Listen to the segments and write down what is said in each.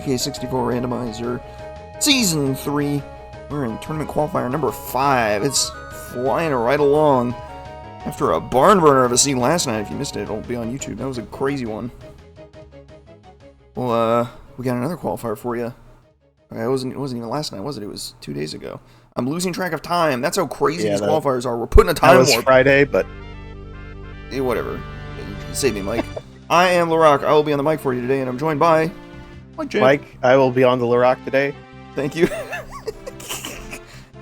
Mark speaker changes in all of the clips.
Speaker 1: DK64 Randomizer, Season 3. We're in Tournament Qualifier number 5. It's flying right along. After a barn burner of a scene last night, if you missed it, it'll be on YouTube. That was a crazy one. Well, we got another qualifier for you. It wasn't even last night, was it? It was 2 days ago. I'm losing track of time. That's how crazy these qualifiers are. We're putting a time warp.
Speaker 2: That was Friday, but...
Speaker 1: whatever. Save me, Mike. I am LaRock. I will be on the mic for you today, and I'm joined by...
Speaker 2: Mike, I will be on the LaRock today.
Speaker 1: Thank you.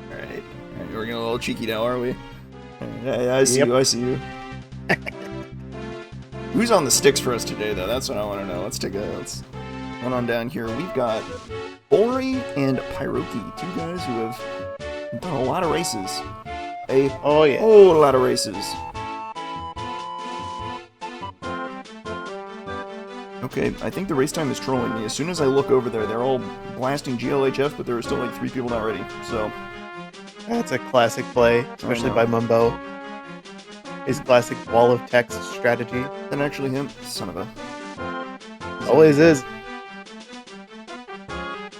Speaker 1: Alright, we're getting a little cheeky now, are we? Yeah, I see you, I see you. Who's on the sticks for us today, though? That's what I want to know. Let's one on down here. We've got Borri and Pyroki, two guys who have done a lot of races. A whole lot of races. Okay, I think the race time is trolling me. As soon as I look over there, they're all blasting GLHF, but there are still like 3 people not ready, so...
Speaker 2: That's a classic play, especially by Mumbo. His classic wall of text strategy.
Speaker 1: Then actually him, son of a...
Speaker 2: Always is.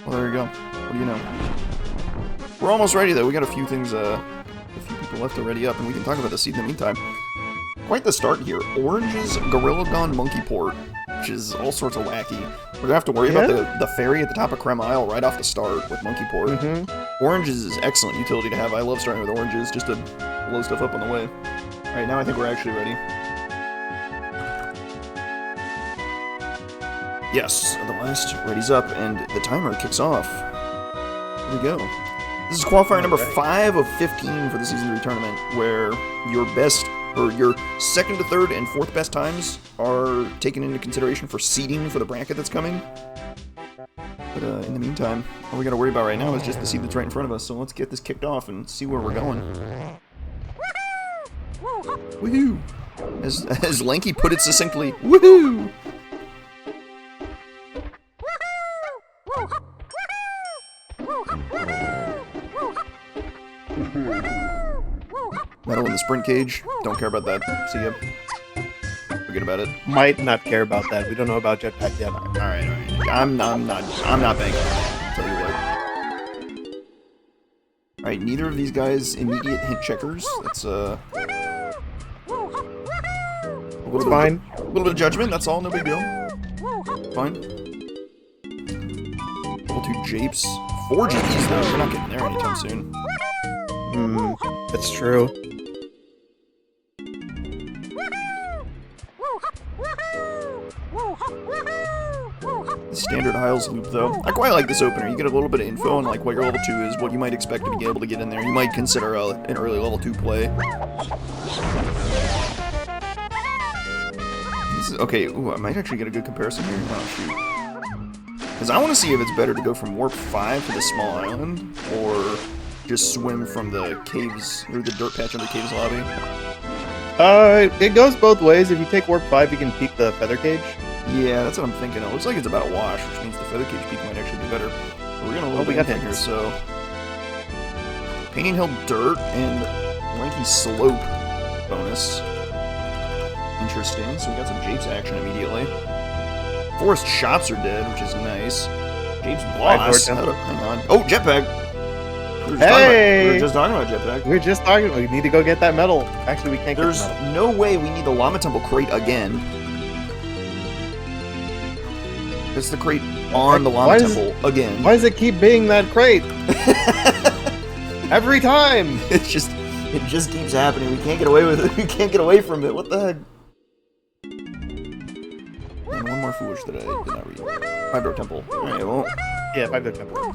Speaker 1: Well, there you go. What do you know? We're almost ready, though. We got a few things, a few people left to ready up, and we can talk about the seed in the meantime. Quite the start here. Orange's Gorilla Dawn Monkey Port, which is all sorts of wacky. We're gonna have to worry about the ferry at the top of Creme Isle right off the start with Monkey Port. Oranges is excellent utility to have. I love starting with oranges just to blow stuff up on the way. Alright, now I think we're actually ready. Yes, the last ready's up, and the timer kicks off. Here we go. This is qualifier number 5 of 15 for the Season 3 tournament, where your best, or your second to third and fourth best times are taken into consideration for seeding for the bracket that's coming. But in the meantime, all we gotta worry about right now is just the seed that's right in front of us, so let's get this kicked off and see where we're going. Woohoo! As Lanky put it succinctly, woohoo! Metal in the sprint cage. Don't care about that. See ya. Forget about it.
Speaker 2: Might not care about that. We don't know about jetpack yet.
Speaker 1: Alright. I'm not banking on it. I'll tell you what. Alright, neither of these guys immediate hint checkers. That's A little bit of judgment, that's all, no big deal. Fine. Level 2 japes. 4 GPs though, we're not getting there anytime soon.
Speaker 2: That's true.
Speaker 1: The standard Isles loop though. I quite like this opener. You get a little bit of info on like what your level 2 is, what you might expect to be able to get in there. You might consider an early level 2 play. Okay, ooh, I might actually get a good comparison here. Oh, shoot. Because I want to see if it's better to go from Warp 5 to the small island, or just swim from the caves, or the dirt patch of the caves lobby.
Speaker 2: It goes both ways. If you take Warp 5, you can peek the feather cage.
Speaker 1: Yeah, that's what I'm thinking. It looks like it's about a wash, which means the feather cage peak might actually be better. But we're gonna load in here, so... Painting Hill Dirt and Lanky Slope bonus. Interesting, so we got some Japes action immediately. Forest Shops are dead, which is nice. Japes Boss. Hang on. Oh, jetpack! We were just talking about jetpack.
Speaker 2: We were just talking about, we need to go get that medal. Actually, we can't get the medal.
Speaker 1: There's no way we need the Llama Temple crate again. It's the crate on the Llama Temple again.
Speaker 2: Why does it keep being that crate? Every time!
Speaker 1: It just keeps happening. We can't get away with it. We can't get away from it. What the heck? And one more foolish that I did not read. 5-door temple. Alright, well.
Speaker 2: Yeah, 5-door temple.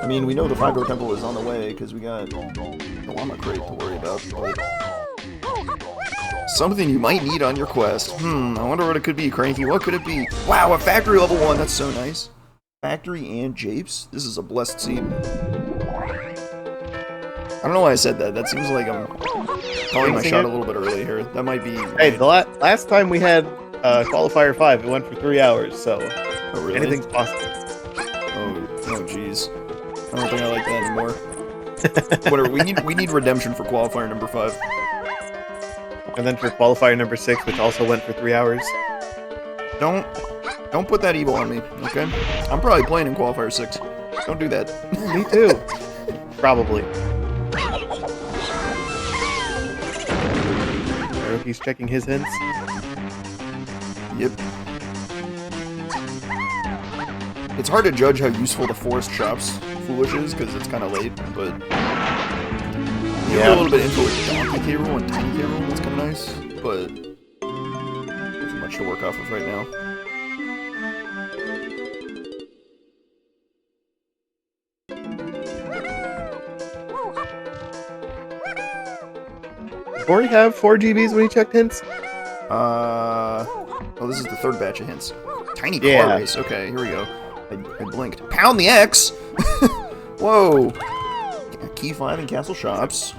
Speaker 1: I mean, we know the 5-door temple is on the way because we got the llama crate to worry about. Something you might need on your quest. I wonder what it could be, Cranky. What could it be? Wow, a factory level 1. That's so nice. Factory and Japes. This is a blessed seed. I don't know why I said that. That seems like I'm calling my shot a little bit early here. That might be...
Speaker 2: Hey, the last time we had Qualifier 5, it went for 3 hours, so anything's possible.
Speaker 1: Oh, jeez. I don't think I like that anymore. Whatever, we need redemption for Qualifier number 5.
Speaker 2: And then for Qualifier number 6, which also went for 3 hours.
Speaker 1: Don't Don't put that evil on me, okay? I'm probably playing in Qualifier 6. Don't do that.
Speaker 2: Me too. Probably. Pyroki's checking his hints.
Speaker 1: Yep. It's hard to judge how useful the Forest Shops Foolish is, because it's kind of late, but... You get a little bit into a Donkey K roll and Tiny K roll, that's kind of nice, but... Nothing much to work off of right now.
Speaker 2: Did Borri have 4 GBs when he checked hints?
Speaker 1: Oh, this is the third batch of hints. Tiny car race. Okay, here we go. I blinked. Pound the X! Whoa! Key 5 in Castle Shops.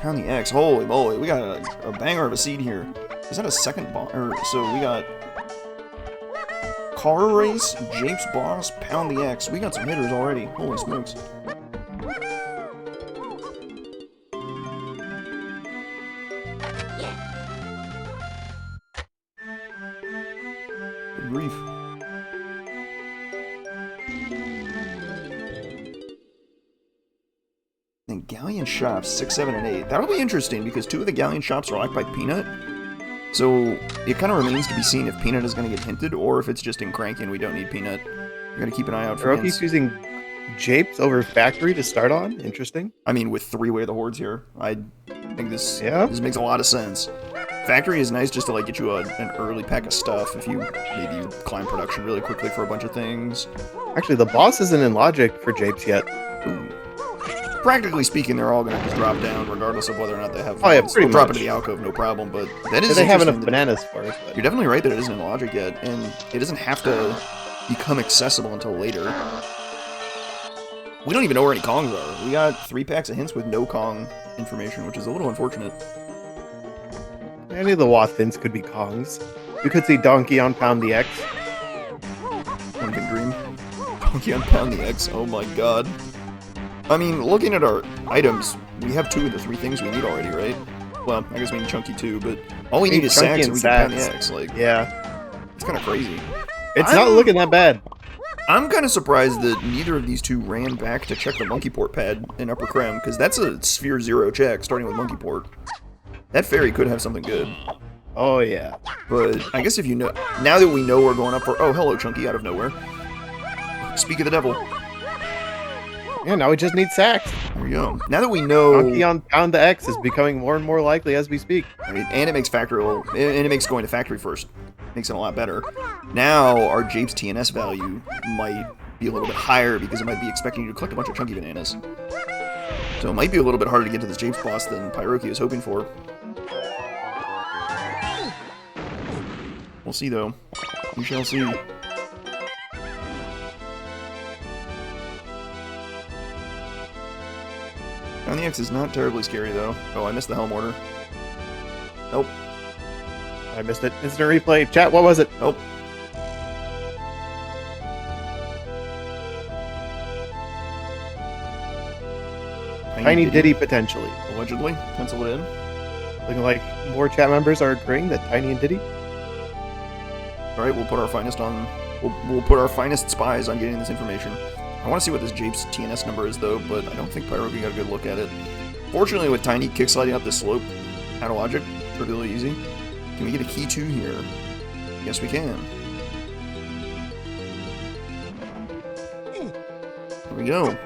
Speaker 1: Pound the X. Holy moly, we got a banger of a seed here. Is that a second boss? So we got car race, Japes boss, Pound the X. We got some hitters already. Holy smokes. Good grief. And Galleon Shops 6, 7, and 8. That'll be interesting because 2 of the Galleon Shops are locked by Peanut. So it kind of remains to be seen if Peanut is going to get hinted or if it's just in Cranky and we don't need Peanut. You got to keep an eye out for hints.
Speaker 2: Pyroki's using Japes over Factory to start on. Interesting.
Speaker 1: I mean, with 3-way the Hordes here, I think this makes a lot of sense. Factory is nice just to like get you an early pack of stuff if you maybe climb production really quickly for a bunch of things.
Speaker 2: Actually, the boss isn't in Logic for Japes yet.
Speaker 1: Ooh. Practically speaking, they're all going to just drop down regardless of whether or not they have.
Speaker 2: Oh yeah, pretty much.
Speaker 1: Drop into the alcove, no problem. But that is.
Speaker 2: They have enough bananas for it.
Speaker 1: You're definitely right that it isn't in Logic yet, and it doesn't have to become accessible until later. We don't even know where any Kongs are. We got 3 packs of hints with no Kong information, which is a little unfortunate.
Speaker 2: Any of the Wath hints could be Kongs. You could see Donkey on Pound the X.
Speaker 1: One big dream. Donkey on Pound the X. Oh my god. I mean, looking at our items, we have 2 of the 3 things we need already, right? Well, I guess we need Chunky too, but all we need is Sax and we can pound the X. Like,
Speaker 2: yeah.
Speaker 1: It's kind of crazy.
Speaker 2: It's not looking that bad.
Speaker 1: I'm kind of surprised that neither of these 2 ran back to check the Monkey Port pad in Upper Crem, because that's a Sphere 0 check, starting with Monkey Port. That fairy could have something good.
Speaker 2: Oh, yeah.
Speaker 1: But I guess if you know... Now that we know we're going up for... Oh, hello, Chunky, out of nowhere. Speak of the devil.
Speaker 2: Yeah, now we just need Sax.
Speaker 1: There we go. Now that we know...
Speaker 2: Donkey on Pound the X is becoming more and more likely as we speak.
Speaker 1: Right? And it makes factory... And it makes going to factory first. Makes it a lot better. Now, our Japes TNS value might be a little bit higher because it might be expecting you to collect a bunch of Chunky bananas. So it might be a little bit harder to get to this Japes boss than Pyroki is hoping for. We'll see, though. We shall see. Pound the X is not terribly scary, though. Oh, I missed the Helm order. Nope.
Speaker 2: I missed it. Instant replay. Chat, what was it?
Speaker 1: Nope.
Speaker 2: Tiny Diddy, potentially.
Speaker 1: Allegedly. Pencil it in.
Speaker 2: Looking like more chat members are agreeing that Tiny and Diddy.
Speaker 1: Alright, we'll put our finest on... We'll put our finest spies on getting this information. I want to see what this Japes TNS number is, though, but I don't think Pyroki got a good look at it. Fortunately, with Tiny kicksliding up this slope, out of Logic, trivially easy. Can we get a key 2 here? Yes, we can. There we go.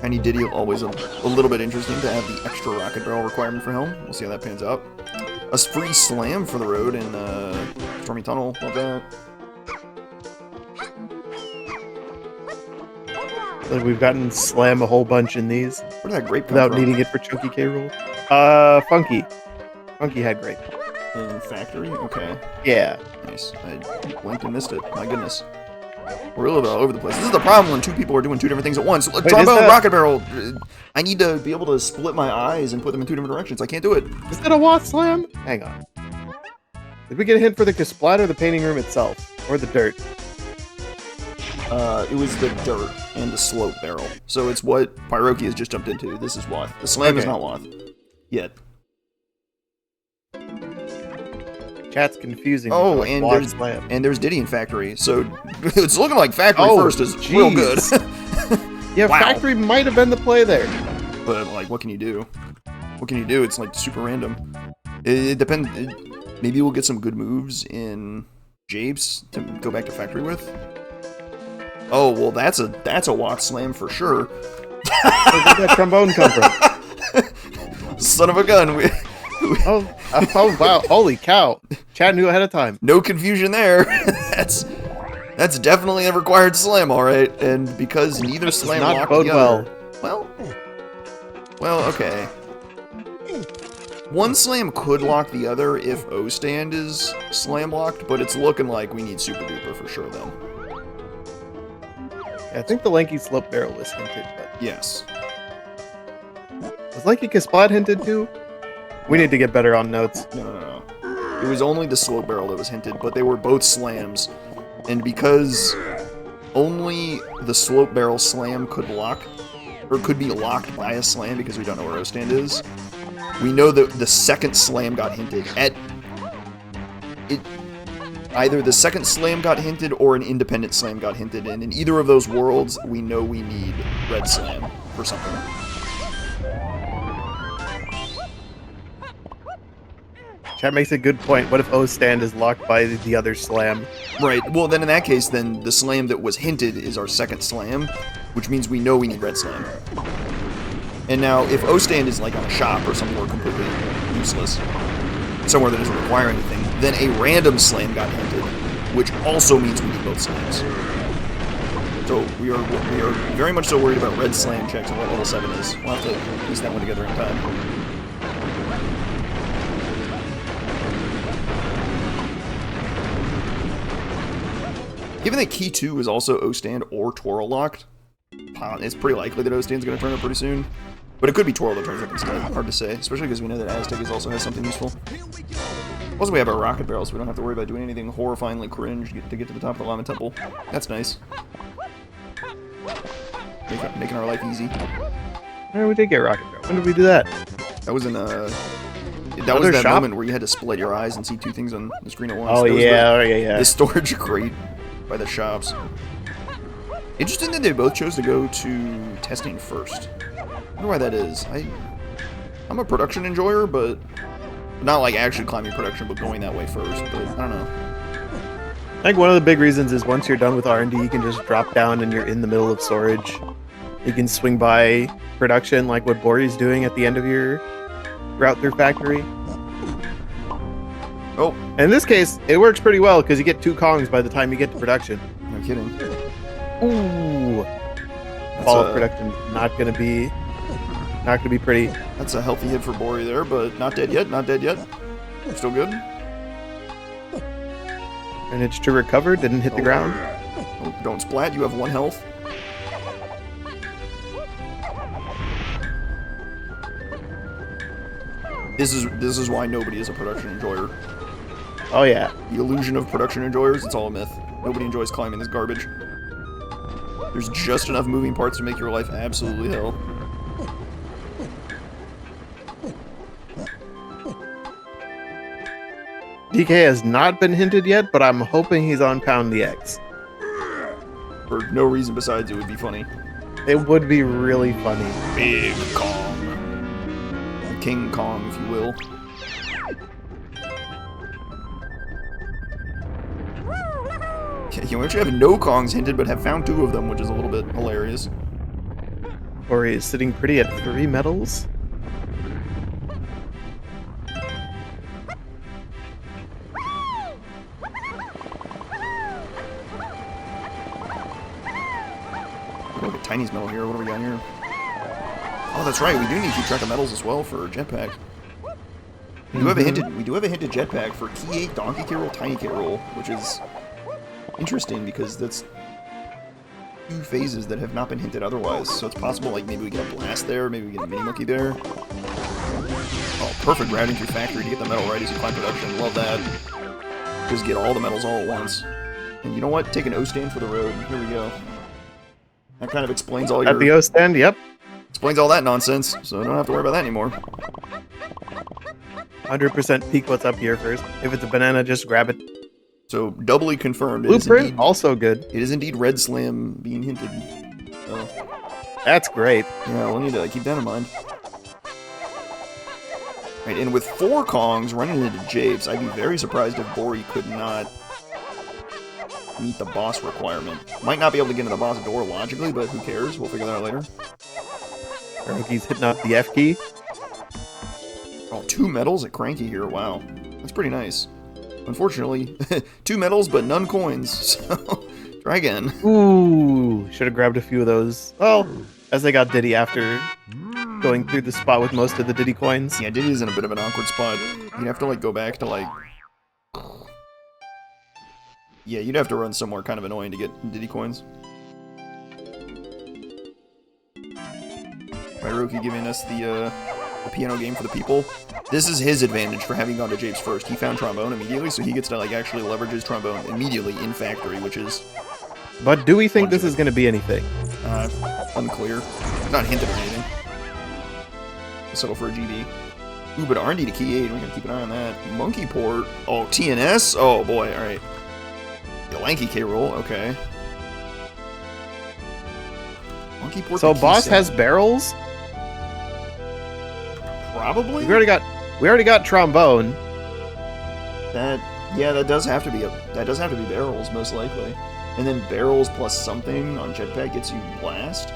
Speaker 1: Tiny Diddy, always a little bit interesting to have the extra rocket barrel requirement for Helm. We'll see how that pans out. A free slam for the road in Stormy Tunnel. Love that.
Speaker 2: Like we've gotten Slam a whole bunch in these.
Speaker 1: Where did that grape come
Speaker 2: without
Speaker 1: from?
Speaker 2: needing it for Chunky K roll. Funky. Funky had grape.
Speaker 1: In Factory? Okay.
Speaker 2: Yeah.
Speaker 1: Nice. I blinked and missed it. My goodness. We're a little bit all over the place. This is the problem when 2 people are doing 2 different things at once. Trombone, rocket barrel. I need to be able to split my eyes and put them in 2 different directions. I can't do it.
Speaker 2: Is that a Watt Slam? Hang on. Did we get a hint for the Kasplat or the painting room itself? Or the dirt?
Speaker 1: It was the dirt and the slope barrel. So it's what Pyroki has just jumped into. This is Wath. The slam is not Wath. Yet.
Speaker 2: Chat's confusing.
Speaker 1: Oh,
Speaker 2: like
Speaker 1: and there's Diddy in Factory. So it's looking like Factory first is real good.
Speaker 2: Yeah,
Speaker 1: Wow.
Speaker 2: Factory might have been the play there.
Speaker 1: But like, what can you do? What can you do? It's like super random. It depends. Maybe we'll get some good moves in Japes to go back to Factory with. Oh well, that's a walk slam for sure.
Speaker 2: Where did that trombone come from?
Speaker 1: Son of a gun.
Speaker 2: Oh wow! Holy cow! Chad knew ahead of time.
Speaker 1: No confusion there. That's definitely a required slam, all right. And because neither slam locked the other. Well, okay. One slam could lock the other if O stand is slam locked, but it's looking like we need Super Duper for sure, then.
Speaker 2: Yeah, I think the lanky slope barrel was hinted, but
Speaker 1: Yes.
Speaker 2: was lanky Kasplat hinted too? We need to get better on notes.
Speaker 1: No. It was only the slope barrel that was hinted, but they were both slams. And because only the slope barrel slam could lock, or could be locked by a slam because we don't know where O stand is, we know that the second slam got hinted. Either the second slam got hinted or an independent slam got hinted, and in either of those worlds, we know we need red slam for something.
Speaker 2: Chat makes a good point. What if O stand is locked by the other slam?
Speaker 1: Right, well then in that case, then the slam that was hinted is our second slam, which means we know we need red slam. And now, if O stand is like on a shop or somewhere completely useless, somewhere that doesn't require anything, then a random slam got hinted, which also means we need both slams. So we are very much so worried about red slam checks and what level 7 is. We'll have to piece that one together in time. Given that Key 2 is also O-Stand or Twirl locked, it's pretty likely that O-Stand's going to turn up pretty soon. But it could be Twirl that turns up instead. Hard to say, especially because we know that Aztec also has something useful. Also, we have our Rocket Barrel, so we don't have to worry about doing anything horrifyingly cringe to get to the top of the Lama Temple. That's nice. Making our life easy.
Speaker 2: Yeah, we did get Rocket Barrel. When did we do that?
Speaker 1: That was in that was that moment where you had to split your eyes and see two things on the screen at once.
Speaker 2: Oh yeah.
Speaker 1: The storage crate by the shops. Interesting that they both chose to go to testing first. I wonder why that is. I'm a production enjoyer, but not like actually climbing production, but going that way first. But I don't know.
Speaker 2: I think one of the big reasons is once you're done with R&D, you can just drop down and you're in the middle of storage. You can swing by production like what Borri's doing at the end of your route through factory.
Speaker 1: Oh.
Speaker 2: And in this case, it works pretty well because you get 2 Kongs by the time you get to production.
Speaker 1: No kidding.
Speaker 2: Ooh. Fall of production not gonna be pretty.
Speaker 1: That's a healthy hit for Borri there, but not dead yet, not dead yet. Still good.
Speaker 2: Managed to recover, didn't hit the ground.
Speaker 1: Oh, don't splat, you have 1 health. This is why nobody is a production enjoyer.
Speaker 2: Oh yeah.
Speaker 1: The illusion of production enjoyers, it's all a myth. Nobody enjoys climbing this garbage. There's just enough moving parts to make your life absolutely hell.
Speaker 2: DK has not been hinted yet, but I'm hoping he's on Pound the X.
Speaker 1: For no reason besides it would be funny.
Speaker 2: It would be really funny.
Speaker 1: Big Kong. King Kong, if you will. You actually have no Kongs hinted, but have found 2 of them, which is a little bit hilarious.
Speaker 2: Borri is sitting pretty at 3 medals.
Speaker 1: Look at Tiny's medal here. What do we got here? Oh, that's right. We do need to keep track of medals as well for Jetpack. We do have a hinted Jetpack for Key 8 Donkey Kid Roll, Tiny Kid Roll, which is interesting because that's 2 phases that have not been hinted otherwise. So it's possible, like, maybe we get a Blast there, maybe we get a Mini Monkey there. Oh, perfect routing through Factory to get the medal right as you climb production. Love that. Just get all the medals all at once. And you know what? Take an O-stand for the road. Here we go. That kind of explains all your...
Speaker 2: At the O-stand, yep.
Speaker 1: Explains all that nonsense, so I don't have to worry about that anymore.
Speaker 2: 100% peek what's up here first. If it's a banana, just grab it.
Speaker 1: So, doubly confirmed. It is
Speaker 2: Blueprint,
Speaker 1: indeed,
Speaker 2: also good.
Speaker 1: it is indeed Red Slam being hinted. Oh,
Speaker 2: That's great.
Speaker 1: yeah, we'll need to keep that in mind. Right, and with 4 Kongs running into Japes, I'd be very surprised if Borri could not meet the boss requirement. Might not be able to get into the boss door logically, but who cares? We'll figure that out later.
Speaker 2: Pyroki's hitting up the F key.
Speaker 1: Oh, 2 medals at Cranky here. Wow. That's pretty nice. Unfortunately, 2 medals, but none coins. So, try again.
Speaker 2: Ooh, should have grabbed a few of those. Well, as they got Diddy after going through the spot with most of the Diddy coins.
Speaker 1: Yeah, Diddy's in a bit of an awkward spot. You'd have to, like, go back to, like... Yeah, you'd have to run somewhere kind of annoying to get Diddy coins. Pyroki giving us the piano game for the people. This is his advantage for having gone to Japes first. He found trombone immediately, so he gets to, like, actually leverage his trombone immediately in factory, which is...
Speaker 2: But do we think this is going to be anything?
Speaker 1: Unclear. Not hinted at anything. Settle for a GD. Ooh, but R&D to key 8. We're going to keep an eye on that. Monkey port. Oh, TNS? Oh, boy. All right. The lanky K roll. Okay. Monkey port.
Speaker 2: So
Speaker 1: to
Speaker 2: boss
Speaker 1: key
Speaker 2: has
Speaker 1: 7.
Speaker 2: barrels?
Speaker 1: Probably?
Speaker 2: We already got trombone.
Speaker 1: That does have to be barrels, most likely. And then barrels plus something on jetpack gets you blast.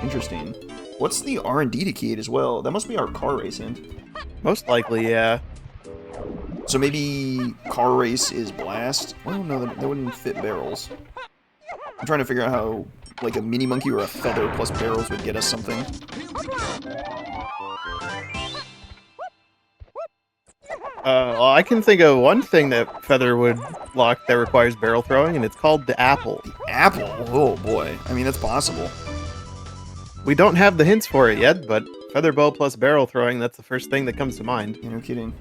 Speaker 1: Interesting. What's the R&D to key 8 as well? That must be our car race hint.
Speaker 2: Most likely, yeah.
Speaker 1: So maybe car race is blast? Well, no, that wouldn't fit barrels. I'm trying to figure out how, like, a mini monkey or a feather plus barrels would get us something.
Speaker 2: Well, I can think of one thing that Feather would lock that requires barrel throwing, and it's called the apple.
Speaker 1: The apple? Oh boy. I mean, that's possible.
Speaker 2: We don't have the hints for it yet, but Feather Bow plus barrel throwing, that's the first thing that comes to mind.
Speaker 1: Yeah, no kidding.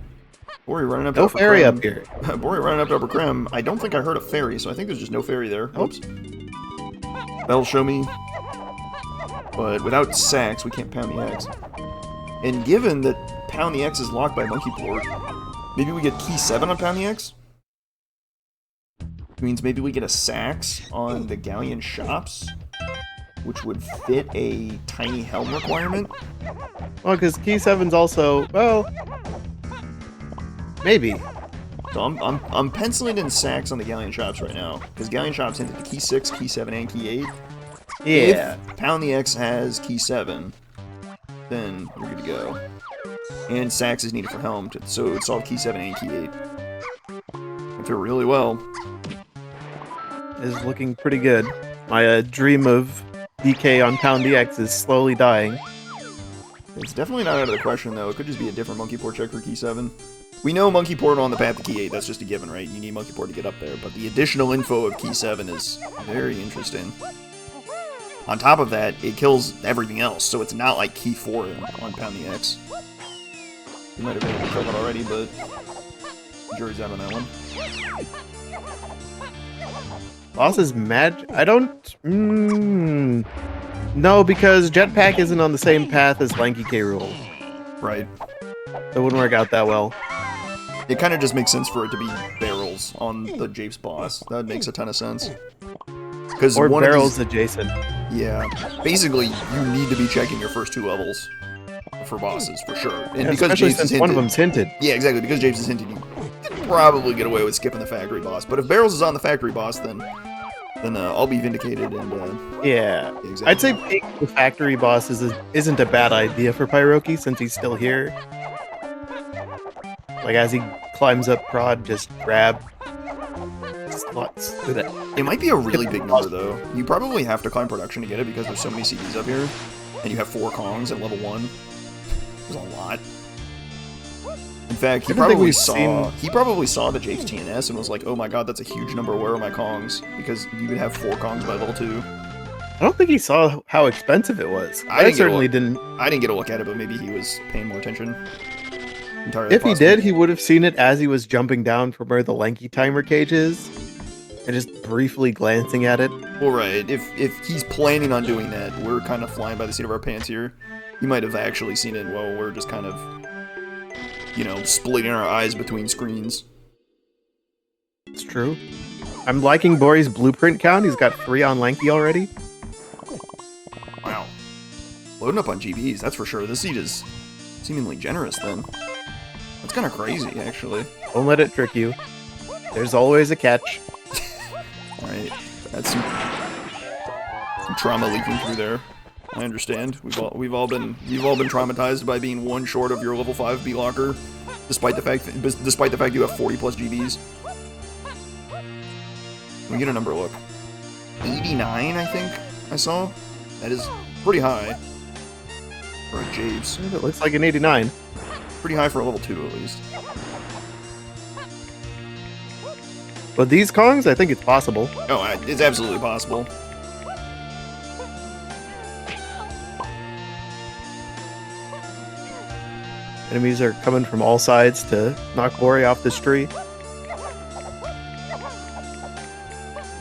Speaker 1: Borri running up to
Speaker 2: No
Speaker 1: upper
Speaker 2: fairy
Speaker 1: creme.
Speaker 2: up here.
Speaker 1: Borri running up to upper creme. I don't think I heard a fairy, so I think there's just no fairy there. Oops. That'll show me. But without sacks, we can't pound the X. And given that pound the X is locked by monkey port, maybe we get key 7 on pound the X? Which means maybe we get a sacks on the galleon shops, which would fit a tiny helm requirement.
Speaker 2: Well, because key 7's also, well, maybe.
Speaker 1: So I'm penciling in sacks on the galleon shops right now, because galleon shops hinted to key 6, key 7, and key 8.
Speaker 2: Yeah.
Speaker 1: If pound the X has key 7, then we're good to go. And sacks is needed for helm, so it would solve key 7 and key 8. I feel really well.
Speaker 2: Is looking pretty good. My dream of DK on Pound DX is slowly dying.
Speaker 1: It's definitely not out of the question, though. It could just be a different monkey port check for key 7. We know monkey port on the path to key 8. That's just a given, right? You need monkey port to get up there. But the additional info of key 7 is very interesting. On top of that, it kills everything else, so it's not like key 4 on Pound the X. You might have been able to kill that already, but the jury's out on that one.
Speaker 2: Boss is mad. I don't. No, because Jetpack isn't on the same path as Lanky K. Rool.
Speaker 1: Right.
Speaker 2: It wouldn't work out that well.
Speaker 1: It kind of just makes sense for it to be barrels on the Japes boss. That makes a ton of sense.
Speaker 2: Or
Speaker 1: one
Speaker 2: barrels
Speaker 1: of these,
Speaker 2: adjacent.
Speaker 1: yeah. Basically, you need to be checking your first 2 levels for bosses, for sure. And
Speaker 2: Yeah,
Speaker 1: because
Speaker 2: especially
Speaker 1: Japes
Speaker 2: since
Speaker 1: is
Speaker 2: one of
Speaker 1: hinted,
Speaker 2: them's hinted.
Speaker 1: yeah, exactly. Because Japes is hinted, you can probably get away with skipping the factory boss. But if barrels is on the factory boss, then I'll be vindicated. And
Speaker 2: Yeah.
Speaker 1: exactly.
Speaker 2: I'd say picking the factory boss isn't a bad idea for Pyroki since he's still here. Like, as he climbs up prod, just grab slots with it.
Speaker 1: It might be a really big number, though. You probably have to climb production to get it because there's so many CDs up here, and you have 4 Kongs at level 1. There's a lot. In fact, he probably saw the Japes TNS and was like, "Oh my god, that's a huge number. Where are my Kongs?" Because you could have 4 Kongs by level 2.
Speaker 2: I don't think he saw how expensive it was.
Speaker 1: I
Speaker 2: certainly didn't.
Speaker 1: I didn't get a look at it, but maybe he was paying more attention. Entirely
Speaker 2: If he
Speaker 1: possible.
Speaker 2: did, he would have seen it as he was jumping down from where the lanky timer cage is, and just briefly glancing at it.
Speaker 1: Well, right. If he's planning on doing that, we're kind of flying by the seat of our pants here. He might have actually seen it while we're just kind of, you know, splitting our eyes between screens.
Speaker 2: It's true. I'm liking Borri's blueprint count. He's got 3 on Lanky already.
Speaker 1: Wow. Loading up on GBs, that's for sure. This seed is seemingly generous then. That's kind of crazy, actually.
Speaker 2: Don't let it trick you. There's always a catch.
Speaker 1: Alright, that's some trauma leaking through there. I understand. We've all been traumatized by being one short of your level 5 B locker, despite the fact you have 40 plus GBs. Let me get a number look. 89, I think I saw. That is pretty high for a Japes.
Speaker 2: It looks like an 89.
Speaker 1: Pretty high for a level 2 at least.
Speaker 2: But these Kongs, I think it's possible.
Speaker 1: Oh, it's absolutely possible.
Speaker 2: Enemies are coming from all sides to knock Borri off this tree.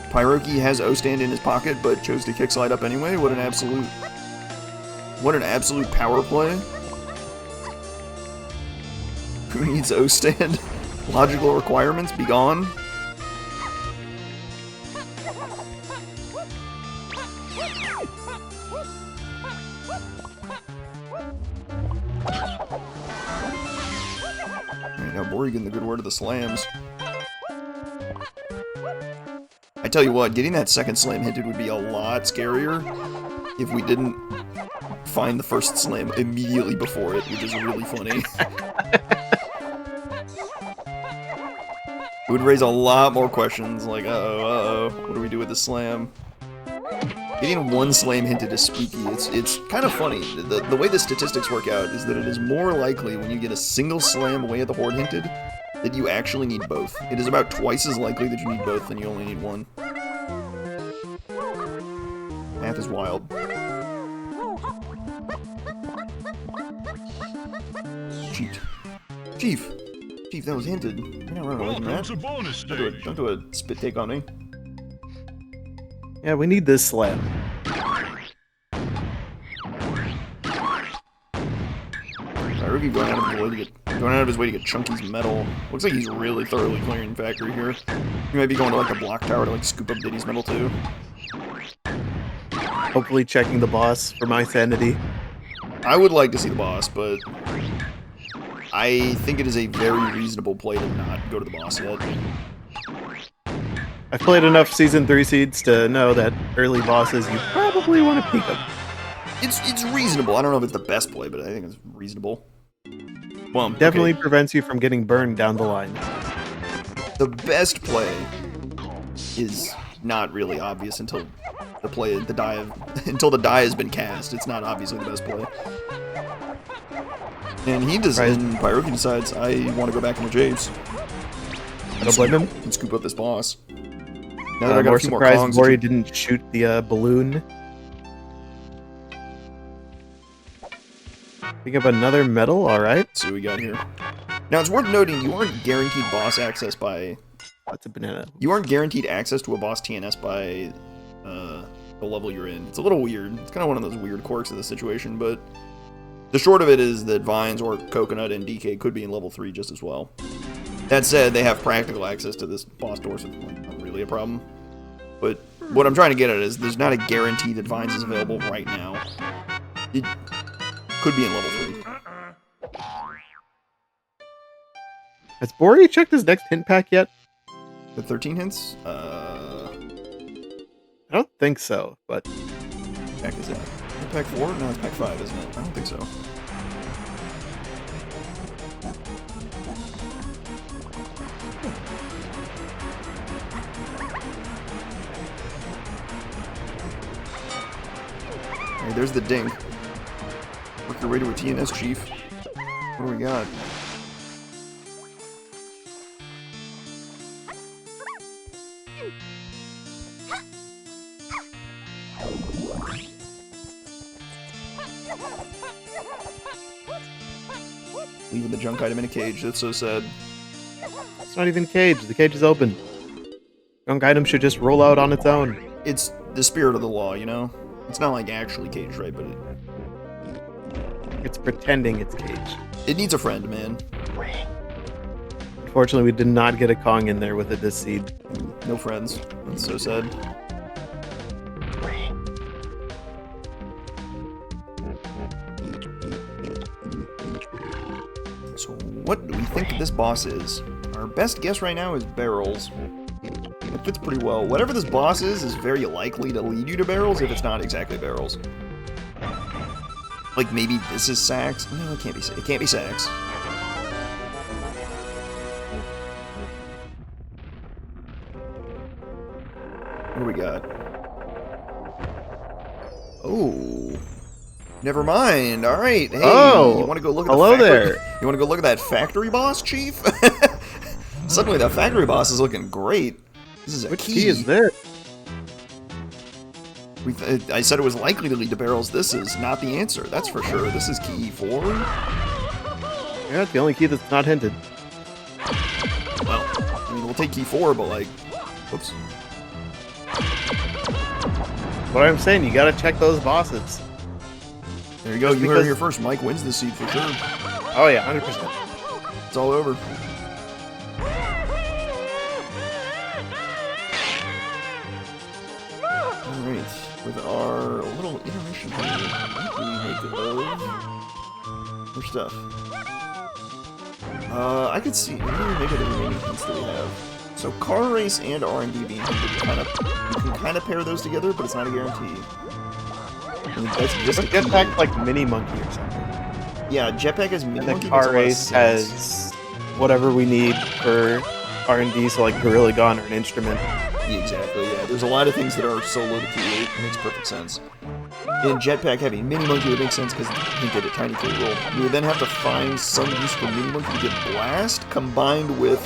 Speaker 1: Pyroki has O-stand in his pocket, but chose to kick slide up anyway. What an absolute power play. Who needs O-stand? Logical requirements, be gone. Now Borri getting the good word of the slams. I tell you what, getting that second slam hinted would be a lot scarier if we didn't find the first slam immediately before it, which is really funny. It would raise a lot more questions, like, uh-oh, what do we do with the slam? Getting one slam hinted is spooky. It's kind of funny. The way the statistics work out is that it is more likely when you get a single slam away at the horde hinted that you actually need both. It is about twice as likely that you need both than you only need one. Math is wild. Cheat. Chief, that was hinted. You're not running away from that. Don't do a spit take on me.
Speaker 2: Yeah, we need this slam.
Speaker 1: Pyroki going out of his way to get Chunky's metal. Looks like he's really thoroughly clearing factory here. He might be going to like the block tower to like scoop up Diddy's metal too.
Speaker 2: Hopefully checking the boss for my sanity.
Speaker 1: I would like to see the boss, but I think it is a very reasonable play to not go to the boss yet.
Speaker 2: I've played enough Season 3 seeds to know that early bosses, you probably want to peek them.
Speaker 1: It's reasonable. I don't know if it's the best play, but I think it's reasonable. Well,
Speaker 2: definitely prevents you from getting burned down the line.
Speaker 1: The best play is not really obvious until the die has been cast. It's not obviously the best play. And Pyroki decides, I want to go back into Japes.
Speaker 2: I don't blame him.
Speaker 1: And scoop up this boss. Now that I got
Speaker 2: more
Speaker 1: a few more
Speaker 2: surprised
Speaker 1: Kongs,
Speaker 2: Borri didn't shoot the balloon. Pick up another medal, alright.
Speaker 1: Let's see what we got here. Now it's worth noting you aren't guaranteed boss access by...
Speaker 2: That's a banana.
Speaker 1: You aren't guaranteed access to a boss TNS by the level you're in. It's a little weird. It's kind of one of those weird quirks of the situation, but the short of it is that Vines or Coconut and DK could be in level 3 just as well. That said, they have practical access to this boss door, so it's not really a problem. But what I'm trying to get at is there's not a guarantee that Vines is available right now. It could be in level 3.
Speaker 2: Has Borri checked his next hint pack yet?
Speaker 1: The 13 hints?
Speaker 2: I don't think so, but...
Speaker 1: What pack is that? Pack 4? No, it's pack 5, isn't it? I don't think so. Alright, there's the dink. Work your way to a TNS, Chief. What do we got? Leaving the junk item in a cage, that's so sad.
Speaker 2: It's not even caged, the cage is open. Junk item should just roll out on its own.
Speaker 1: It's the spirit of the law, you know? It's not like actually caged, right? But
Speaker 2: it's pretending it's caged.
Speaker 1: It needs a friend, man.
Speaker 2: Unfortunately, we did not get a Kong in there with it this seed.
Speaker 1: No friends. That's so sad. So what do we think this boss is? Our best guess right now is barrels. It fits pretty well. Whatever this boss is very likely to lead you to barrels if it's not exactly barrels. Like maybe this is Sax? No, it can't be. It can't be Sax. What do we got? Oh. Never mind. All right. Hey, you want to go look at
Speaker 2: hello
Speaker 1: the factory?
Speaker 2: there.
Speaker 1: You want to go look at that factory boss, Chief? Suddenly, that factory boss is looking great. This is a
Speaker 2: Which
Speaker 1: key.
Speaker 2: key is this?
Speaker 1: I said it was likely to lead to barrels. This is not the answer. That's for sure. This is key 4.
Speaker 2: Yeah, it's the only key that's not hinted.
Speaker 1: Well, I mean, we'll take key 4, but like, whoops.
Speaker 2: What I'm saying, you gotta check those bosses.
Speaker 1: There you go. You heard it here first. Mike wins this seed for sure.
Speaker 2: Oh yeah, 100%.
Speaker 1: It's all over. Alright, with our little intermission here, what do we make of more stuff? I could see, what do we make of the remaining hints that we have? So car race and R&D being hinted, you can kind of pair those together, but it's not a guarantee. I mean, that's just
Speaker 2: Jetpack like Mini Monkey or something.
Speaker 1: Yeah, Jetpack has Mini
Speaker 2: And
Speaker 1: Monkey.
Speaker 2: the car race has whatever we need for R&D, so like Gorilla Gun or an instrument.
Speaker 1: Exactly, yeah. There's a lot of things that are solo to Key 8. It makes perfect sense. In Jetpack Heavy, Mini Monkey would make sense because he did a tiny free roll. You would then have to find some use for Mini Monkey to get Blast combined with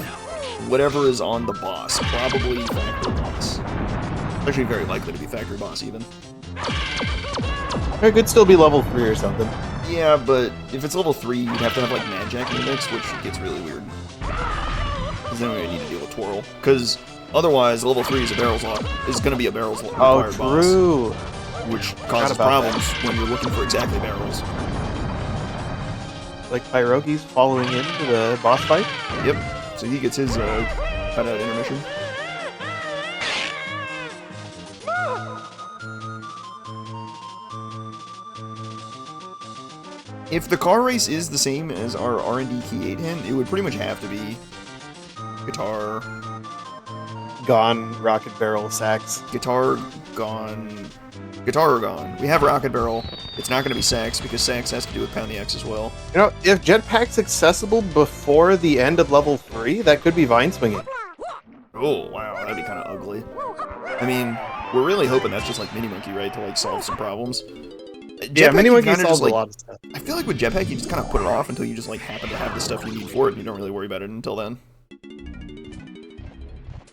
Speaker 1: whatever is on the boss. Probably Factory Boss. Actually, very likely to be Factory Boss, even.
Speaker 2: It could still be level 3 or something.
Speaker 1: Yeah, but if it's level 3, you'd have to have, like, Mad Jack in the mix, which gets really weird. Because then we need to deal with Twirl. Because otherwise, level 3 is a barrels lock. Is going to be a barrels required boss.
Speaker 2: True.
Speaker 1: Which causes problems when you're looking for exactly barrels.
Speaker 2: Like Pyroki's following into the boss fight?
Speaker 1: Yep. So he gets his cut out intermission. If the car race is the same as our R&D Key 8 hint, it would pretty much have to be guitar,
Speaker 2: Gone, Rocket Barrel, Sax.
Speaker 1: guitar, gone, guitar or gone. We have Rocket Barrel. It's not going to be Sax because Sax has to do with Pound the X as well.
Speaker 2: You know, if Jetpack's accessible before the end of level 3, that could be Vine Swinging.
Speaker 1: Oh, wow, that'd be kind of ugly. I mean, we're really hoping that's just like Mini Monkey, right, to like solve some problems.
Speaker 2: Yeah, Mini Monkey
Speaker 1: kinda
Speaker 2: solves
Speaker 1: just, like,
Speaker 2: a lot of stuff.
Speaker 1: I feel like with Jetpack, you just kind of put it off until you just like happen to have the stuff you need for it, and you don't really worry about it until then.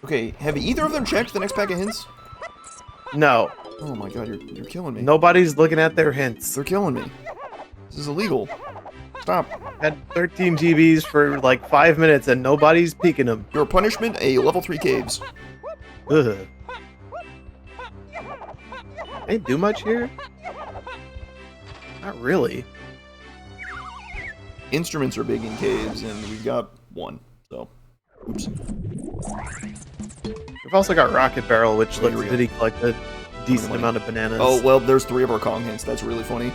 Speaker 1: Okay, have either of them checked the next pack of hints?
Speaker 2: No.
Speaker 1: Oh my god, you're killing me.
Speaker 2: Nobody's looking at their hints.
Speaker 1: They're killing me. This is illegal. Stop.
Speaker 2: Had 13 GBs for like 5 minutes and nobody's peeking them.
Speaker 1: Your punishment, a level 3 caves.
Speaker 2: Ugh. They do much here? Not really.
Speaker 1: Instruments are big in caves, and we've got one, so. Oops.
Speaker 2: We've also got Rocket Barrel, which
Speaker 1: Oh,
Speaker 2: looks
Speaker 1: here we go.
Speaker 2: did he collect a decent amount of bananas.
Speaker 1: Oh, well, there's 3 of our Kong hints. That's really funny.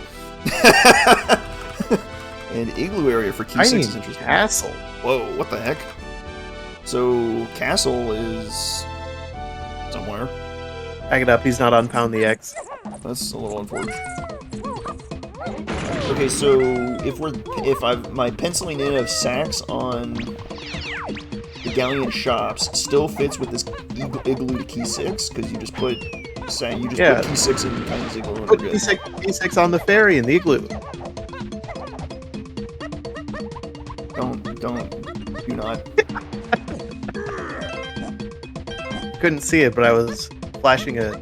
Speaker 1: And Igloo Area for Key 6 is interesting.
Speaker 2: Castle.
Speaker 1: Whoa, what the heck? So, Castle is somewhere.
Speaker 2: Back it up, he's not on Pound the X.
Speaker 1: That's a little unfortunate. Okay, so if my penciling in of Sax on the Galleon Shops still fits with this Igloo to Key 6, because you just put put Key 6 in Tiny's Igloo and
Speaker 2: Put
Speaker 1: we're good.
Speaker 2: P6 on the ferry in the igloo.
Speaker 1: Do not.
Speaker 2: Couldn't see it, but I was flashing a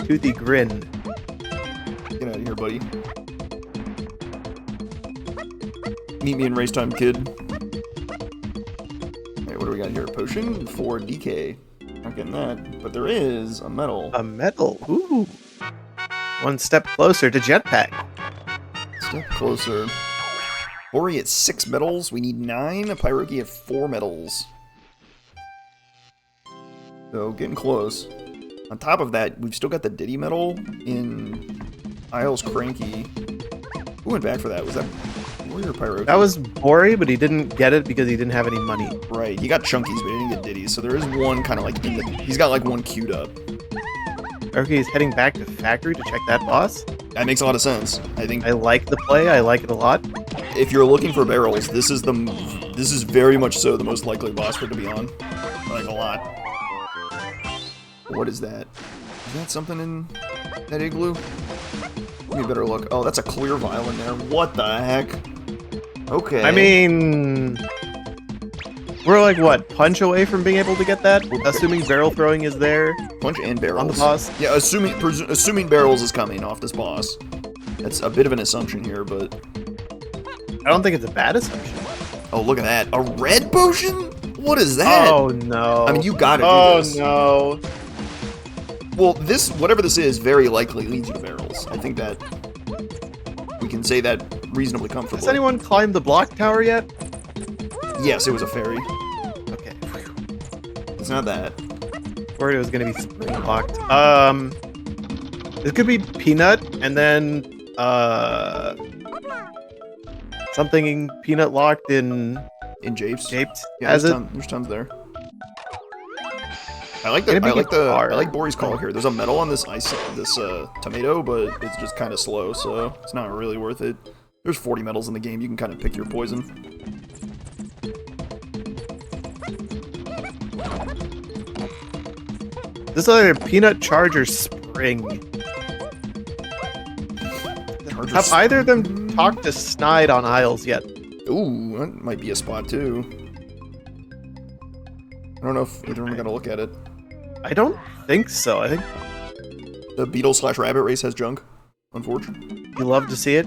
Speaker 2: toothy grin.
Speaker 1: Get out of here, buddy. Meet me in race time, kid. Alright, what do we got here? A potion for DK. Not getting that, but there is a medal.
Speaker 2: A medal. Ooh. One step closer to Jetpack.
Speaker 1: Step closer. Borri at 6 medals. We need 9. Pyroki at 4 medals. So, getting close. On top of that, we've still got the Diddy medal in Isles Cranky. Who went back for that? Was that Borri or Pyroki?
Speaker 2: That was Borri, but he didn't get it because he didn't have any money.
Speaker 1: Right, he got Chunkies, but he didn't get Diddies. So there is one kind of like in the... He's got like one queued up.
Speaker 2: Okay, he's heading back to factory to check that boss.
Speaker 1: That makes a lot of sense. I think
Speaker 2: I like the play. I like it a lot.
Speaker 1: if you're looking for barrels, this is very much so the most likely boss for it to be on. Like a lot. What is that? Is that something in that igloo? Give me a better look. Oh, that's a clear vial in there. What the heck? Okay.
Speaker 2: I mean, we're like, what, punch away from being able to get that? Assuming barrel throwing is there.
Speaker 1: Punch and barrels.
Speaker 2: On the boss?
Speaker 1: Yeah, assuming barrels is coming off this boss. That's a bit of an assumption here, but...
Speaker 2: I don't think it's a bad assumption.
Speaker 1: Oh, look at that. A red potion? What is that?
Speaker 2: Oh, no.
Speaker 1: I mean, you gotta do this.
Speaker 2: Oh, no.
Speaker 1: Well, this, whatever this is, very likely leads you to barrels. I think that we can say that reasonably comfortably.
Speaker 2: Has anyone climbed the block tower yet?
Speaker 1: Yes, it was a fairy.
Speaker 2: Okay.
Speaker 1: It's not that.
Speaker 2: Worried it was gonna be spring locked. This could be Peanut, and then, something Peanut locked in
Speaker 1: Japes?
Speaker 2: Japes.
Speaker 1: Yeah,
Speaker 2: As it.
Speaker 1: there's tons there. I like Borri's call here. There's a medal on this tomato, but it's just kind of slow, so it's not really worth it. There's 40 medals in the game. You can kind of pick your poison.
Speaker 2: This other Peanut Charger Spring. Have either of them talked to Snide on Isles yet?
Speaker 1: Ooh, that might be a spot too. I don't know if either of them are gonna look at it.
Speaker 2: I don't think so. I think
Speaker 1: The Beetle/Rabbit race has junk, unfortunately.
Speaker 2: you love to see it,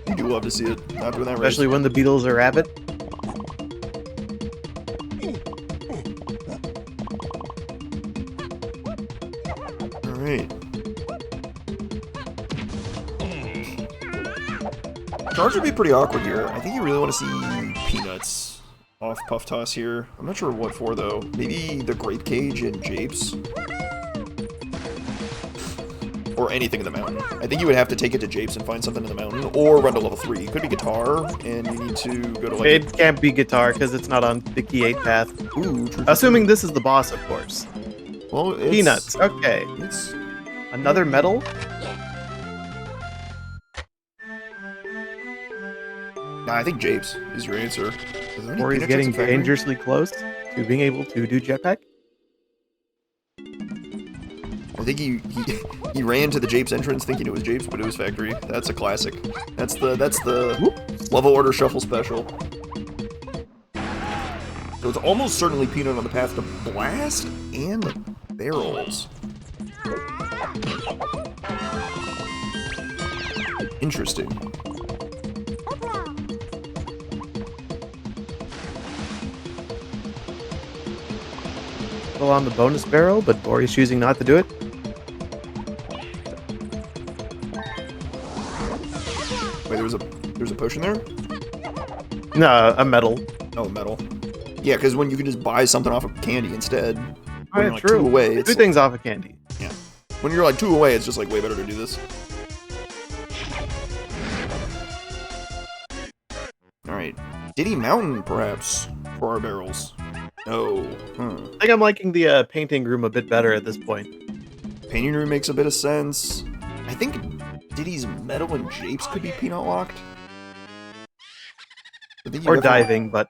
Speaker 1: You do love to see it. Not doing that race.
Speaker 2: especially when the Beetles are rabbit.
Speaker 1: Alright. Charge would be pretty awkward here. I think you really want to see Peanuts off Puff Toss here. I'm not sure what for, though. Maybe the Grape Cage and Japes? Or anything in the mountain. I think you would have to take it to Japes and find something in the mountain, or run to level 3. It could be guitar, and you need to go to like...
Speaker 2: It can't be guitar because it's not on the key 8 path.
Speaker 1: Ooh, true.
Speaker 2: Assuming this is the boss, of course.
Speaker 1: Well, it's...
Speaker 2: Peanuts. Okay.
Speaker 1: It's...
Speaker 2: Another medal?
Speaker 1: Nah, I think Japes is your answer.
Speaker 2: Or he's getting dangerously close to being able to do jetpack?
Speaker 1: I think he ran to the Japes entrance thinking it was Japes, but it was Factory. That's a classic. That's the level order shuffle special. So it's almost certainly Peanut on the path to Blast and Barrels. Interesting.
Speaker 2: Medal on the bonus barrel, but Borri's choosing not to do it.
Speaker 1: Wait, there's a potion there?
Speaker 2: No, a medal.
Speaker 1: Oh, metal. Yeah, because when you can just buy something off of candy instead.
Speaker 2: Oh,
Speaker 1: When
Speaker 2: yeah,
Speaker 1: you're like
Speaker 2: true.
Speaker 1: 2 away, it's
Speaker 2: Two things off of candy.
Speaker 1: yeah. When you're like 2 away, it's just like way better to do this. Alright. Diddy Mountain, perhaps, for our barrels. No. Huh.
Speaker 2: I think I'm liking the painting room a bit better at this point.
Speaker 1: Painting room makes a bit of sense. I think Diddy's metal and Japes could be peanut locked. I think you
Speaker 2: Or
Speaker 1: definitely-
Speaker 2: diving, but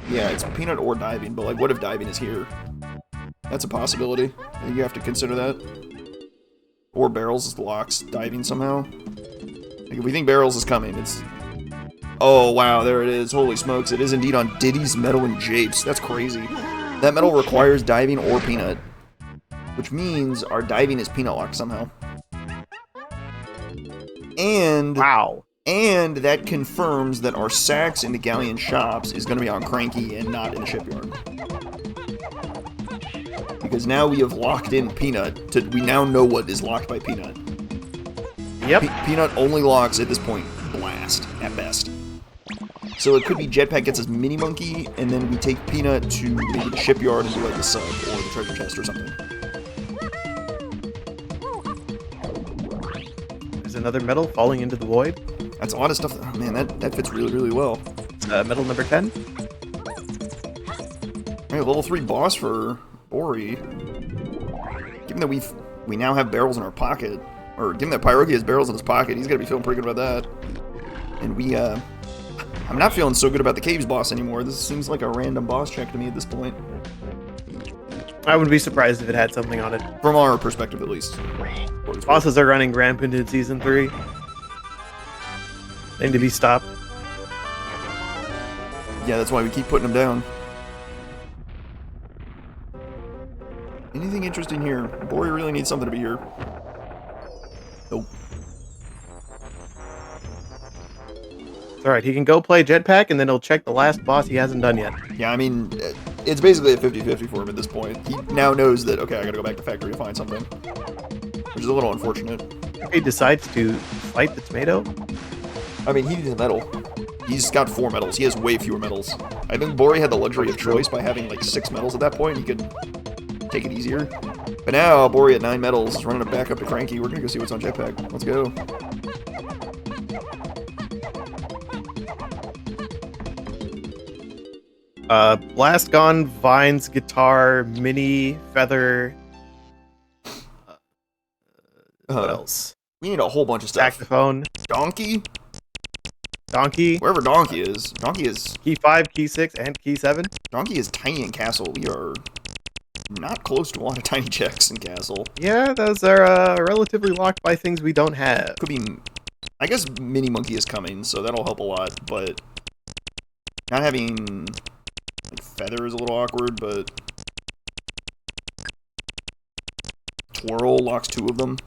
Speaker 1: Yeah, it's peanut or diving, but like, what if diving is here? That's a possibility. I think you have to consider that. Or barrels is locks diving somehow. Like, if we think barrels is coming, it's... Oh, wow, there it is. Holy smokes, it is indeed on Diddy's metal and Japes. That's crazy. That metal requires diving or peanut. Which means our diving is peanut locked somehow. And...
Speaker 2: wow.
Speaker 1: And that confirms that our Sacks in the Galleon shops is going to be on Cranky and not in the shipyard. Because now we have locked in Peanut. We now know what is locked by Peanut.
Speaker 2: Yep.
Speaker 1: Peanut only locks, at this point, Blast. at best. So it could be Jetpack gets his mini monkey, and then we take Peanut to maybe the shipyard and do like the sub or the treasure chest or something.
Speaker 2: There's another medal falling into the void.
Speaker 1: That's a lot of stuff. Oh, man, that fits really, really well.
Speaker 2: Medal number 10.
Speaker 1: Alright, level 3 boss for Borri. Given that we now have barrels in our pocket, or given that Pyroki has barrels in his pocket, he's gotta be feeling pretty good about that. And I'm not feeling so good about the caves boss anymore. This seems like a random boss check to me at this point.
Speaker 2: I wouldn't be surprised if it had something on it.
Speaker 1: From our perspective, at least.
Speaker 2: Bosses are running rampant in Season 3. They need to be stopped.
Speaker 1: Yeah, that's why we keep putting them down. Anything interesting here? Borri really needs something to be here. Nope.
Speaker 2: It's alright, he can go play Jetpack, and then he'll check the last boss he hasn't done yet.
Speaker 1: Yeah, I mean, it's basically a 50-50 for him at this point. He now knows that, okay, I gotta go back to factory to find something. Which is a little unfortunate.
Speaker 2: If he decides to fight the tomato.
Speaker 1: I mean, he needs a medal. He's got 4 medals. He has way fewer medals. I think Borri had the luxury of choice by having like 6 medals at that point. He could take it easier. But now, Borri at 9 medals is running it back up to Cranky. We're gonna go see what's on Jetpack. Let's go.
Speaker 2: Blast Gone, Vines, Guitar, Mini, Feather. What else?
Speaker 1: We need a whole bunch of stuff.
Speaker 2: Saxophone.
Speaker 1: Donkey?
Speaker 2: Donkey.
Speaker 1: Wherever Donkey is. Donkey is...
Speaker 2: Key 5, Key 6, and Key 7.
Speaker 1: Donkey is tiny in Castle. We are not close to a lot of tiny checks in Castle.
Speaker 2: Yeah, those are relatively locked by things we don't have.
Speaker 1: Could be... I guess Mini Monkey is coming, so that'll help a lot, but... Not having... Like, Feather is a little awkward, but... Twirl locks 2 of them.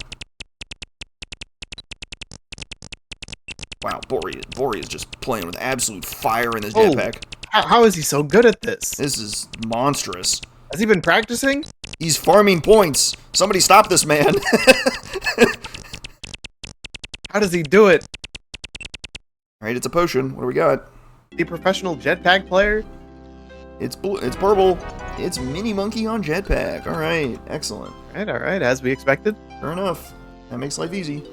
Speaker 1: Wow, Borri is just playing with absolute fire in his jetpack.
Speaker 2: How is he so good at this?
Speaker 1: This is monstrous.
Speaker 2: Has he been practicing?
Speaker 1: He's farming points. Somebody stop this man.
Speaker 2: How does he do it?
Speaker 1: Alright, it's a potion. What do we got?
Speaker 2: The professional jetpack player?
Speaker 1: It's blue. It's purple. It's Mini Monkey on jetpack. Alright, excellent.
Speaker 2: Alright, as we expected.
Speaker 1: Fair enough. That makes life easy.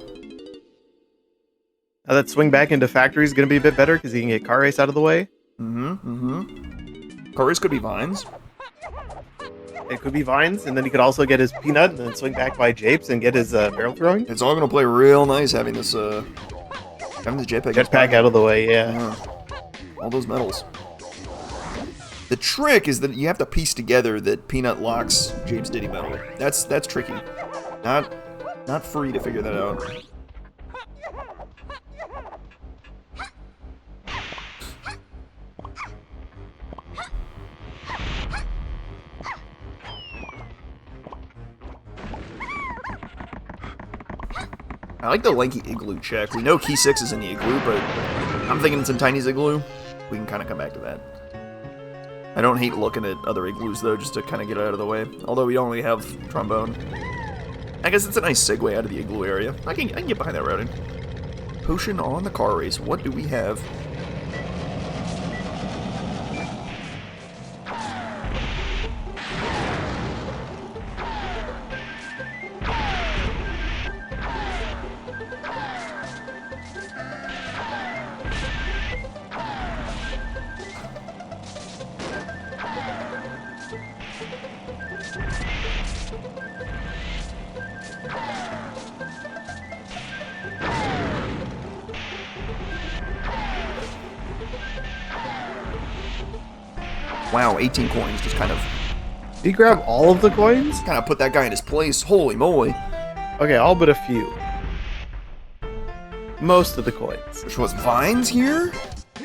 Speaker 2: Now that swing back into factory is going to be a bit better because he can get car race out of the way.
Speaker 1: Car race could be Vines.
Speaker 2: It could be Vines, and then he could also get his Peanut and then swing back by Japes and get his barrel throwing.
Speaker 1: It's all going to play real nice having this jetpack
Speaker 2: out of the way, yeah.
Speaker 1: All those medals. The trick is that you have to piece together that Peanut locks Japes Diddy medal. That's tricky. Not free to figure that out. I like the lanky igloo check. We know Key 6 is in the igloo, but I'm thinking it's in Tiny's igloo. We can kind of come back to that. I don't hate looking at other igloos, though, just to kind of get it out of the way. Although we only have trombone. I guess it's a nice segue out of the igloo area. I can get behind that routing. Potion on the car race. What do we have? Wow, 18 coins just kind of...
Speaker 2: Did he grab all of the coins?
Speaker 1: Kind of put that guy in his place. Holy moly.
Speaker 2: Okay, all but a few. Most of the coins.
Speaker 1: Which was Vines here?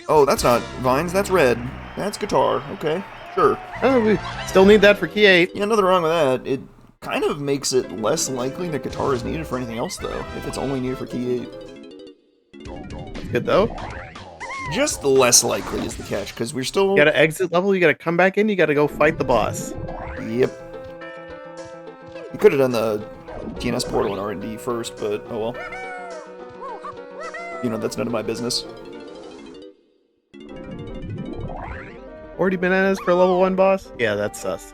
Speaker 1: Oh, that's not Vines, that's red. That's guitar. Okay, sure.
Speaker 2: Oh, we still need that for Key 8.
Speaker 1: Yeah, nothing wrong with that. It kind of makes it less likely that guitar is needed for anything else, though, if it's only needed for Key 8.
Speaker 2: Good, though.
Speaker 1: Just less likely is the catch, because we're still...
Speaker 2: You gotta exit level, you gotta come back in, you gotta go fight the boss.
Speaker 1: Yep. You could have done the TNS portal and R&D first, but oh well. You know, that's none of my business.
Speaker 2: 40 bananas for a level 1 boss? Yeah, that's sus.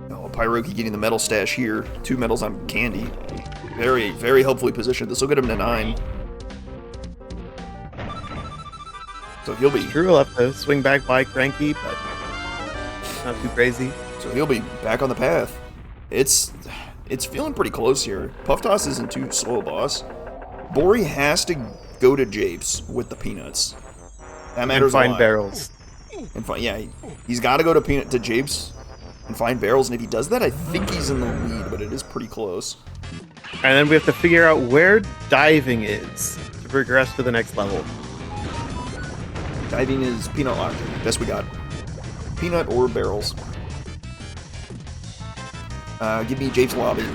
Speaker 1: Oh, Pyroki getting the medal stash here. 2 medals on Candy. Very, very helpfully positioned. This will get him to 9. So he'll be...
Speaker 2: Drew will have to swing back by Cranky, but not too crazy.
Speaker 1: So he'll be back on the path. It's feeling pretty close here. Puff Toss isn't too slow, boss. Borri has to go to Japes with the peanuts. That matters a lot.
Speaker 2: And find barrels.
Speaker 1: And yeah, he's got to go to Japes and find barrels. And if he does that, I think he's in the lead, but it is pretty close.
Speaker 2: And then we have to figure out where diving is to progress to the next level.
Speaker 1: Diving is peanut locked. Best we got. Peanut or barrels. Give me Japes Lobby.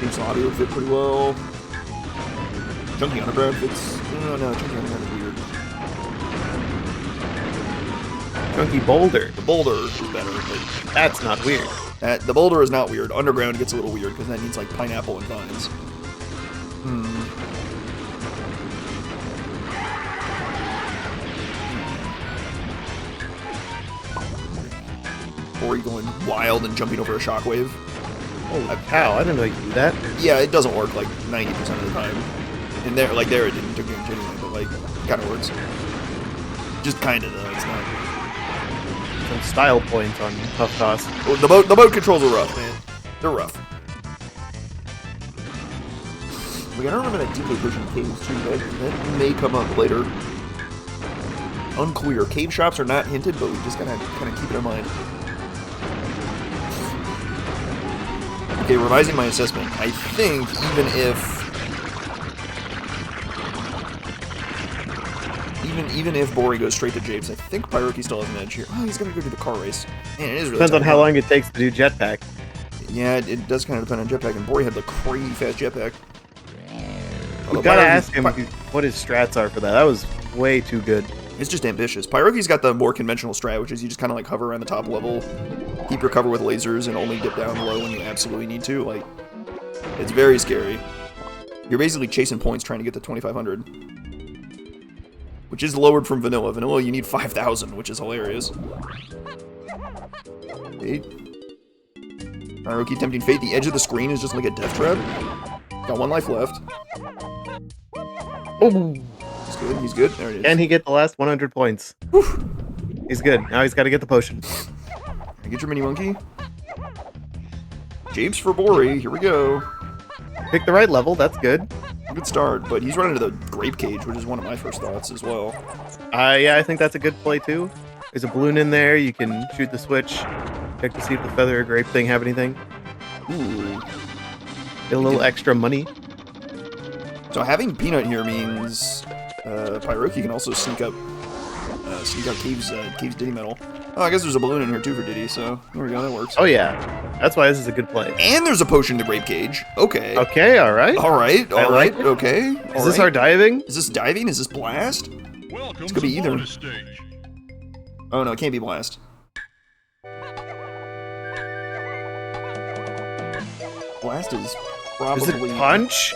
Speaker 1: Japes Lobby would fit pretty well. Chunky Underground fits... No, Chunky Underground is weird.
Speaker 2: Chunky Boulder.
Speaker 1: The Boulder is better, but...
Speaker 2: That's not weird.
Speaker 1: The Boulder is not weird. Underground gets a little weird, because that needs, like, pineapple and vines. Borri going wild and jumping over a shockwave.
Speaker 2: Holy cow, I didn't know you could do that.
Speaker 1: Yeah, it doesn't work, like, 90% of the time. And there it didn't, took damage anyway, but, like, it kind of works. Just kind of, though, it's not...
Speaker 2: Some style points on Puff Toss.
Speaker 1: Well, the boat controls are rough, man. They're rough. We gotta remember that DK pushing caves, too. That may come up later. Unclear. Cave shops are not hinted, but we just gotta kind of keep it in mind. Okay, revising my assessment. I think even if Borri goes straight to Japes, I think Pyroki still has an edge here. Oh, he's gonna go do the car race. Man, it is really
Speaker 2: Depends on how long it takes to do jetpack.
Speaker 1: Yeah, it does kind of depend on jetpack, and Borri had the crazy fast jetpack.
Speaker 2: We gotta ask him what his strats are for that. That was way too good.
Speaker 1: It's just ambitious. Pyroki's got the more conventional strat, which is you just kind of like hover around the top level, keep your cover with lasers, and only dip down low when you absolutely need to. Like, it's very scary. You're basically chasing points trying to get to 2,500. Which is lowered from vanilla. Vanilla, you need 5,000, which is hilarious. Okay. Pyroki tempting fate. The edge of the screen is just like a death trap. Got 1 life left.
Speaker 2: Oh,
Speaker 1: He's good. He's good. There it is.
Speaker 2: can he get the last 100 points?
Speaker 1: Whew.
Speaker 2: He's good. Now he's got to get the potion.
Speaker 1: Get your mini monkey. Japes for Borri. Here we go.
Speaker 2: Pick the right level. That's good.
Speaker 1: Good start, but he's running to the grape cage, which is one of my first thoughts as well.
Speaker 2: Yeah, I think that's a good play too. There's a balloon in there. You can shoot the switch. Check to see if the feather or grape thing have anything.
Speaker 1: Ooh.
Speaker 2: Get a little extra money.
Speaker 1: So having Peanut here means Pyroki can also sneak up Cave's Diddy medal. Oh, I guess there's a balloon in here too for Diddy, so there we go, that works.
Speaker 2: Oh yeah, that's why this is a good play.
Speaker 1: And there's a potion to grape cage. Okay.
Speaker 2: Okay, all right.
Speaker 1: All right, all right, okay.
Speaker 2: Is this our diving?
Speaker 1: Is this diving? Is this blast? It's gonna be either. Oh no, it can't be blast. Blast is probably...
Speaker 2: Is it punch?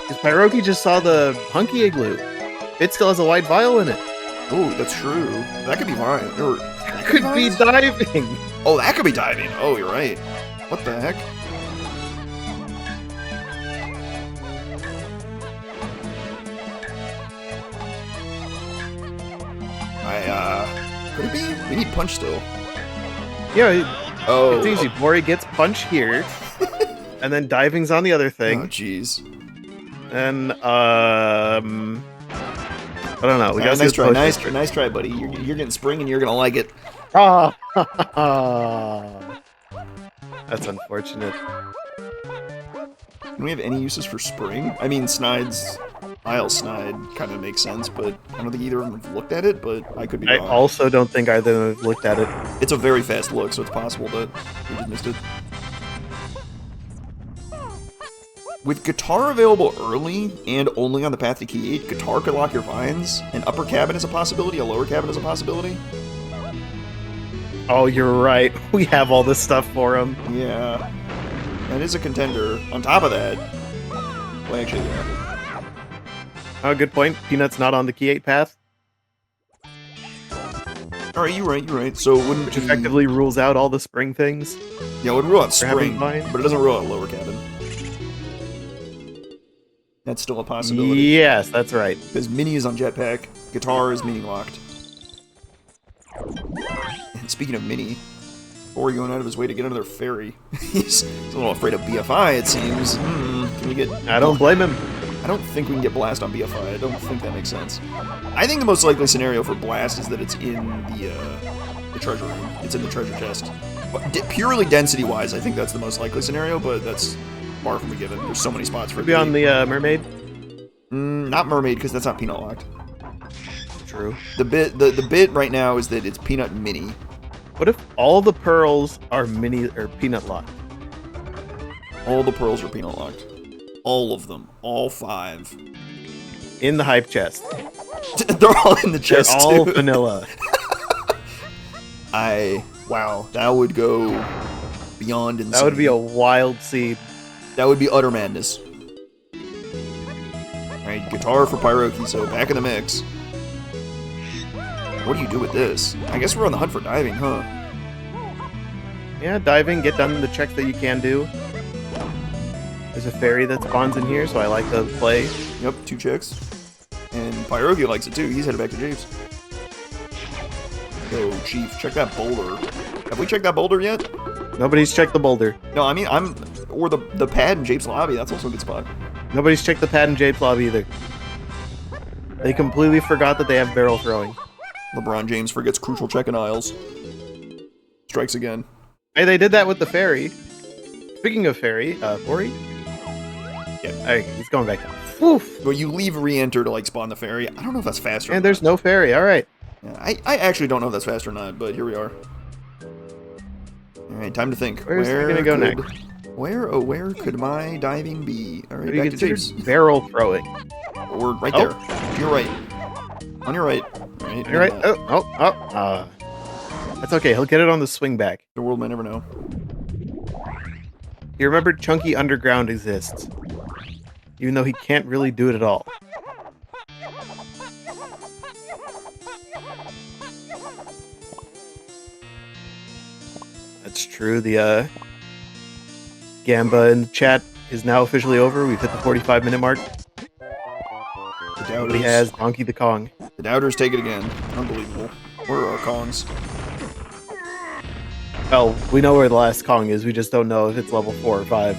Speaker 2: Because Pyroki just saw the hunky igloo. It still has a white vial in it.
Speaker 1: Oh, that's true. That could be mine. Or
Speaker 2: that could be diving.
Speaker 1: Oh, that could be diving. Oh, you're right. What the heck? Could it be? We need punch still.
Speaker 2: Yeah.
Speaker 1: Oh.
Speaker 2: It's easy. Borri gets punch here. And then diving's on the other thing.
Speaker 1: Oh, jeez.
Speaker 2: And, I don't know. We got
Speaker 1: nice try, nice try, buddy. You're getting spring and you're gonna like it.
Speaker 2: Ah, that's unfortunate.
Speaker 1: Do we have any uses for spring? I mean, Snide's Isle Snide kind of makes sense, but I don't think either of them have looked at it. But I could be wrong.
Speaker 2: I also don't think either of them have looked at it.
Speaker 1: It's a very fast look, so it's possible that we just missed it. With Guitar available early and only on the path to Key 8, Guitar could lock your vines. An upper cabin is a possibility, a lower cabin is a possibility.
Speaker 2: Oh, you're right. We have all this stuff for him.
Speaker 1: Yeah. That is a contender. On top of that... Well, actually, yeah.
Speaker 2: Oh, good point. Peanut's not on the key 8 path,
Speaker 1: Alright, you're right. So it wouldn't
Speaker 2: which
Speaker 1: be...
Speaker 2: effectively rules out all the spring things.
Speaker 1: Yeah, it would rule out
Speaker 2: for having
Speaker 1: spring,
Speaker 2: mine.
Speaker 1: but it doesn't rule out lower cabin. That's still a possibility.
Speaker 2: Yes, that's right.
Speaker 1: Because Mini is on jetpack, guitar is Mini locked. And speaking of Mini, Borri going out of his way to get another ferry. He's a little afraid of BFI, it seems. Can we get...
Speaker 2: I don't blame him.
Speaker 1: I don't think we can get Blast on BFI. I don't think that makes sense. I think the most likely scenario for Blast is that it's in the treasure room. It's in the treasure chest. But purely density-wise, I think that's the most likely scenario, but that's far from a given. There's so many spots for it.
Speaker 2: Could be on the mermaid.
Speaker 1: Not Mermaid, because that's not Peanut locked.
Speaker 2: True.
Speaker 1: The bit right now is that it's Peanut and Mini.
Speaker 2: What if all the pearls are mini or peanut locked?
Speaker 1: All the pearls are Peanut locked. All of them. All 5.
Speaker 2: In the hype chest.
Speaker 1: They're all in the chest,
Speaker 2: They're all
Speaker 1: too.
Speaker 2: vanilla.
Speaker 1: Wow, that would go beyond insane.
Speaker 2: That would be a wild seed.
Speaker 1: That would be utter madness. Alright, guitar for Pyroki, so back in the mix. What do you do with this? I guess we're on the hunt for diving, huh?
Speaker 2: Yeah, diving, get done the checks that you can do. There's a fairy that spawns in here, so I like the play.
Speaker 1: Yep, 2 chicks. And Pyroki likes it too, he's headed back to Japes. Yo, Chief, check that boulder. Have we checked that boulder yet?
Speaker 2: Nobody's checked the boulder.
Speaker 1: No, I mean, or the pad in Japes lobby, that's also a good spot.
Speaker 2: Nobody's checked the pad in Jape's lobby either. They completely forgot that they have barrel throwing.
Speaker 1: LeBron James forgets crucial check in aisles. Strikes again.
Speaker 2: Hey, they did that with the fairy. Speaking of fairy, Borri?
Speaker 1: Yeah.
Speaker 2: Alright, he's going back down. Woof!
Speaker 1: But you leave re-enter to like spawn the fairy. I don't know if that's faster.
Speaker 2: And there's no fairy, alright.
Speaker 1: Yeah, I actually don't know if that's fast or not, but here we are. Alright, time to think.
Speaker 2: Where's it gonna go next?
Speaker 1: Where could my diving be? Alright,
Speaker 2: What do you
Speaker 1: back to
Speaker 2: consider
Speaker 1: Japes.
Speaker 2: barrel throwing?
Speaker 1: We're right there. To your right. On your right. Right.
Speaker 2: You're right. That's okay, he'll get it on the swing back.
Speaker 1: The world may never know.
Speaker 2: You remember Chunky Underground exists. Even though he can't really do it at all. That's true. The Gamba in the chat is now officially over. We've hit the 45-minute mark.
Speaker 1: The doubters.
Speaker 2: He has Donkey the Kong.
Speaker 1: The doubters take it again. Unbelievable. Where are our Kongs?
Speaker 2: Well, we know where the last Kong is. We just don't know if it's level 4 or 5.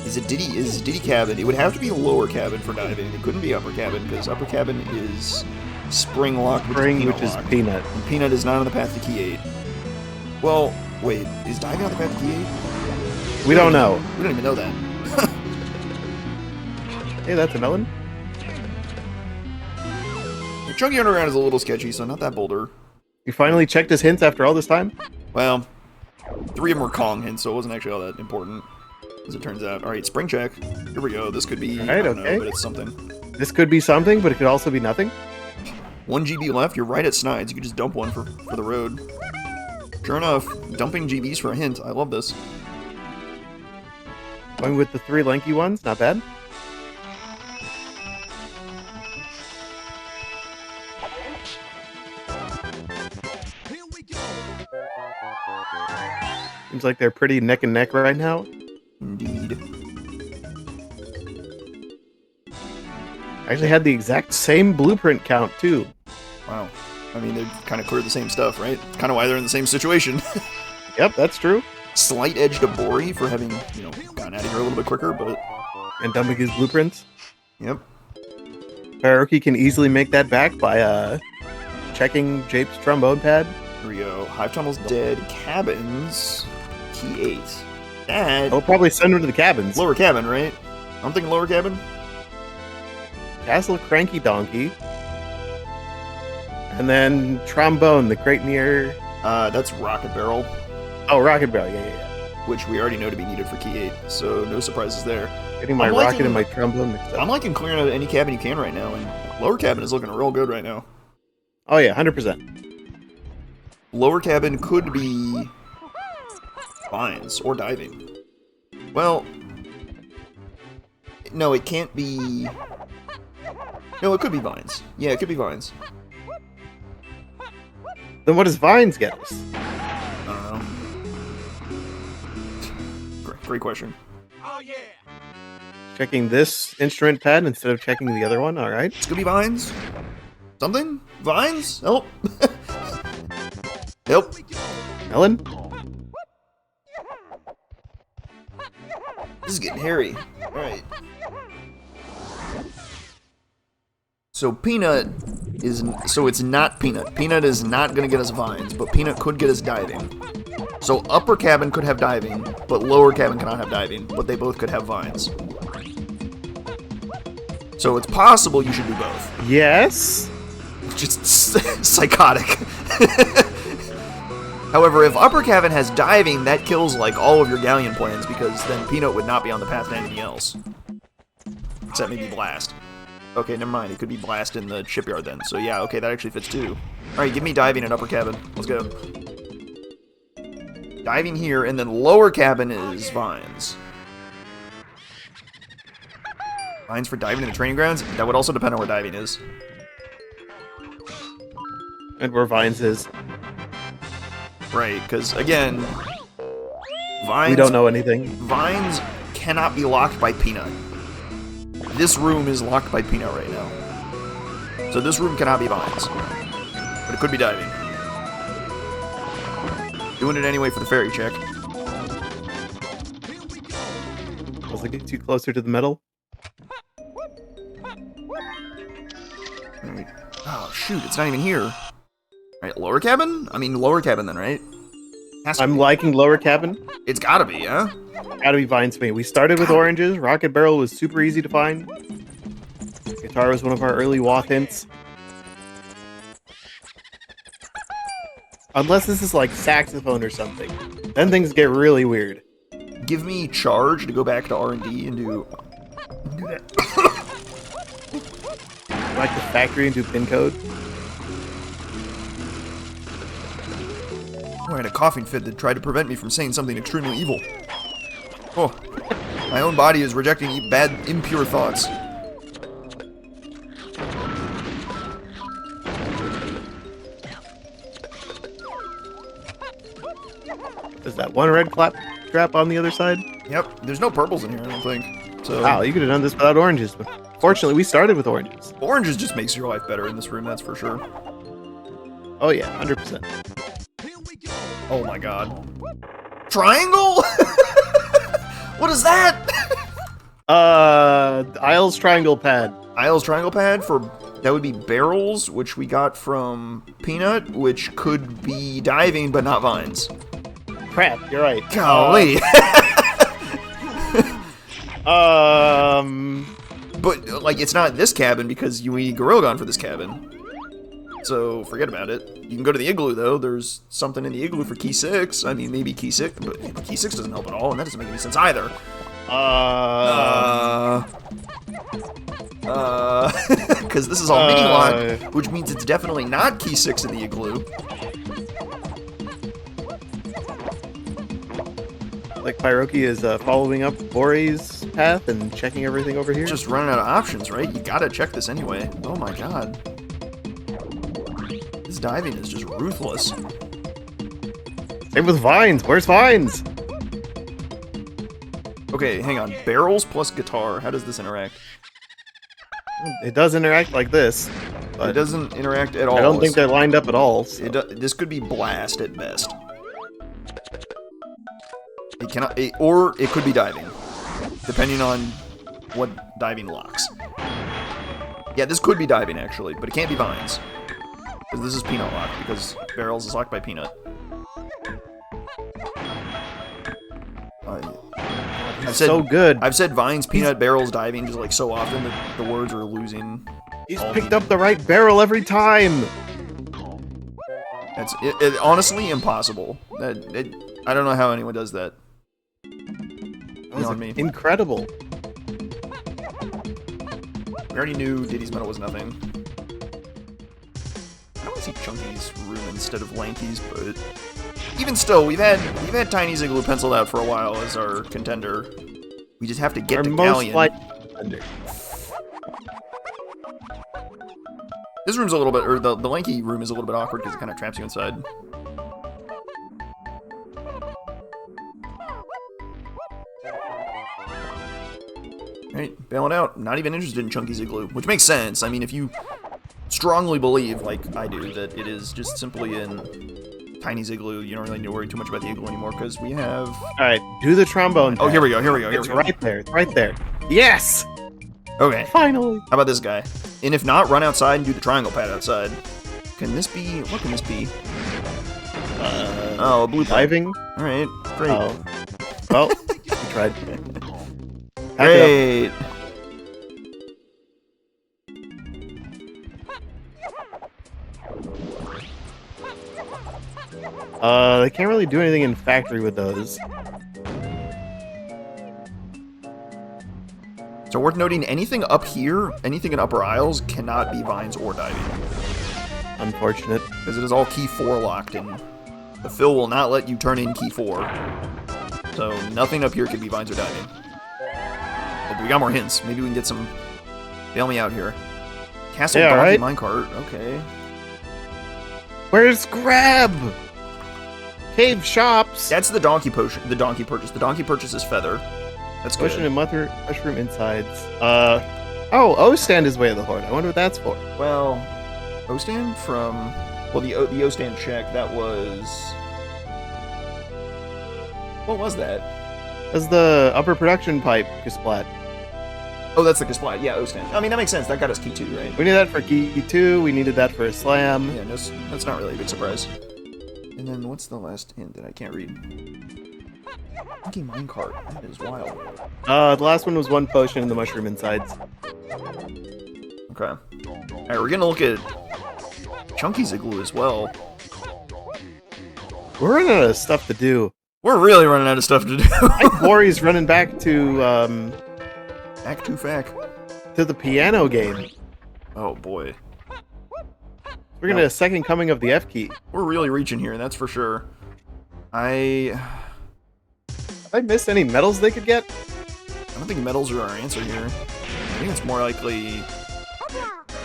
Speaker 1: Is it Diddy cabin? It would have to be lower cabin for diving. It couldn't be upper cabin because upper cabin is spring lock,
Speaker 2: Which is Peanut.
Speaker 1: And Peanut is not on the path to key 8. Well, wait, is diving on the path to key 8?
Speaker 2: We don't know.
Speaker 1: We don't even know that.
Speaker 2: Hey, that's a melon.
Speaker 1: The Chunky Underground is a little sketchy, so not that boulder.
Speaker 2: You finally checked his hints after all this time?
Speaker 1: Well, 3 of them were Kong hints, so it wasn't actually all that important, as it turns out. Alright, spring check. Here we go. This could be,
Speaker 2: Right,
Speaker 1: I don't
Speaker 2: okay.
Speaker 1: know, but it's something.
Speaker 2: This could be something, but it could also be nothing.
Speaker 1: 1 GB left. You're right at Snides. You could just dump one for the road. Sure enough, dumping GBs for a hint. I love this.
Speaker 2: Going with the 3 lanky ones, not bad. Seems like they're pretty neck and neck right now.
Speaker 1: Indeed.
Speaker 2: I actually had the exact same blueprint count, too.
Speaker 1: Wow. I mean, they kind of cleared the same stuff, right? It's kind of why they're in the same situation.
Speaker 2: Yep, that's true.
Speaker 1: Slight edge to Borri for having, you know, gotten out of here a little bit quicker, but...
Speaker 2: And dumping his blueprints.
Speaker 1: Yep.
Speaker 2: Pyroki can easily make that back by checking Jape's trombone pad.
Speaker 1: Here we go. Hive Tunnel's dead. Cabins. Key 8. That...
Speaker 2: He'll probably send him to the cabins.
Speaker 1: Lower cabin, right? I'm thinking lower cabin.
Speaker 2: Castle Cranky Donkey. And then Trombone, the crate near...
Speaker 1: That's Rocket Barrel,
Speaker 2: Oh, Rocket Barrel, yeah.
Speaker 1: which we already know to be needed for Key 8, so no surprises there.
Speaker 2: Getting my
Speaker 1: I'm
Speaker 2: rocket
Speaker 1: liking-
Speaker 2: and my trombone mixed up.
Speaker 1: I'm liking clearing out any cabin you can right now, and lower cabin is looking real good right now.
Speaker 2: Oh yeah, 100%.
Speaker 1: Lower cabin could be vines or diving. Well, no, it can't be. No, it could be vines. Yeah, it could be vines.
Speaker 2: Then what does vines get us?
Speaker 1: I don't know. Great question.
Speaker 3: Oh yeah.
Speaker 2: Checking this instrument pad instead of checking the other one. All right.
Speaker 1: This could be vines. Something? Vines? Help. Help.
Speaker 2: Melon.
Speaker 1: This is getting hairy. Alright. So Peanut is... So it's not Peanut. Peanut is not going to get us vines, but Peanut could get us diving. So upper cabin could have diving, but lower cabin cannot have diving, but they both could have vines. So it's possible you should do both.
Speaker 2: Yes.
Speaker 1: Just psychotic. However, if upper cabin has diving, that kills like all of your galleon plans, because then Peanut would not be on the path to anything else. Except maybe blast. Okay, never mind. It could be blast in the shipyard then. So yeah, okay, that actually fits too. Alright, give me diving in upper cabin. Let's go. Diving here, and then lower cabin is vines. Vines for diving in the training grounds? That would also depend on where diving is.
Speaker 2: And where vines is.
Speaker 1: Right, because again, vines...
Speaker 2: We don't know anything.
Speaker 1: Vines cannot be locked by Peanut. This room is locked by Peanut right now. So this room cannot be vines. But it could be diving. Doing it anyway for the fairy check.
Speaker 2: Does it get you closer to the metal?
Speaker 1: Oh, shoot, it's not even here. Right, lower cabin? I mean, lower cabin then, right?
Speaker 2: I'm liking lower cabin.
Speaker 1: It's gotta be, yeah?
Speaker 2: Gotta be vines to me. We started with oranges. Rocket barrel was super easy to find. Guitar was one of our early WoF hints. Unless this is like saxophone or something. Then things get really weird.
Speaker 1: Give me charge to go back to R&D and do that.
Speaker 2: Like the factory and do pin code.
Speaker 1: Oh, I had a coughing fit that tried to prevent me from saying something extremely evil. Oh, my own body is rejecting bad, impure thoughts.
Speaker 2: Is that one red trap on the other side?
Speaker 1: Yep, there's no purples in here, I don't think. So,
Speaker 2: Wow, you could have done this without oranges. But fortunately, we started with oranges.
Speaker 1: oranges just makes your life better in this room, that's for sure.
Speaker 2: Oh yeah, 100%.
Speaker 1: Oh my god. Triangle? What is that?
Speaker 2: Isles triangle pad.
Speaker 1: Isles triangle pad for... That would be barrels, which we got from Peanut, which could be diving, but not vines.
Speaker 2: Crap, you're right.
Speaker 1: Golly. But, like, it's not this cabin because we need Gorilla Gun for this cabin. So, forget about it. You can go to the igloo, though. There's something in the igloo for key 6. I mean, maybe key 6, but key 6 doesn't help at all, and that doesn't make any sense either. Because this is all mini-lock, which means it's definitely not key 6 in the igloo.
Speaker 2: Like Pyroki is following up Borri's path and checking everything over here.
Speaker 1: Just running out of options, right? You gotta check this anyway. Oh my god. This diving is just ruthless.
Speaker 2: Same with vines. Where's vines?
Speaker 1: Okay, hang on. Barrels plus guitar. How does this interact?
Speaker 2: It does interact like this. But
Speaker 1: It doesn't interact at all.
Speaker 2: I don't think they're lined up at all. So.
Speaker 1: This could be blast at best. It cannot, or it could be diving, depending on what diving locks. Yeah, this could be diving actually, but it can't be vines because this is Peanut locked because barrels is locked by Peanut. I've said,
Speaker 2: so good.
Speaker 1: I've said vines, Peanut, barrels, diving just like so often that the words are losing.
Speaker 2: He's picked up the right barrel every time.
Speaker 1: It's honestly impossible. I don't know how anyone does that.
Speaker 2: That was
Speaker 1: Me.
Speaker 2: incredible.
Speaker 1: We already knew Diddy's medal was nothing. I want to see Chunky's room instead of Lanky's, but even still, we've had Tiny's Igloo penciled out for a while as our contender. We just have to get to Galleon.
Speaker 2: Most likely contender.
Speaker 1: This room's a little bit, or the lanky room is a little bit awkward because it kind of traps you inside. Alright, bailing out. Not even interested in Chunky's Igloo, which makes sense. I mean, if you strongly believe, like I do, that it is just simply in Tiny's Igloo, you don't really need to worry too much about the Igloo anymore, because we have...
Speaker 2: Alright, do the trombone.
Speaker 1: Oh, here we go, here we go, here
Speaker 2: It's
Speaker 1: we go.
Speaker 2: right there, it's right there. Yes!
Speaker 1: Okay.
Speaker 2: Finally!
Speaker 1: How about this guy? And if not, run outside and do the triangle pad outside. Can this be... What can this be? Oh, a blue pipe.
Speaker 2: Diving?
Speaker 1: Alright, great.
Speaker 2: Oh. Well, you tried.
Speaker 1: Great!
Speaker 2: They can't really do anything in factory with those.
Speaker 1: So worth noting, anything up here, anything in upper aisles, cannot be vines or diving.
Speaker 2: Unfortunate.
Speaker 1: Because it is all key 4 locked, and the fill will not let you turn in key 4. So nothing up here can be vines or diving. But we got more hints. Maybe we can get some... Bail me out here. Castle
Speaker 2: Yeah,
Speaker 1: Donkey
Speaker 2: right?
Speaker 1: Minecart. Okay.
Speaker 2: Where's Grab? Cave shops.
Speaker 1: That's the donkey potion. The donkey purchase. The donkey purchase is feather. That's good.
Speaker 2: Potion and mushroom insides. Oh, O-stand is Way of the Horde. I wonder what that's for.
Speaker 1: Well, O-stand from... Well, the O-stand check, that was... What was that?
Speaker 2: That's the upper production pipe, Kasplat.
Speaker 1: Oh, that's the Kasplat. Yeah, O-stand. I mean, that makes sense. That got us key 2, right?
Speaker 2: We needed that for key 2, we needed that for a slam.
Speaker 1: Yeah, no, that's not really a big surprise. And then what's the last hint that I can't read? Donkey Minecart. That is wild.
Speaker 2: The last one was one potion and the mushroom insides.
Speaker 1: Okay. Alright, we're gonna look at Chunky's Igloo as well.
Speaker 2: We're running out of stuff to do.
Speaker 1: We're really running out of stuff to do.
Speaker 2: I think Borri's running back to,
Speaker 1: Act 2 fac.
Speaker 2: to the piano game.
Speaker 1: Oh boy.
Speaker 2: We're gonna a second coming of the F key.
Speaker 1: We're really reaching here, that's for sure.
Speaker 2: Have I missed any medals they could get?
Speaker 1: I don't think medals are our answer here. I think it's more likely...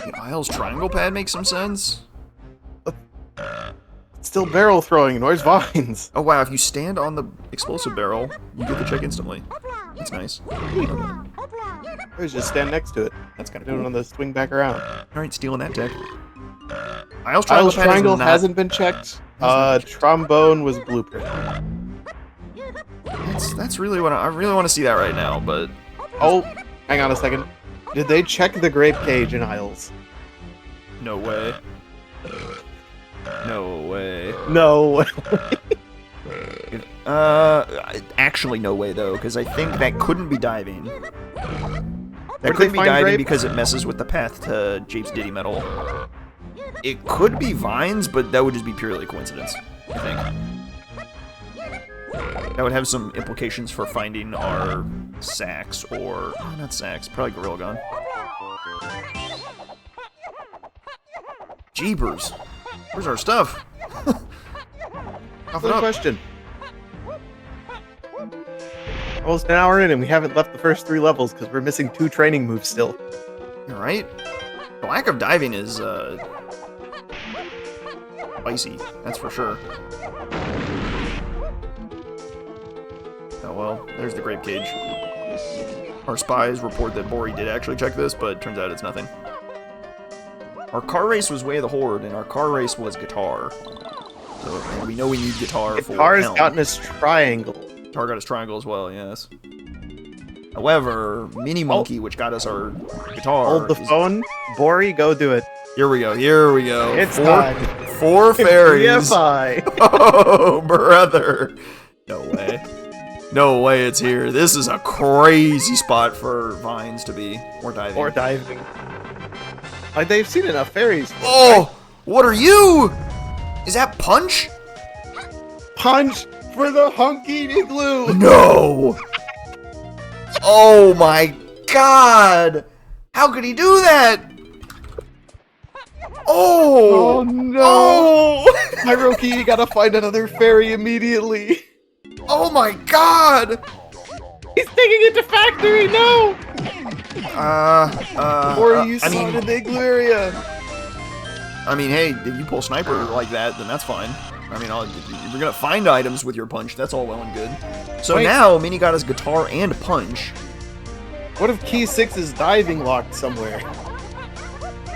Speaker 1: The Isles triangle pad makes some sense?
Speaker 2: It's still barrel throwing, and where's Vines?
Speaker 1: Oh wow, if you stand on the explosive barrel, you get the check instantly. That's nice.
Speaker 2: I was just stand next to it.
Speaker 1: That's kind of
Speaker 2: Doing it
Speaker 1: cool.
Speaker 2: on the swing back around.
Speaker 1: Alright, stealing that deck. Isles
Speaker 2: Isles
Speaker 1: pad
Speaker 2: Triangle
Speaker 1: is not...
Speaker 2: hasn't been checked. Trombone was blueprint.
Speaker 1: That's really what I really want to see that right now, but...
Speaker 2: Oh, hang on a second. Did they check the grape cage in Isles?
Speaker 1: No way. No way.
Speaker 2: No.
Speaker 1: Actually no way though, because I think that couldn't be diving. That
Speaker 2: did
Speaker 1: couldn't
Speaker 2: they
Speaker 1: be
Speaker 2: find
Speaker 1: diving
Speaker 2: grape?
Speaker 1: because it messes with the path to Japes Diddy Metal. It could be vines, but that would just be purely coincidence, I think. That would have some implications for finding our sacks, or... Oh, not sacks, probably Gorilla Gun. Jeepers! Where's our stuff?
Speaker 2: Good question. Almost an hour in and we haven't left the first 3 levels because we're missing 2 training moves still.
Speaker 1: Alright. The lack of diving is, spicy, that's for sure. Oh well, there's the grape cage. Our spies report that Borri did actually check this, but turns out it's nothing. Our car race was Way of the Horde, and our car race was guitar. So, and we know we need guitar for
Speaker 2: Guitar's
Speaker 1: helm.
Speaker 2: gotten his triangle.
Speaker 1: Guitar got his triangle as well, yes. However, Mini Monkey, which got us our guitar...
Speaker 2: Hold the phone. Borri, go do it.
Speaker 1: Here we go, here we go.
Speaker 2: It's time.
Speaker 1: 4 fairies.
Speaker 2: BFI.
Speaker 1: Oh, brother. No way. No way it's here. This is a crazy spot for vines to be. Or diving.
Speaker 2: Or diving. Like, they've seen enough fairies.
Speaker 1: Oh! What are you? Is that Punch?
Speaker 2: Punch for the hunky igloo.
Speaker 1: No! Oh my god! How could he do that? Oh!
Speaker 2: Oh no!
Speaker 1: Oh!
Speaker 2: Pyroki, you gotta find another fairy immediately.
Speaker 1: Oh my god!
Speaker 2: He's taking it to factory, no! Or you
Speaker 1: I
Speaker 2: saw
Speaker 1: mean,
Speaker 2: it in the igloo area.
Speaker 1: I mean, hey, if you pull sniper like that, then that's fine. I mean, if you're gonna find items with your punch, that's all well and good. So now, Mini got his guitar and punch.
Speaker 2: What if Key 6 is diving locked somewhere?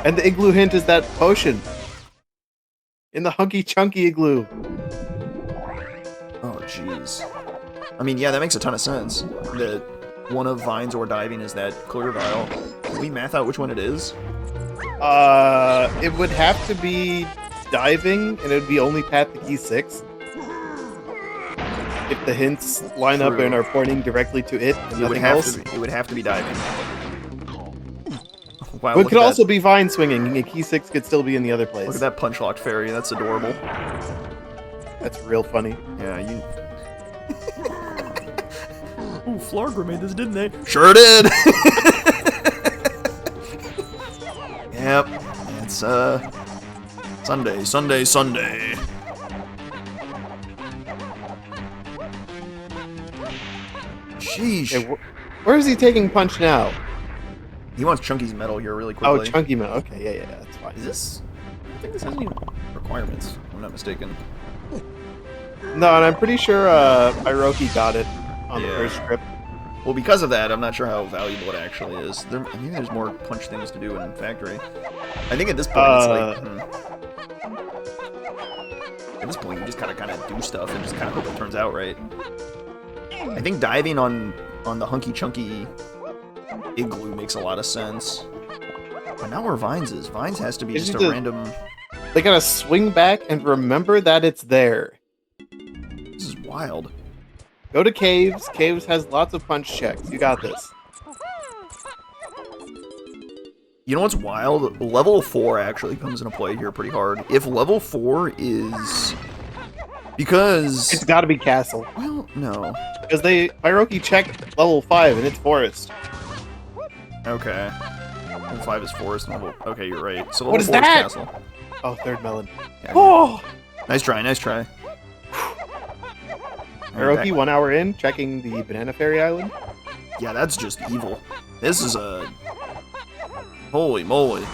Speaker 2: And the igloo hint is that potion. In the hunky chunky igloo.
Speaker 1: Oh, jeez. I mean, yeah, that makes a ton of sense. That one of Vines or diving is that clear vial. Can we math out which one it is?
Speaker 2: It would have to be diving, and it would be only path to Key 6. If the hints line up and are pointing directly to it and nothing else.
Speaker 1: It would have to be diving. Wow,
Speaker 2: But it could also be Vine swinging, and Key 6 could still be in the other place.
Speaker 1: Look at that punch-locked fairy, that's adorable.
Speaker 2: That's real funny.
Speaker 1: Yeah, you... Ooh, Flargra made this, didn't they? Sure did! Yep, it's, Sunday. Sheesh.
Speaker 2: Okay, where is he taking punch now?
Speaker 1: He wants Chunky's medal here really quickly.
Speaker 2: Oh, Chunky medal. Okay, yeah, that's fine.
Speaker 1: Is this... I think this has any requirements, if I'm not mistaken.
Speaker 2: No, and I'm pretty sure Pyroki got it on the first trip.
Speaker 1: Well, because of that, I'm not sure how valuable it actually is. Maybe there's more punch things to do in Factory. I think at this point, it's like... At this point, you just kind of do stuff and just kind of hope it turns out right. I think diving on the hunky chunky igloo makes a lot of sense. But not where Vines is. Vines has to be just a random...
Speaker 2: They gotta swing back and remember that it's there.
Speaker 1: This is wild.
Speaker 2: Go to Caves. Caves has lots of punch checks. You got this.
Speaker 1: You know what's wild? Level 4 actually comes into play here pretty hard. If level 4 is... Because...
Speaker 2: It's gotta be Castle.
Speaker 1: Well, no.
Speaker 2: Because Pyroki checked level 5 and it's Forest.
Speaker 1: Okay. Level 5 is Forest. Okay, you're right. So
Speaker 2: what
Speaker 1: level
Speaker 2: is
Speaker 1: 4
Speaker 2: that?
Speaker 1: is Castle.
Speaker 2: Oh, third melon.
Speaker 1: Yeah,
Speaker 2: oh!
Speaker 1: Nice try, nice try.
Speaker 2: Pyroki, 1 hour in, checking the Banana Fairy Island.
Speaker 1: Yeah, that's just evil. This is a... Holy moly.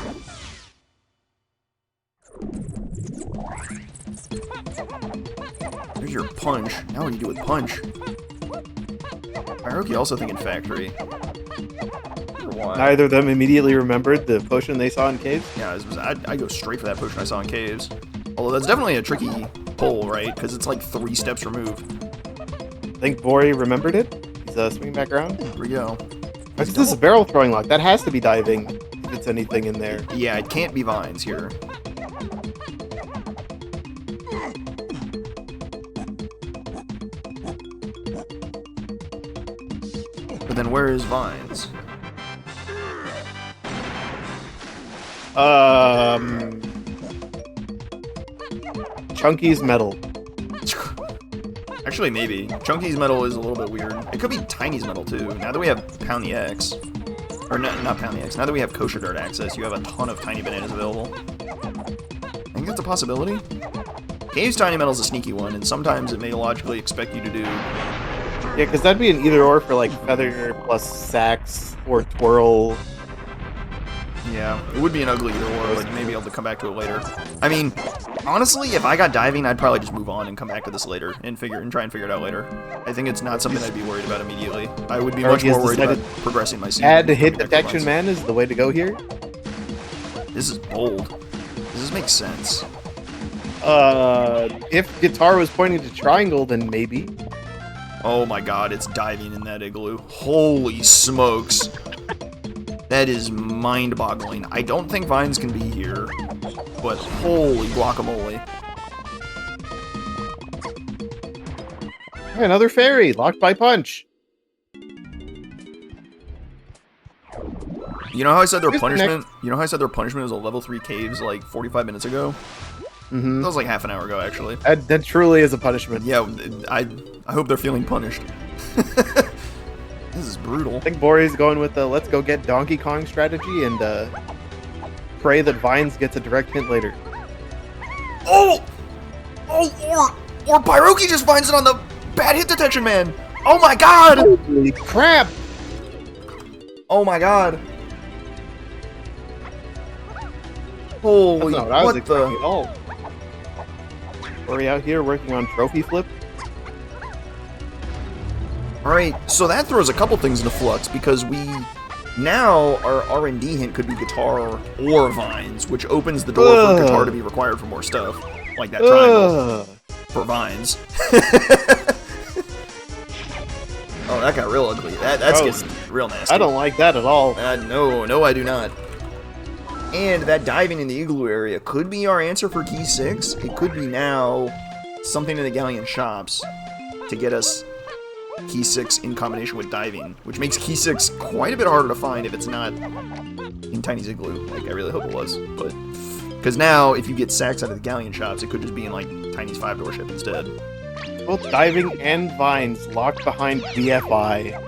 Speaker 1: There's your punch. Now what do you do with punch? Pyroki also thinking Factory.
Speaker 2: Neither of them immediately remembered the potion they saw in Caves?
Speaker 1: Yeah, I go straight for that potion I saw in Caves. Although that's definitely a tricky pull, right? Because it's like 3 steps removed.
Speaker 2: I think Borri remembered it. He's swinging back around.
Speaker 1: Here we go.
Speaker 2: This is barrel throwing lock. That has to be diving if it's anything in there.
Speaker 1: Yeah, it can't be Vines here. But then where is Vines?
Speaker 2: Chunky's medal.
Speaker 1: Actually, maybe. Chunky's medal is a little bit weird. It could be Tiny's medal, too. Now that we have Pound the X... Or, not Pound the X. Now that we have Kosher Guard access, you have a ton of Tiny Bananas available. I think that's a possibility. Cave's Tiny Medal is a sneaky one, and sometimes it may logically expect you to do...
Speaker 2: Yeah, because that'd be an either-or for, like, Feather plus Sax or Twirl.
Speaker 1: Yeah, it would be an ugly either-or, but you may be able to come back to it later. I mean, honestly, if I got diving, I'd probably just move on and come back to this later and try and figure it out later. I think it's not something I'd be worried about immediately. I would be much more worried about progressing my season.
Speaker 2: Add hit detection man is the way to go here.
Speaker 1: This is bold. Does this make sense?
Speaker 2: If guitar was pointing to triangle, then maybe.
Speaker 1: Oh my god, it's diving in that igloo. Holy smokes. That is mind-boggling. I don't think Vines can be here, but holy guacamole.
Speaker 2: Another fairy, locked by punch.
Speaker 1: You know how I said their punishment? You know how I said their punishment was a level 3 caves like 45 minutes ago?
Speaker 2: Mm-hmm.
Speaker 1: That was like half an hour ago, actually.
Speaker 2: That truly is a punishment.
Speaker 1: Yeah, I hope they're feeling punished. This is brutal.
Speaker 2: I think Borri's going with the let's go get Donkey Kong strategy and pray that Vines gets a direct hint later.
Speaker 1: Oh! Oh, or Pyroki just finds it on the bad hit detection man! Oh my god!
Speaker 2: Holy crap!
Speaker 1: Oh my god. Holy,
Speaker 2: That's not what I was
Speaker 1: what
Speaker 2: expecting
Speaker 1: the?
Speaker 2: at all. Are we out here working on trophy flip?
Speaker 1: Alright, so that throws a couple things into flux, because now our R&D hint could be guitar or vines, which opens the door for guitar to be required for more stuff, like that triangle for vines. Oh, that got real ugly. That's getting real nasty.
Speaker 2: I don't like that at all.
Speaker 1: No, I do not. And that diving in the igloo area could be our answer for key 6. It could be now something in the galleon shops to get us key 6 in combination with diving, which makes key 6 quite a bit harder to find if it's not in Tiny's igloo, like I really hope it was. But because now, if you get sacks out of the galleon shops, it could just be in like Tiny's 5-door ship instead.
Speaker 2: Both diving and vines locked behind BFI.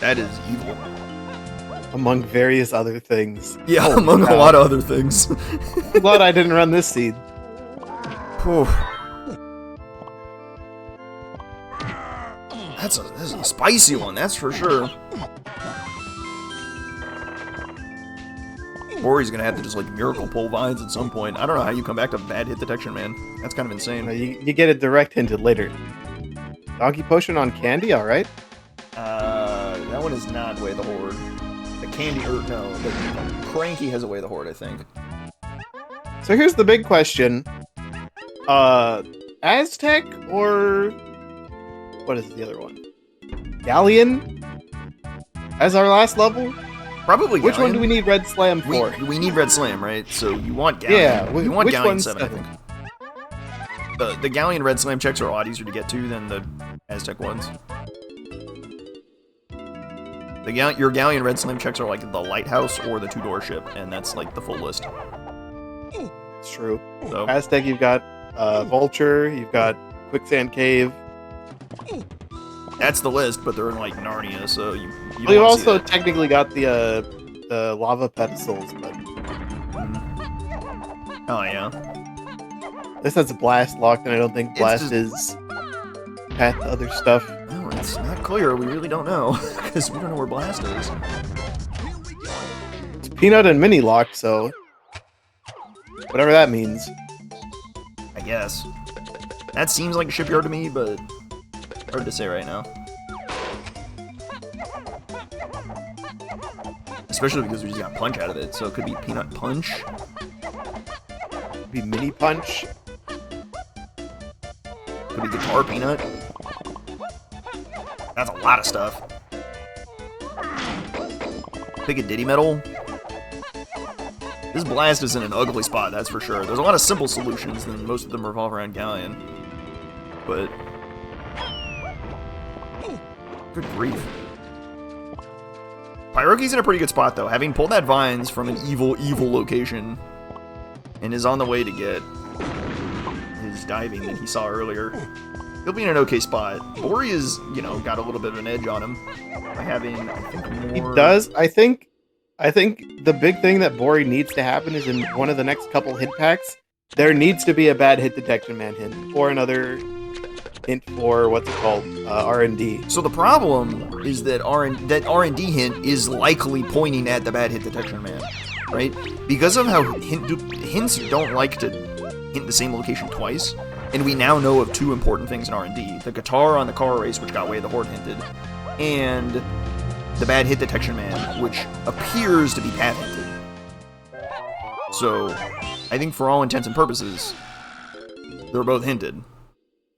Speaker 1: That is evil.
Speaker 2: Among various other things.
Speaker 1: Yeah, among a lot of other things.
Speaker 2: I'm glad I didn't run this seed.
Speaker 1: Whew. This is a spicy one, that's for sure. Borri's gonna have to just like miracle pull vines at some point. I don't know how you come back to bad hit detection, man. That's kind of insane.
Speaker 2: You get it direct hinted later. Donkey potion on candy, alright?
Speaker 1: That one is not Way the Horde. The candy, or no, the cranky has a Way the Horde, I think.
Speaker 2: So here's the big question. Aztec or... what is the other one? Galleon? As our last level?
Speaker 1: Probably
Speaker 2: Which
Speaker 1: Galleon.
Speaker 2: one do we need Red Slam for?
Speaker 1: We need Red Slam, right? So you want Galleon.
Speaker 2: Yeah,
Speaker 1: you want
Speaker 2: which
Speaker 1: Galleon
Speaker 2: one's
Speaker 1: 7, I think. The Galleon Red Slam checks are a lot easier to get to than the Aztec ones. Your Galleon Red Slam checks are like the Lighthouse or the 2-door ship, and that's like the full list.
Speaker 2: It's true.
Speaker 1: So,
Speaker 2: Aztec, you've got Vulture, you've got Quicksand Cave.
Speaker 1: that's the list, but they're in like Narnia, so you don't
Speaker 2: We've
Speaker 1: wanna see
Speaker 2: also
Speaker 1: that.
Speaker 2: technically got the lava pedestals, but
Speaker 1: Oh yeah.
Speaker 2: this has a blast locked, and I don't think
Speaker 1: It's
Speaker 2: blast
Speaker 1: just-
Speaker 2: is path to other stuff.
Speaker 1: No, it's not clear. We really don't know because we don't know where Blast is.
Speaker 2: It's Peanut and Mini locked, so whatever that means.
Speaker 1: I guess. That seems like a shipyard to me, but hard to say right now. Especially because we just got Punch out of it, so it could be Peanut Punch.
Speaker 2: Could be Mini Punch.
Speaker 1: Could be Guitar Peanut. That's a lot of stuff. Pick a Diddy Metal. This Blast is in an ugly spot, that's for sure. There's a lot of simple solutions, and most of them revolve around Galleon. But... good grief. Pyroki's in a pretty good spot, though, having pulled that Vines from an evil, evil location, and is on the way to get his diving that he saw earlier. He'll be in an okay spot. Borri is, you know, got a little bit of an edge on him by having, I think, more...
Speaker 2: He does. I think the big thing that Borri needs to happen is in one of the next couple hit packs, there needs to be a bad hit detection man hint, or another hint for, what's it called, R&D.
Speaker 1: So the problem is that R&D hint is likely pointing at the bad hit detection man, right? Because of how hints don't like to hint the same location twice, and we now know of two important things in R&D. The guitar on the car race, which got Way the Horde hinted, and the bad hit detection man, which appears to be path hinted. So, I think for all intents and purposes, they're both hinted.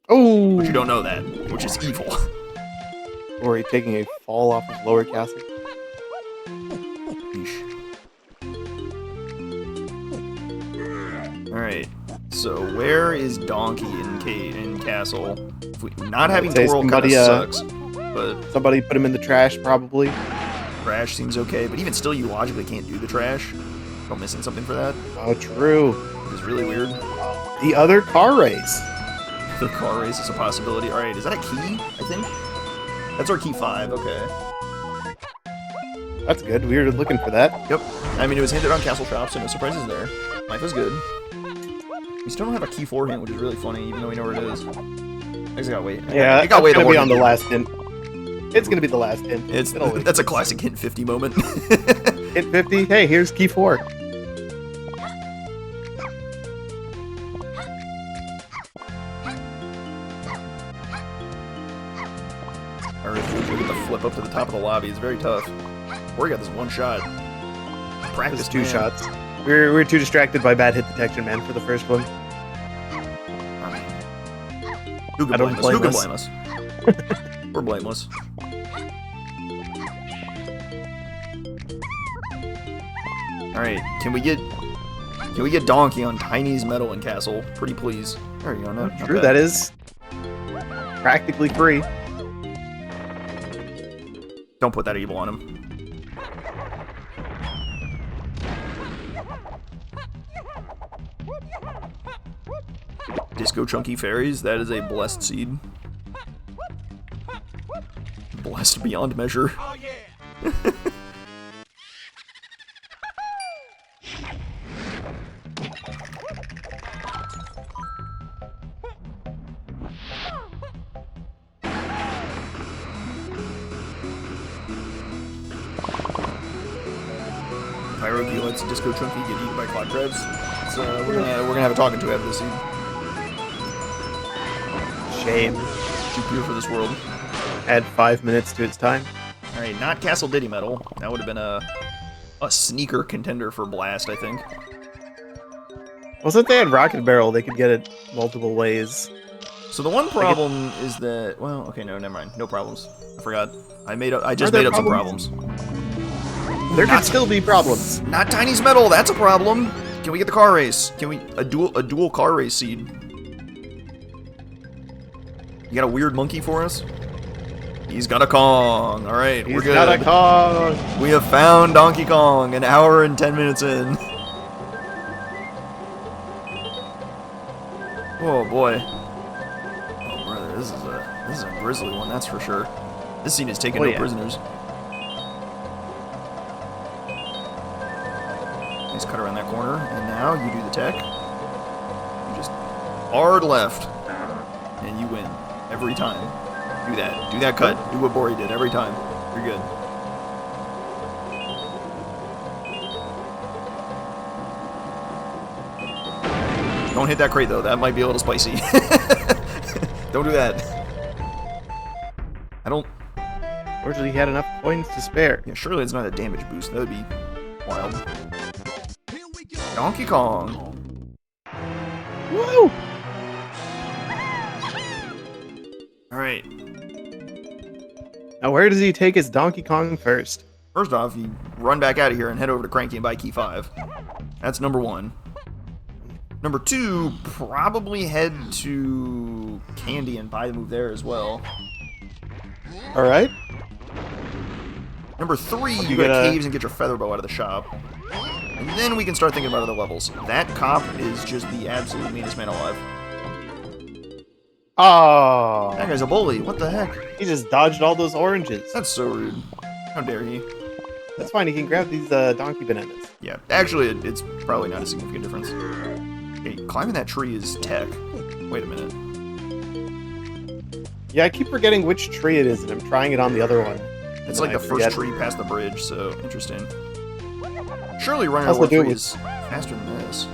Speaker 2: Oh!
Speaker 1: But you don't know that, which is evil.
Speaker 2: Borri taking a fall off his lower castle.
Speaker 1: Alright, so where is Donkey in Castle? Not having
Speaker 2: I'd say
Speaker 1: Coral kind of
Speaker 2: somebody,
Speaker 1: sucks, but
Speaker 2: Somebody put him in the trash, probably.
Speaker 1: trash seems okay, but even still, you logically can't do the trash. I'm missing something for that.
Speaker 2: Oh, true.
Speaker 1: Which is really weird.
Speaker 2: The other car race.
Speaker 1: The car race is a possibility. Alright, is that a key, I think? That's our key 5, okay.
Speaker 2: That's good. We were looking for that.
Speaker 1: Yep. I mean, it was hinted on Castle Shop, so no surprises there. Life is good. We still don't have a key 4 hint, which is really funny, even though we know where it is. I just gotta wait.
Speaker 2: Yeah,
Speaker 1: it got
Speaker 2: it's
Speaker 1: way
Speaker 2: gonna be
Speaker 1: to
Speaker 2: on the last hint. It's gonna be the last hint.
Speaker 1: That's a classic hint 50 moment.
Speaker 2: Hit 50. Hey, here's key 4.
Speaker 1: Or if we get the flip up to the top of the lobby, it's very tough. Borri got this one shot. Practice
Speaker 2: Just two shots. We're too distracted by bad hit detection, man, for the first one.
Speaker 1: Who can blame us? Who can blame us? We're blameless. Alright, can we get Donkey on Tiny's Metal and Castle? Pretty please. There you go. Not
Speaker 2: True,
Speaker 1: bad.
Speaker 2: that is practically free.
Speaker 1: Don't put that evil on him. Disco Chunky Fairies, that is a blessed seed. Blessed beyond measure.
Speaker 3: Oh, yeah.
Speaker 1: Pyroki lets Disco Chunky get eaten by cloud crabs. So we're gonna have a talking to after this seed.
Speaker 2: Shame.
Speaker 1: Too pure for this world.
Speaker 2: Add 5 minutes to its time.
Speaker 1: Alright, not Castle Diddy Metal. That would have been a sneaker contender for Blast, I think.
Speaker 2: Well, since they had Rocket Barrel, they could get it multiple ways.
Speaker 1: So the one problem is that, well, okay, no, never mind. No problems. I forgot. I just
Speaker 2: there
Speaker 1: made up some
Speaker 2: problems?
Speaker 1: problems.
Speaker 2: There could still be problems.
Speaker 1: Not Tiny's Metal, that's a problem. Can we get the car race? Can we a dual car race seed? You got a weird monkey for us? He's got a Kong. All right, we're good.
Speaker 2: He's got a Kong.
Speaker 1: We have found Donkey Kong. An hour and 10 minutes in. Oh boy. Oh brother, this is a grisly one, that's for sure. This scene is taking no prisoners. Nice cut around that corner, and now you do the tech. You just hard left, and you win every time. Do that. Do that cut. Do what Borri did every time. You're good. Don't hit that crate though. That might be a little spicy. Don't do that. I don't.
Speaker 2: Fortunately, he had enough coins to spare.
Speaker 1: Yeah, surely it's not a damage boost. That would be wild. Donkey Kong.
Speaker 2: Woo!
Speaker 1: All right.
Speaker 2: Now, where does he take his Donkey Kong first?
Speaker 1: First off, you run back out of here and head over to Cranky and buy key 5. That's number 1. Number 2, probably head to Candy and buy the move there as well.
Speaker 2: All right.
Speaker 1: Number 3, you go to Caves and get your feather bow out of the shop. And then we can start thinking about other levels. That cop is just the absolute meanest man alive.
Speaker 2: Oh,
Speaker 1: That guy's a bully. What the heck?
Speaker 2: he just dodged all those oranges.
Speaker 1: That's so rude. How dare he?
Speaker 2: That's fine. He can grab these donkey bananas.
Speaker 1: Yeah, actually, it's probably not a significant difference. Okay, climbing that tree is tech. Wait a minute.
Speaker 2: Yeah, I keep forgetting which tree it is, and I'm trying it on the other one.
Speaker 1: It's like the first tree past the bridge, so interesting. Surely running
Speaker 2: Also
Speaker 1: over
Speaker 2: do it
Speaker 1: 3
Speaker 2: with-
Speaker 1: is faster than this.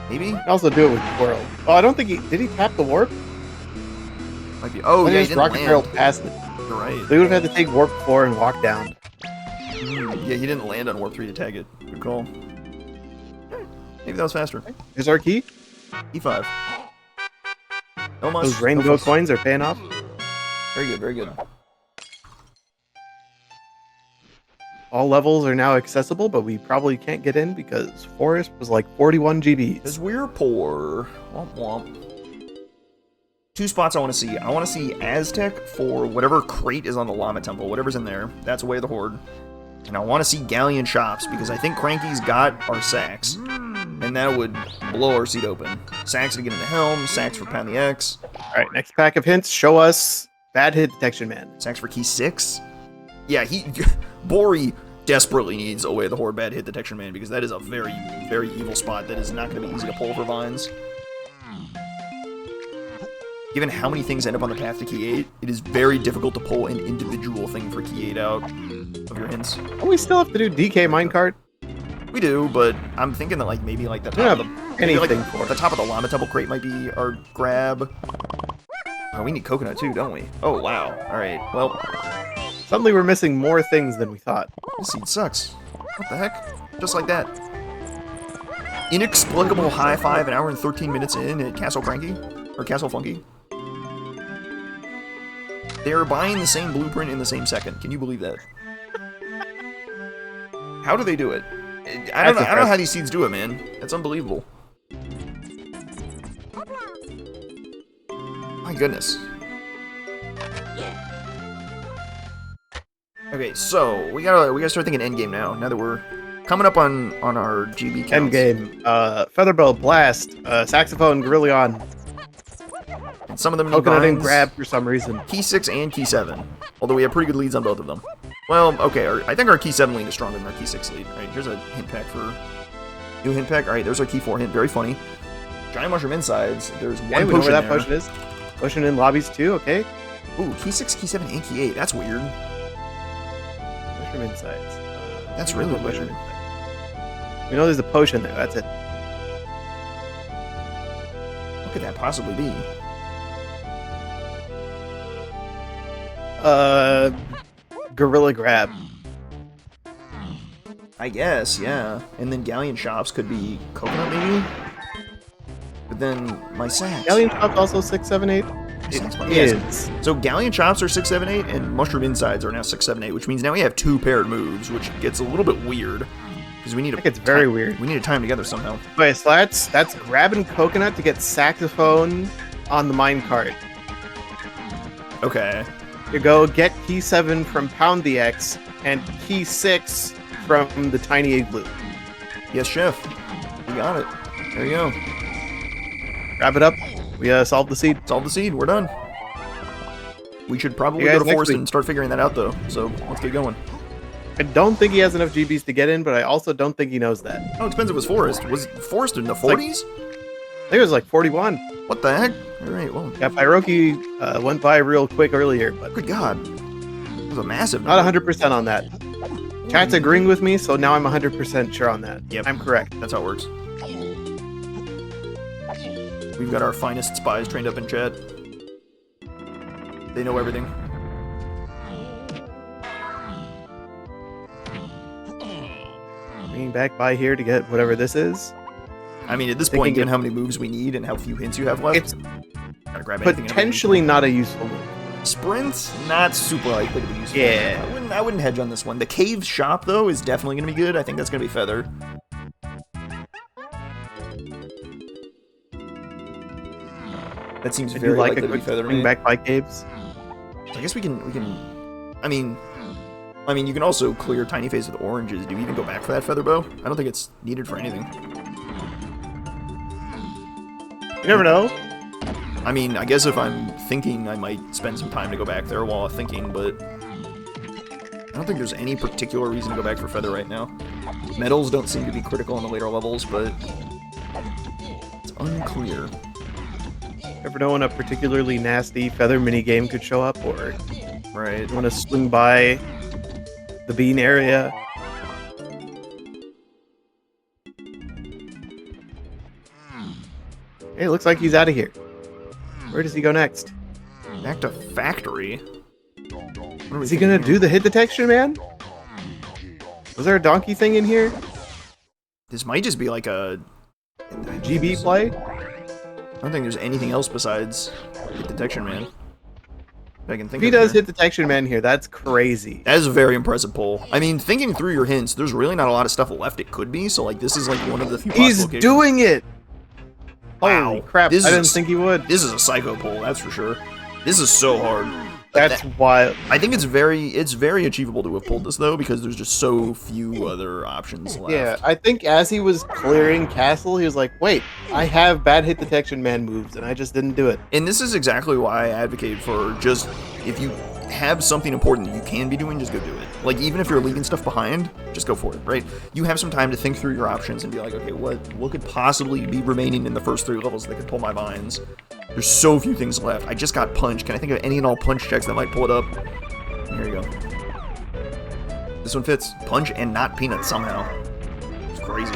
Speaker 1: Maybe?
Speaker 2: I also do it with Whirl. Oh, I don't think did he tap the warp?
Speaker 1: Might be. Oh,
Speaker 2: I
Speaker 1: yeah, he
Speaker 2: think
Speaker 1: didn't
Speaker 2: Rocket Barrel
Speaker 1: land.
Speaker 2: past it.
Speaker 1: You're right.
Speaker 2: So he would have had to take warp 4 and walk down.
Speaker 1: Yeah, he didn't land on warp 3 to tag it. Good call. Maybe that was faster.
Speaker 2: Here's our key.
Speaker 1: E5. No muss.
Speaker 2: Those rainbow
Speaker 1: no fuss.
Speaker 2: coins are paying off.
Speaker 1: Very good, very good.
Speaker 2: All levels are now accessible, but we probably can't get in because Forest was like 41 GBs.
Speaker 1: Because we're poor. Womp womp. 2 spots I want to see. I want to see Aztec for whatever crate is on the Llama Temple. Whatever's in there. That's Way of the Horde. And I want to see Galleon Shops, because I think Cranky's got our sacks. And that would blow our seat open. Sacks to get into Helm, sacks for Pound the X.
Speaker 2: Alright, next pack of hints. Show us Bad Hit Detection Man.
Speaker 1: Sacks for key 6? Yeah, Borri desperately needs a Way of the Horde Bad Hit Detection Man, because that is a very, very evil spot that is not going to be easy to pull for vines. Given how many things end up on the path to key 8, it is very difficult to pull an individual thing for key 8 out of your hints.
Speaker 2: Oh, we still have to do DK minecart?
Speaker 1: We do, but I'm thinking that maybe the
Speaker 2: don't
Speaker 1: top
Speaker 2: have
Speaker 1: maybe
Speaker 2: anything for
Speaker 1: the top of the Llama Temple crate might be our grab. Oh, we need coconut too, don't we? Oh, wow. Alright, well,
Speaker 2: Suddenly we're missing more things than we thought.
Speaker 1: this seed sucks. What the heck? Just like that. Inexplicable high five an hour and 13 minutes in at Castle Cranky? Or Castle Funky? They are buying the same blueprint in the same second. Can you believe that? How do they do it? I don't know how these seeds do it, man. It's unbelievable. My goodness. Okay, so we gotta start thinking endgame now. Now that we're coming up on our GB counts.
Speaker 2: Endgame. Featherbell, Blast, Saxophone, Gorillon.
Speaker 1: And some of them need
Speaker 2: Coconut and
Speaker 1: vines.
Speaker 2: Grab for some reason.
Speaker 1: Key 6 and Key 7. Although we have pretty good leads on both of them. Well, okay, I think our Key 7 lead is stronger than our Key 6 lead. Alright, here's a hint pack for... New hint pack. Alright, there's our Key 4 hint. Very funny. Giant Mushroom Insides. There's one
Speaker 2: Okay, we know
Speaker 1: potion
Speaker 2: where that
Speaker 1: there.
Speaker 2: potion is. Potion in lobbies too, okay.
Speaker 1: Ooh, Key 6, Key 7, and Key 8. That's weird.
Speaker 2: Mushroom Insights.
Speaker 1: That's really weird.
Speaker 2: Mushroom Insights. We know there's a potion there, that's it.
Speaker 1: What could that possibly be?
Speaker 2: Gorilla Grab.
Speaker 1: I guess, yeah. And then Galleon Shops could be coconut, maybe? But then my sax.
Speaker 2: Galleon Shop also 6, 7, 8?
Speaker 1: Sax,
Speaker 2: It
Speaker 1: yes.
Speaker 2: is.
Speaker 1: So Galleon Chops are 6, 7, 8, and Mushroom Insides are now 6, 7, 8, which means now we have 2 paired moves, which gets a little bit weird. Because we need
Speaker 2: It's very weird.
Speaker 1: We need to time together somehow.
Speaker 2: Okay, so that's grabbing coconut to get saxophone on the minecart.
Speaker 1: Okay.
Speaker 2: You go get key 7 from Pound the X and key 6 from the Tiny Igloo.
Speaker 1: Yes, chef. We got it. There you go.
Speaker 2: Grab it up. We solved the seed.
Speaker 1: Solve the seed. We're done. We should probably
Speaker 2: See you guys
Speaker 1: go to
Speaker 2: next
Speaker 1: Forest
Speaker 2: week.
Speaker 1: and start figuring that out, though. So let's get going.
Speaker 2: I don't think he has enough GBs to get in, but I also don't think he knows that.
Speaker 1: How expensive was Forest? Was Forest in the 40s?
Speaker 2: I think it was like 41.
Speaker 1: What the heck? All right, well,
Speaker 2: Yeah, Pyroki went by real quick earlier, but
Speaker 1: good God. It was a massive
Speaker 2: not
Speaker 1: number.
Speaker 2: 100% on that. Chat's agreeing with me, so now I'm 100% sure on that.
Speaker 1: Yep.
Speaker 2: I'm correct.
Speaker 1: That's how it works. We've got our finest spies trained up in chat. They know everything.
Speaker 2: Bringing back by here to get whatever this is.
Speaker 1: I mean, at this
Speaker 2: They
Speaker 1: point,
Speaker 2: can
Speaker 1: given
Speaker 2: get-
Speaker 1: how many moves we need and how few hints you have left,
Speaker 2: It's
Speaker 1: gotta grab anything and everything.
Speaker 2: potentially not a useful move.
Speaker 1: Sprint, not super likely to be useful.
Speaker 2: Yeah.
Speaker 1: I wouldn't hedge on this one. The cave shop, though, is definitely going to be good. I think that's going to be Feather. That seems
Speaker 2: I
Speaker 1: very
Speaker 2: do like
Speaker 1: likely
Speaker 2: a
Speaker 1: to be
Speaker 2: quick
Speaker 1: Feather to
Speaker 2: bring
Speaker 1: me.
Speaker 2: back by caves.
Speaker 1: I guess we can. I mean, you can also clear Tiny Phase with oranges. Do you even go back for that Feather Bow? I don't think it's needed for anything.
Speaker 2: You never know.
Speaker 1: I mean, I guess if I'm thinking, I might spend some time to go back there while I'm thinking, but I don't think there's any particular reason to go back for Feather right now. Metals don't seem to be critical in the later levels, but it's unclear.
Speaker 2: Never know when a particularly nasty feather minigame could show up, or
Speaker 1: Right.
Speaker 2: you want to swing by the bean area. Hey, looks like he's out of here. Where does he go next?
Speaker 1: Back to Factory. What are we
Speaker 2: Is he
Speaker 1: thinking
Speaker 2: gonna
Speaker 1: here?
Speaker 2: do the hit detection, man? Was there a donkey thing in here?
Speaker 1: This might just be like a
Speaker 2: GB play?
Speaker 1: I don't think there's anything else besides hit detection, man. That I can
Speaker 2: If
Speaker 1: think
Speaker 2: he
Speaker 1: of
Speaker 2: does
Speaker 1: here.
Speaker 2: hit detection, man, here, that's crazy.
Speaker 1: That is a very impressive pull. I mean, thinking through your hints, there's really not a lot of stuff left it could be, so like this is like one of the few
Speaker 2: He's
Speaker 1: possible locations.
Speaker 2: doing it!
Speaker 1: Wow.
Speaker 2: Holy crap,
Speaker 1: This
Speaker 2: I
Speaker 1: is
Speaker 2: didn't think he would.
Speaker 1: This is a psycho pull, that's for sure. This is so hard.
Speaker 2: That's wild.
Speaker 1: I think it's very achievable to have pulled this though, because there's just so few other options left.
Speaker 2: Yeah, I think as he was clearing castle, he was like, wait, I have bad hit detection man moves, and I just didn't do it.
Speaker 1: And this is exactly why I advocate for just, if you have something important that you can be doing, just go do it. Like, even if you're leaving stuff behind, just go for it, right? You have some time to think through your options and be like, okay, what could possibly be remaining in the first 3 levels that could pull my vines? There's so few things left. I just got punch. Can I think of any and all punch checks that might pull it up? Here you go. This one fits. Punch and not peanut somehow. It's crazy.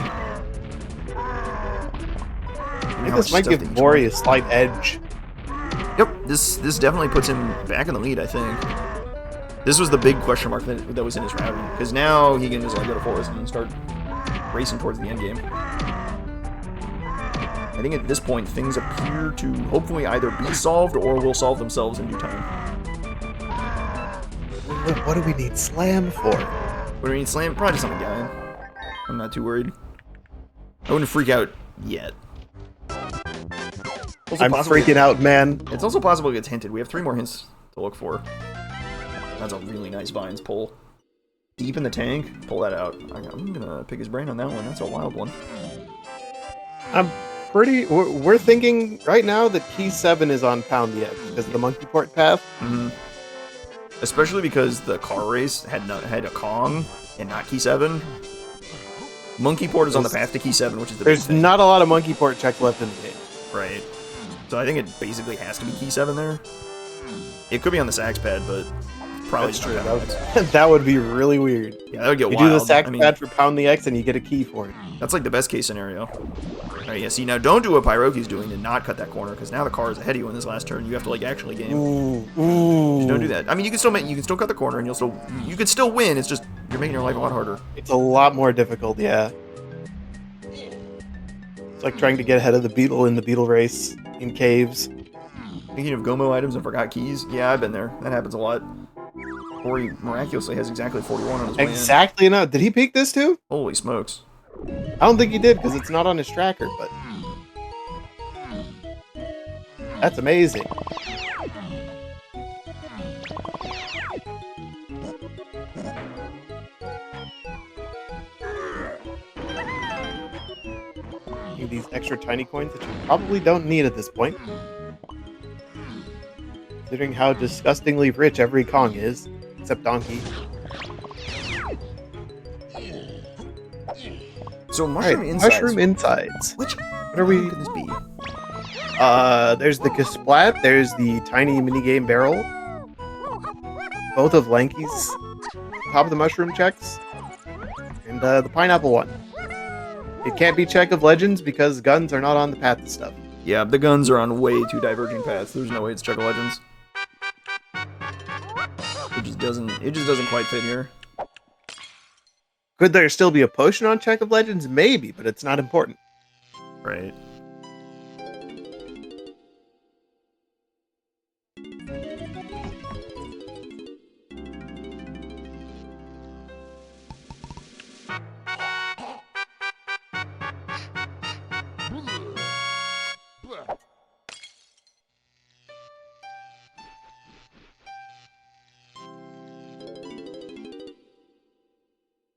Speaker 2: I think this might give Borri a slight edge.
Speaker 1: Yep, this definitely puts him back in the lead, I think. This was the big question mark that was in his routing, because now he can just like go to forest and start racing towards the end game. I think at this point, things appear to hopefully either be solved or will solve themselves in due time.
Speaker 2: What do we need Slam for?
Speaker 1: What do we need Slam? Probably just on the guy. I'm not too worried. I wouldn't freak out yet.
Speaker 2: I'm freaking out, man.
Speaker 1: It's also possible it gets hinted. We have 3 more hints to look for. That's a really nice Vines pull. Deep in the tank, pull that out. I'm gonna pick his brain on that one. That's a wild one.
Speaker 2: We're thinking right now that key 7 is on Pound the X because of the monkey port path.
Speaker 1: Mm-hmm. Especially because the car race had a Kong and not key 7. Monkey port is on the path to key 7, which is the big thing.
Speaker 2: There's not a lot of monkey port checks left in the game.
Speaker 1: Right. So I think it basically has to be key 7 there. It could be on the sax pad, but probably
Speaker 2: that's true. That would be really weird.
Speaker 1: Yeah, that would get wild.
Speaker 2: You do the sax pad for Pound the X and you get a key for it.
Speaker 1: That's like the best case scenario. Alright, yeah, see, now don't do what Pyroki's doing and not cut that corner, because now the car is ahead of you in this last turn. You have to, like, actually game.
Speaker 2: Ooh.
Speaker 1: Just don't do that. I mean, you can still cut the corner, and you could still win. It's just, you're making your life a lot harder.
Speaker 2: It's a lot more difficult, yeah. It's like trying to get ahead of the beetle in the beetle race in caves.
Speaker 1: Thinking of Gomo items and forgot keys? Yeah, I've been there. That happens a lot. Borri miraculously has exactly 41 on his way in.
Speaker 2: Exactly enough. Did he peak this too?
Speaker 1: Holy smokes.
Speaker 2: I don't think he did, because it's not on his tracker, but... That's amazing. These extra tiny coins that you probably don't need at this point. Considering how disgustingly rich every Kong is, except Donkey.
Speaker 1: So mushroom insides.
Speaker 2: Mushroom insides.
Speaker 1: What
Speaker 2: are we?
Speaker 1: Could this be?
Speaker 2: There's the Kasplat. There's the tiny minigame barrel. Both of Lanky's top of the mushroom checks, and the pineapple one. It can't be Check of Legends because guns are not on the path to stuff.
Speaker 1: Yeah, the guns are on way too diverging paths. There's no way it's Check of Legends. It just doesn't quite fit here.
Speaker 2: Could there still be a potion on Check of Legends? Maybe, but it's not important.
Speaker 1: Right.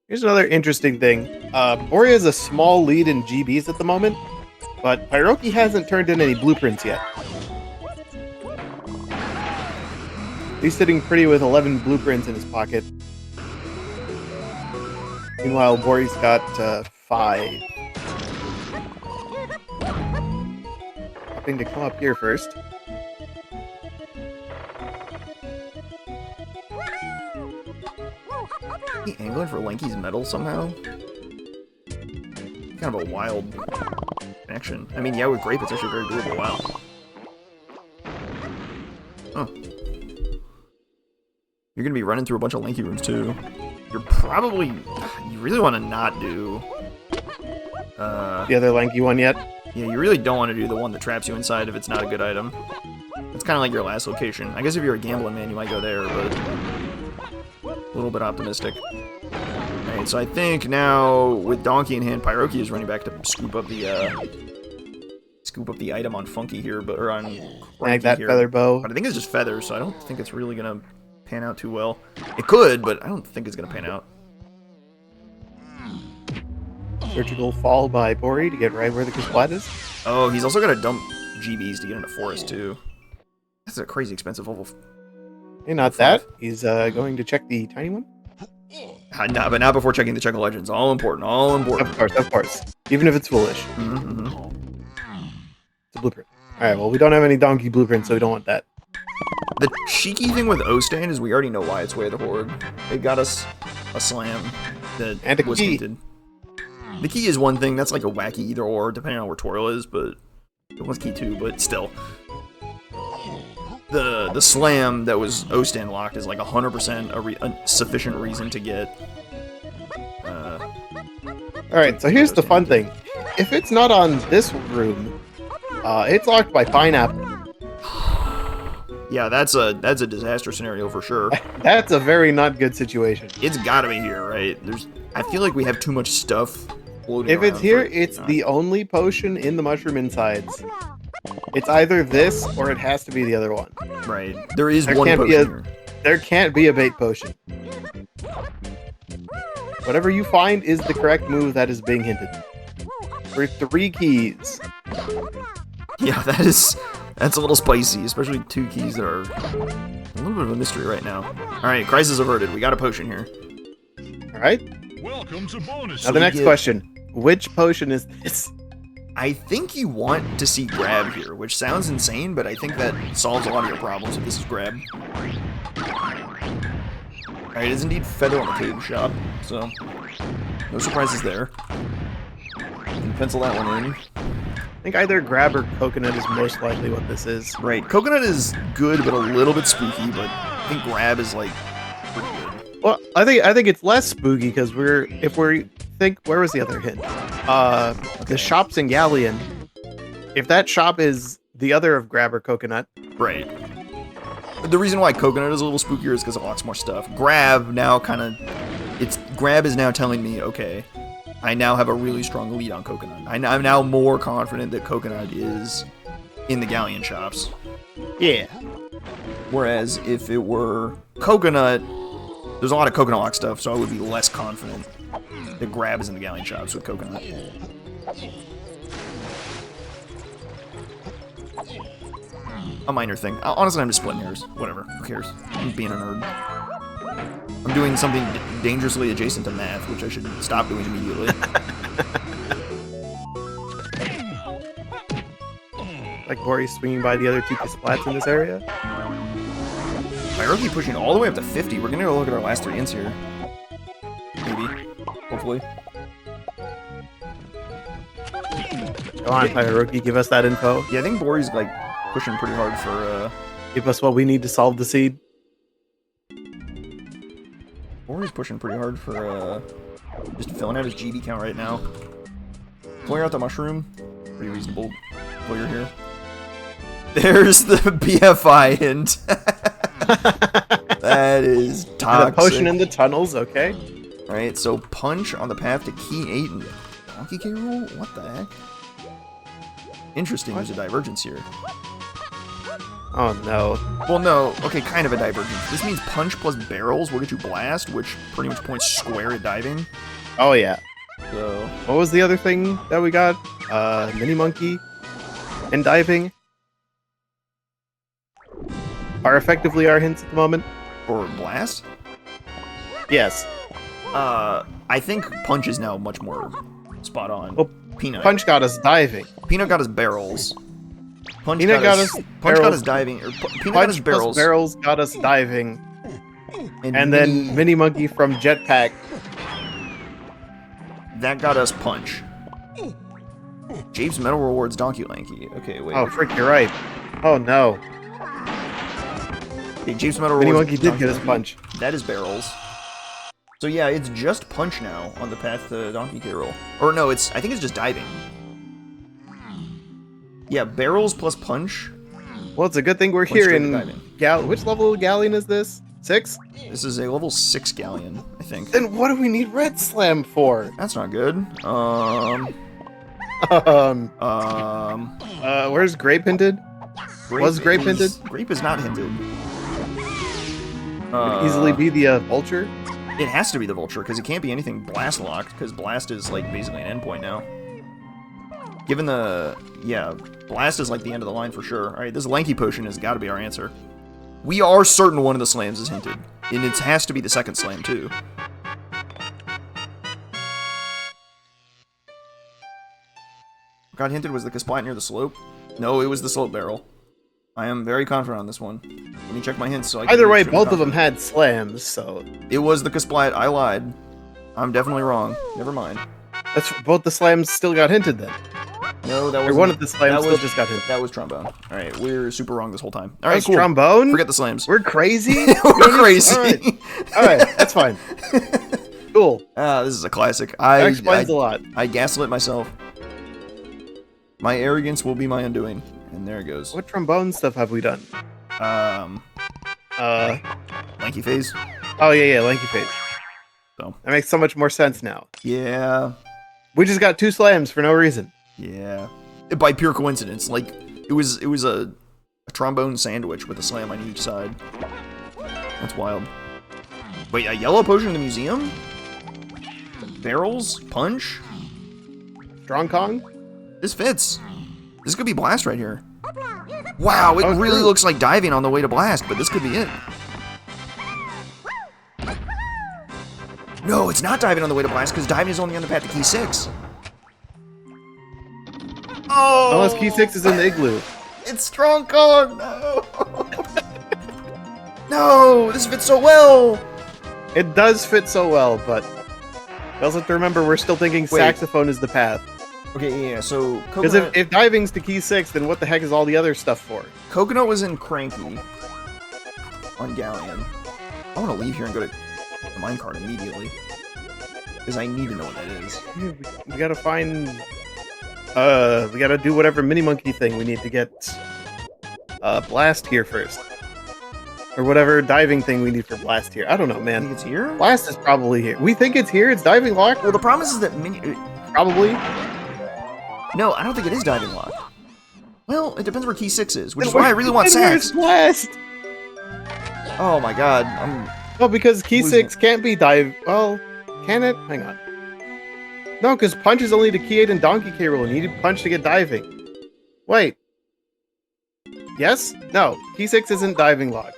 Speaker 2: Here's another interesting thing. Borri has a small lead in GBs at the moment, but Pyroki hasn't turned in any blueprints yet. He's sitting pretty with 11 blueprints in his pocket. Meanwhile, Borri's got 5. Hoping to come up here first.
Speaker 1: Is he angling for Lanky's medal somehow? Kind of a wild connection. I mean, yeah, with Grape, it's actually very doable. Wow. Huh. You're gonna be running through a bunch of Lanky rooms, too. You're probably... You really want to not do...
Speaker 2: the other Lanky one yet?
Speaker 1: Yeah, you really don't want to do the one that traps you inside if it's not a good item. It's kind of like your last location. I guess if you're a gambling man, you might go there, but... A little bit optimistic. Alright, so I think now, with Donkey in hand, Pyroki is running back to scoop up the item on Funky here, or on
Speaker 2: Like that
Speaker 1: here.
Speaker 2: feather bow.
Speaker 1: But I think it's just feathers, so I don't think it's really gonna pan out too well. It could, but I don't think it's gonna pan out.
Speaker 2: Surgical fall by Borri to get right where the Kasplat is.
Speaker 1: Oh, he's also gonna dump GBs to get into Forest, too. That's a crazy expensive level.
Speaker 2: Hey, not that. He's going to check the tiny one.
Speaker 1: Nah, but not before checking the Check of Legends. All important, all important.
Speaker 2: Of course. Even if it's foolish.
Speaker 1: Mm-hmm.
Speaker 2: It's a blueprint. Alright, well, we don't have any donkey blueprints, so we don't want that.
Speaker 1: The cheeky thing with O-Stand is we already know why it's Way of the Horde. It got us a slam that
Speaker 2: and a
Speaker 1: was
Speaker 2: key.
Speaker 1: hinted. The key is one thing, that's like a wacky either or, depending on where Twirl is, but it was key too, but still. the slam that was O-stand locked is like 100% a sufficient reason to get.
Speaker 2: All right, so here's the fun thing: if it's not on this room, it's locked by pineapple.
Speaker 1: Yeah, that's a disaster scenario for sure.
Speaker 2: That's a very not good situation.
Speaker 1: It's gotta be here, right? I feel like we have too much stuff floating
Speaker 2: If it's
Speaker 1: around
Speaker 2: here,
Speaker 1: for it,
Speaker 2: it's
Speaker 1: you know?
Speaker 2: the only potion in the mushroom insides. It's either this or it has to be the other one.
Speaker 1: Right. There is
Speaker 2: There
Speaker 1: one
Speaker 2: can't be
Speaker 1: potion
Speaker 2: a-
Speaker 1: here.
Speaker 2: There can't be a bait potion. Whatever you find is the correct move that is being hinted. For 3 keys.
Speaker 1: Yeah, that's a little spicy, especially 2 keys that are a little bit of a mystery right now. Alright, crisis averted. We got a potion here.
Speaker 2: Alright?
Speaker 3: Welcome to bonus.
Speaker 2: Now the next question. Which potion is this?
Speaker 1: I think you want to see grab here, which sounds insane, but I think that solves a lot of your problems if this is grab. Alright, it is indeed feather on the cave shop, so no surprises there. You can pencil that one in.
Speaker 2: I think either grab or coconut is most likely what this is.
Speaker 1: Right, coconut is good, but a little bit spooky, but I think grab is like pretty good.
Speaker 2: Well, I think it's less spooky because where was the other hint? The shops in Galleon. If that shop is the other of grab or coconut,
Speaker 1: Right. The reason why coconut is a little spookier is because it locks more stuff. Grab now grab is now telling me, okay, I now have a really strong lead on coconut. I'm now more confident that coconut is in the Galleon shops.
Speaker 2: yeah.
Speaker 1: Whereas if it were coconut, there's a lot of coconut lock stuff, so I would be less confident that grab is in the Galleon shops with coconut. A minor thing. Honestly, I'm just splitting hairs. Whatever. Who cares? I'm being a nerd. I'm doing something dangerously adjacent to math, which I should stop doing immediately.
Speaker 2: Like Borri swinging by the other 2 splats in this area.
Speaker 1: Pyroki pushing all the way up to 50. We're gonna go look at our last 3 ints here. Maybe. Hopefully.
Speaker 2: Come on, Pyroki, give us that info.
Speaker 1: Yeah, I think Borri's like pushing pretty hard for
Speaker 2: Give us what we need to solve the seed.
Speaker 1: Borri's pushing pretty hard for just filling out his GB count right now. Clear out the mushroom. Pretty reasonable player here. There's the BFI hint. That is toxic.
Speaker 2: The potion in the tunnels, okay.
Speaker 1: Right, so punch on the path to key 8 and donkey K roll? What the heck? Interesting, there's a divergence here.
Speaker 2: Oh no.
Speaker 1: Well, no, okay, kind of a divergence. This means punch plus barrels will get you blast, which pretty much points square at diving.
Speaker 2: Oh yeah.
Speaker 1: So,
Speaker 2: What was the other thing that we got? Mini monkey and diving are effectively our hints at the moment.
Speaker 1: or blast?
Speaker 2: Yes.
Speaker 1: I think punch is now much more spot on.
Speaker 2: Well,
Speaker 1: Peanut.
Speaker 2: Punch got us diving.
Speaker 1: Peanut got his barrels. Punch
Speaker 2: Peanut got us
Speaker 1: Punch
Speaker 2: barrels.
Speaker 1: got his diving. Or Peanut got
Speaker 2: Punch
Speaker 1: his
Speaker 2: plus
Speaker 1: barrels.
Speaker 2: barrels got us diving. And
Speaker 1: Mini-
Speaker 2: then Mini Monkey from Jetpack.
Speaker 1: that got us punch. James Metal rewards Donkey Lanky. Okay, wait.
Speaker 2: Oh, frick, you're right. Oh no.
Speaker 1: Okay, James Metal
Speaker 2: Mini
Speaker 1: rewards
Speaker 2: Monkey did
Speaker 1: Donkey
Speaker 2: get us
Speaker 1: Lanky.
Speaker 2: punch.
Speaker 1: That is barrels. So yeah, it's just punch now on the path to Donkey K roll. Or no, I think it's just diving. Yeah, barrels plus punch.
Speaker 2: Well, it's a good thing we're
Speaker 1: Went
Speaker 2: here
Speaker 1: straight
Speaker 2: in
Speaker 1: to diving.
Speaker 2: Which level of Galleon is this? 6?
Speaker 1: This is a level 6 galleon, I think.
Speaker 2: Then what do we need Red Slam for?
Speaker 1: That's not good.
Speaker 2: Where's Grape hinted? Was Grape hinted?
Speaker 1: Grape is not hinted.
Speaker 2: Could easily be the Vulture.
Speaker 1: It has to be the Vulture, because it can't be anything Blast locked, because Blast is, like, basically an endpoint now. Given the... yeah, Blast is, like, the end of the line for sure. Alright, this Lanky Potion has got to be our answer. We are certain one of the slams is hinted. And it has to be the second slam, too. Got hinted was the Kasplat near the slope? No, it was the slope barrel. I am very confident on this one. Let me check my hints so I can
Speaker 2: Either
Speaker 1: be
Speaker 2: way,
Speaker 1: extremely
Speaker 2: both of them
Speaker 1: confident.
Speaker 2: had slams, so
Speaker 1: It was the Kasplat. I lied. I'm definitely wrong. Never mind.
Speaker 2: that's both the slams still got hinted then.
Speaker 1: No, that
Speaker 2: Or
Speaker 1: was
Speaker 2: one of the slams
Speaker 1: that
Speaker 2: still
Speaker 1: was
Speaker 2: just got hit.
Speaker 1: That was trombone. All right, we're super wrong this whole time. All
Speaker 2: That
Speaker 1: right,
Speaker 2: was
Speaker 1: cool.
Speaker 2: trombone?
Speaker 1: Forget the slams.
Speaker 2: We're crazy?
Speaker 1: We're crazy.
Speaker 2: Alright, that's fine. Cool.
Speaker 1: This is a classic.
Speaker 2: That explains a lot.
Speaker 1: I gaslit myself. My arrogance will be my undoing. And there it goes.
Speaker 2: What trombone stuff have we done?
Speaker 1: Lanky phase.
Speaker 2: Oh, yeah, Lanky Phase.
Speaker 1: So.
Speaker 2: That makes so much more sense now.
Speaker 1: Yeah.
Speaker 2: We just got 2 slams for no reason.
Speaker 1: Yeah. By pure coincidence. Like, it was a trombone sandwich with a slam on each side. That's wild. Wait, a yellow potion in the museum? Barrels? Punch?
Speaker 2: Strong Kong?
Speaker 1: This fits. This could be Blast right here. Wow, it really
Speaker 2: true.
Speaker 1: looks like diving on the way to Blast, but this could be it. No, it's not diving on the way to Blast, because diving is only on the path to Key 6. Oh!
Speaker 2: Unless Key 6 is in the igloo.
Speaker 1: It's Strong Kong! No! No! This fits so well!
Speaker 2: It does fit so well, but we also have to remember we're still thinking saxophone is the path.
Speaker 1: Okay, yeah, so
Speaker 2: Because
Speaker 1: Coconut,
Speaker 2: if diving's to Key 6, then what the heck is all the other stuff for?
Speaker 1: Coconut was in Cranky on Galleon. I want to leave here and go to the minecart immediately. Because I need to know what that is.
Speaker 2: We gotta find... we gotta do whatever mini-monkey thing we need to get... Blast here first. Or whatever diving thing we need for Blast here. I don't know,
Speaker 1: I
Speaker 2: man.
Speaker 1: think it's here?
Speaker 2: Blast is probably here. We think it's here? It's diving lock?
Speaker 1: Well, the problem is that
Speaker 2: Probably.
Speaker 1: No, I don't think it is diving lock. Well, it depends where Key 6 is, which is why I really want
Speaker 2: Then where's
Speaker 1: Sax.
Speaker 2: Blast?
Speaker 1: Oh my god,
Speaker 2: No, because Key
Speaker 1: losing
Speaker 2: 6 can't be dive... Well, can it? Hang on. No, because Punch is only to Key 8 and Donkey K. Rool. You need Punch to get diving. Wait. Yes? No. Key 6 isn't diving lock.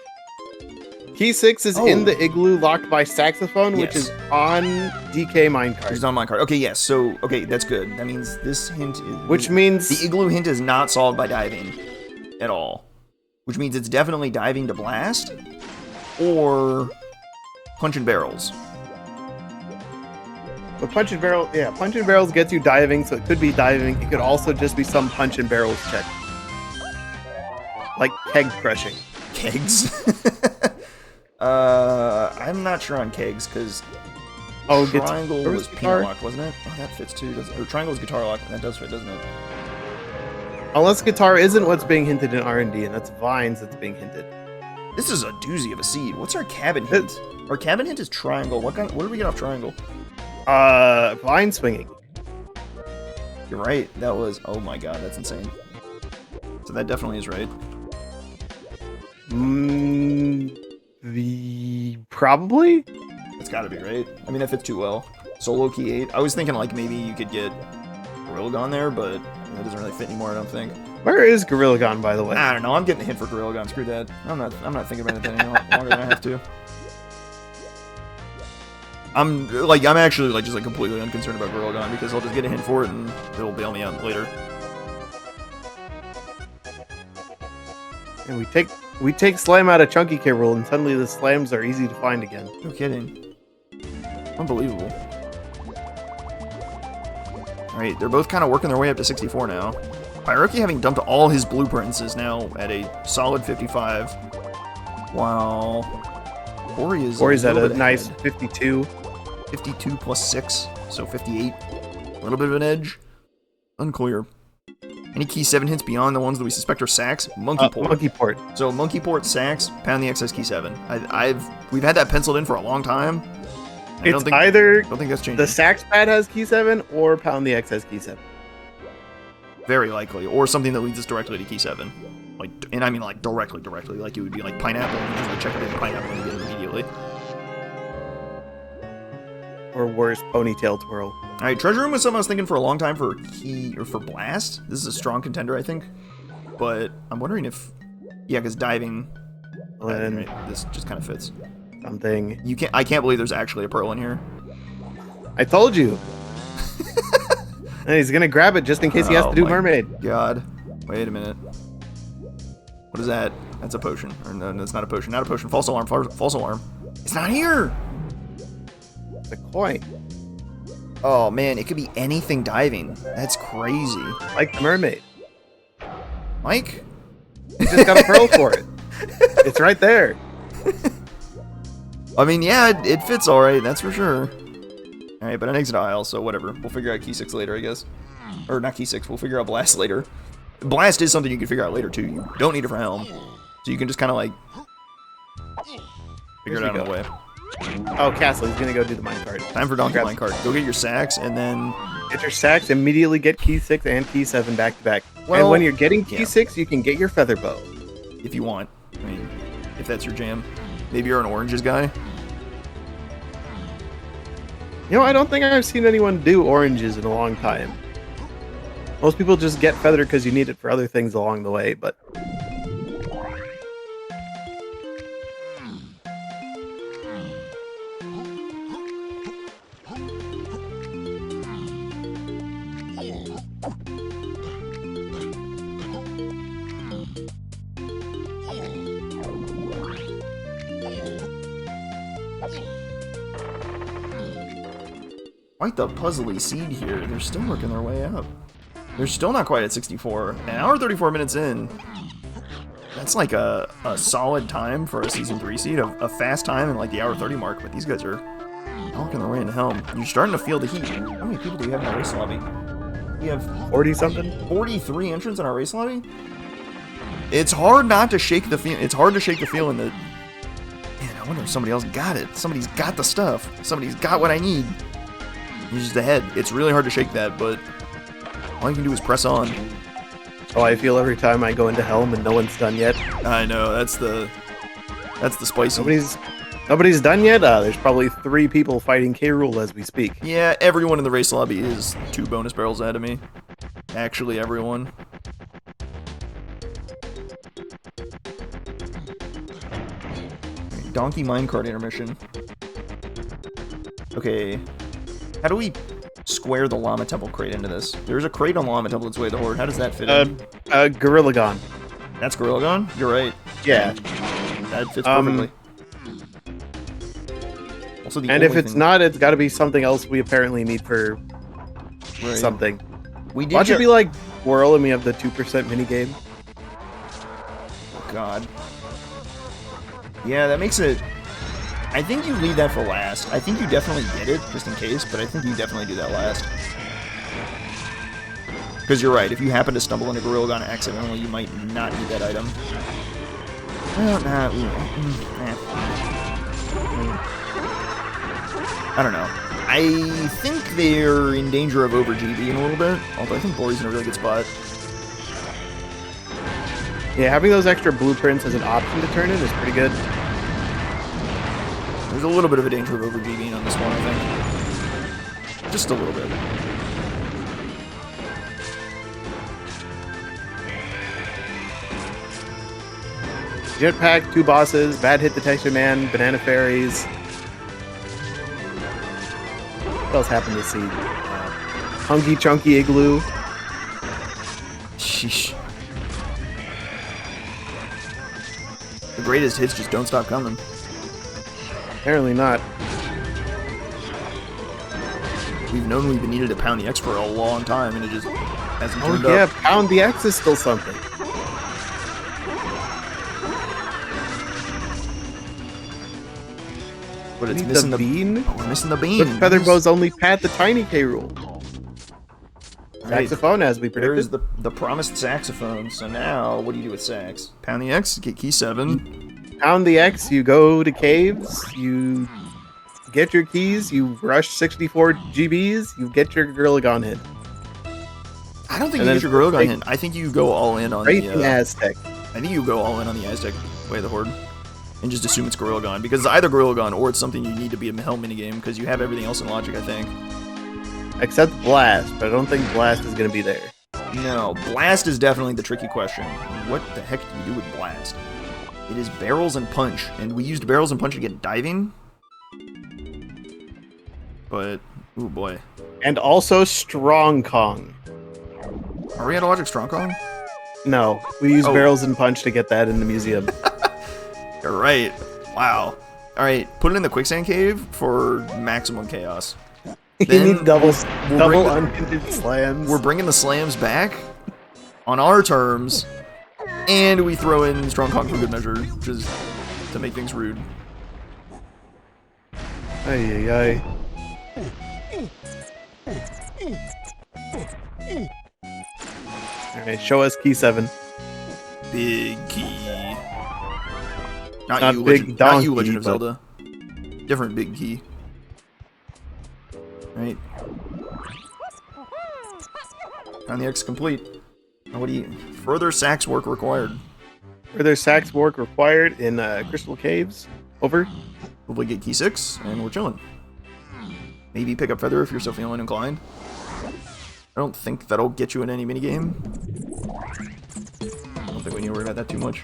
Speaker 2: Key 6 is in the igloo locked by saxophone, which is on DK minecart.
Speaker 1: It's on minecart. Okay, yes, so, okay, that's good. That means this hint is...
Speaker 2: Which means...
Speaker 1: The igloo hint is not solved by diving at all. Which means it's definitely diving to Blast or Punch and Barrels.
Speaker 2: But Punch and Barrel, yeah, Punch and Barrels gets you diving, so it could be diving. It could also just be some Punch and Barrels check. Like keg crushing.
Speaker 1: Kegs? I'm not sure on kegs, because Triangle was Peanut Lock, wasn't it? Oh, that fits too, doesn't it? Or Triangle is Guitar Lock, and that does fit, doesn't it?
Speaker 2: Unless guitar isn't what's being hinted in R&D, and that's Vines that's being hinted.
Speaker 1: This is a doozy of a seed. What's our cabin hint? Our cabin hint is Triangle. What did we get off Triangle?
Speaker 2: Vine swinging.
Speaker 1: You're right. That was... Oh my god, that's insane. So that definitely is right.
Speaker 2: Probably?
Speaker 1: It's gotta be right. I mean, that fits too well. Solo Key 8. I was thinking, like, maybe you could get Gorilla Gon there, but that doesn't really fit anymore, I don't think.
Speaker 2: Where is Gorilla Gon, by the way?
Speaker 1: I don't know. I'm getting a hint for Gorilla Gon. Screw that. I'm not thinking about it any longer than I have to. I'm actually, like, just, like, completely unconcerned about Gorilla Gon, because I'll just get a hint for it, and it'll bail me out later.
Speaker 2: And we take Slam out of Chunky K. Rool, and suddenly the slams are easy to find again.
Speaker 1: No kidding. Unbelievable. Alright, they're both kind of working their way up to 64 now. Pyroki, having dumped all his blueprints, is now at a solid 55. While Borri's
Speaker 2: at a nice 52.
Speaker 1: 52 plus 6, so 58. A little bit of an edge. Unclear. Any Key 7 hints beyond the ones that we suspect are Sax? Monkey Port.
Speaker 2: Monkey Port.
Speaker 1: So Monkey Port, Sax, pound the excess Key 7. We've had that penciled in for a long time. I don't think that's changing.
Speaker 2: The Sax pad has Key 7 or pound the X has Key 7.
Speaker 1: Very likely, or something that leads us directly to Key 7. Like, and I mean like directly. Like it would be like Pineapple, and you just like check it in Pineapple and you get it immediately.
Speaker 2: Or worse, Ponytail Twirl.
Speaker 1: Alright, Treasure Room was something I was thinking for a long time for Key, or for Blast. This is a strong contender, I think. But I'm wondering if... Yeah, because diving...
Speaker 2: Right,
Speaker 1: this just kind of fits.
Speaker 2: Something.
Speaker 1: I can't believe there's actually a pearl in here.
Speaker 2: I told you! And he's gonna grab it just in case he has to do Mermaid.
Speaker 1: God. Wait a minute. What is that? That's a potion. Or no, that's not a potion. Not a potion. False alarm. False alarm. It's not here!
Speaker 2: It's a coin.
Speaker 1: Oh man, it could be anything diving. That's crazy.
Speaker 2: Like the mermaid.
Speaker 1: Mike?
Speaker 2: You just got a pearl for it. It's right there.
Speaker 1: I mean, yeah, it fits all right. That's for sure. All right, but an exit aisle, so whatever. We'll figure out key 6 later, I guess. Or not key 6. We'll figure out blast later. Blast is something you can figure out later too. You don't need it for helm, so you can just kind of like figure it out on the way.
Speaker 2: Oh, Castle, he's gonna go do the minecart.
Speaker 1: Time for donkey minecart. Go get your sacks and then
Speaker 2: get your sacks. Immediately get key 6 and key 7 back to back.
Speaker 1: Well,
Speaker 2: and when you're getting key 6, you can get your feather bow
Speaker 1: if you want. I mean, if that's your jam. Maybe you're an oranges guy.
Speaker 2: You know, I don't think I've seen anyone do oranges in a long time. Most people just get feather because you need it for other things along the way, but...
Speaker 1: Quite the puzzly seed here. They're still working their way up. They're still not quite at 64. An hour 34 minutes in. That's like a solid time for a Season 3 seed. A fast time in like the hour 30 mark. But these guys are working their way into helm. You're starting to feel the heat. How many people do we have in our race lobby? We have
Speaker 2: 40-something?
Speaker 1: 43 entrants in our race lobby? It's hard not to shake the feel. It's hard to shake the feeling that... Man, I wonder if somebody else got it. Somebody's got the stuff. Somebody's got what I need. He's just ahead. It's really hard to shake that, but all you can do is press on.
Speaker 2: Oh, I feel every time I go into helm and no one's done yet.
Speaker 1: I know, that's the spicy.
Speaker 2: Nobody's done yet? There's probably 3 people fighting K-Rool as we speak.
Speaker 1: Yeah, everyone in the race lobby is 2 bonus barrels ahead of me. Actually, everyone. Donkey minecart intermission. Okay. How do we square the Llama Temple crate into this? There's a crate on Llama Temple its way to the Horde. How does that fit in?
Speaker 2: Gorilla Gon.
Speaker 1: That's Gorilla Gon? You're right.
Speaker 2: Yeah.
Speaker 1: That fits perfectly. Also,
Speaker 2: and if it's not, it's got to be something else we apparently need for something. Watch it be like Whirl and we have the 2% minigame.
Speaker 1: Oh, God. Yeah, that makes it... I think you leave that for last. I think you definitely get it, just in case, but I think you definitely do that last. Because you're right, if you happen to stumble into Gorilla Gon accidentally, you might not need that item. Well, nah, I don't know. I think they're in danger of over GBing a little bit, although I think Borri's in a really good spot.
Speaker 2: Yeah, having those extra blueprints as an option to turn in is pretty good.
Speaker 1: There's a little bit of a danger of over GBing on this one, I think. Just a little bit.
Speaker 2: Jetpack, 2 bosses, bad hit detection man, banana fairies. What else happened to see? Hunky Chunky Igloo.
Speaker 1: Sheesh. The greatest hits just don't stop coming.
Speaker 2: Apparently not.
Speaker 1: We've known we've needed to pound the X for a long time, and it just hasn't turned
Speaker 2: Oh yeah,
Speaker 1: up.
Speaker 2: pound the X is still something.
Speaker 1: But it's missing the
Speaker 2: bean?
Speaker 1: Oh, we're missing the bean.
Speaker 2: But feather bows only pat the tiny K-Rool. Saxophone, as we predicted.
Speaker 1: There's the promised saxophone. So now, what do you do with sax? Pound the X, get key 7.
Speaker 2: Pound the X, you go to caves, you get your keys, you rush 64 GBs, you get your Gorilla Gon hit.
Speaker 1: I don't think you get your Gorilla Gon hit. I think you go all in on the
Speaker 2: Aztec.
Speaker 1: I think you go all in on the Aztec way of the Horde. And just assume it's Gorilla Gon, because it's either Gorilla Gon or it's something you need to be a hell minigame, because you have everything else in logic, I think.
Speaker 2: Except Blast, but I don't think Blast is going to be there.
Speaker 1: No, Blast is definitely the tricky question. What the heck do you do with Blast? It is barrels and punch, and we used barrels and punch to get diving. But, ooh boy.
Speaker 2: And also Strong Kong.
Speaker 1: Are we out of logic Strong Kong?
Speaker 2: No, we used barrels and punch to get that in the museum.
Speaker 1: You're right. Wow. Alright, put it in the quicksand cave for maximum chaos.
Speaker 2: You
Speaker 1: Then
Speaker 2: need double
Speaker 1: bring the-
Speaker 2: unhindered slams.
Speaker 1: We're bringing the slams back on our terms, and we throw in Strong Kong for good measure, which is to make things rude.
Speaker 2: Ay, ay, ay. Alright, show us key 7.
Speaker 1: Big key.
Speaker 2: Not
Speaker 1: you,
Speaker 2: big
Speaker 1: not you,
Speaker 2: donkey,
Speaker 1: Legend of
Speaker 2: but-
Speaker 1: Zelda. Different big key. Right. On the X complete. Now what do you... Further sax work required.
Speaker 2: Further sax work required in Crystal Caves. Over.
Speaker 1: Hopefully get key 6, and we're chilling. Maybe pick up Feather if you're so feeling inclined. I don't think that'll get you in any minigame. I don't think we need to worry about that too much.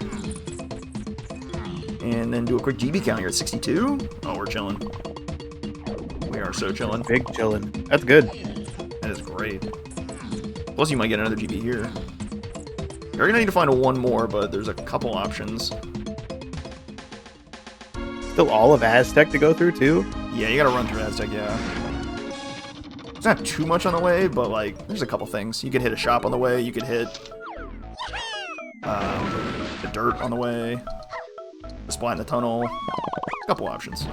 Speaker 1: And then do a quick GB count. You're at 62? Oh, we're chilling. We are so chilling.
Speaker 2: Big chillin'. That's good.
Speaker 1: That is great. Plus, you might get another GB here. You're gonna need to find one more, but there's a couple options.
Speaker 2: Still all of Aztec to go through, too?
Speaker 1: Yeah, you gotta run through Aztec, yeah. It's not too much on the way, but, like, there's a couple things. You could hit a shop on the way, you could hit the dirt on the way, the splat in the tunnel. A couple options.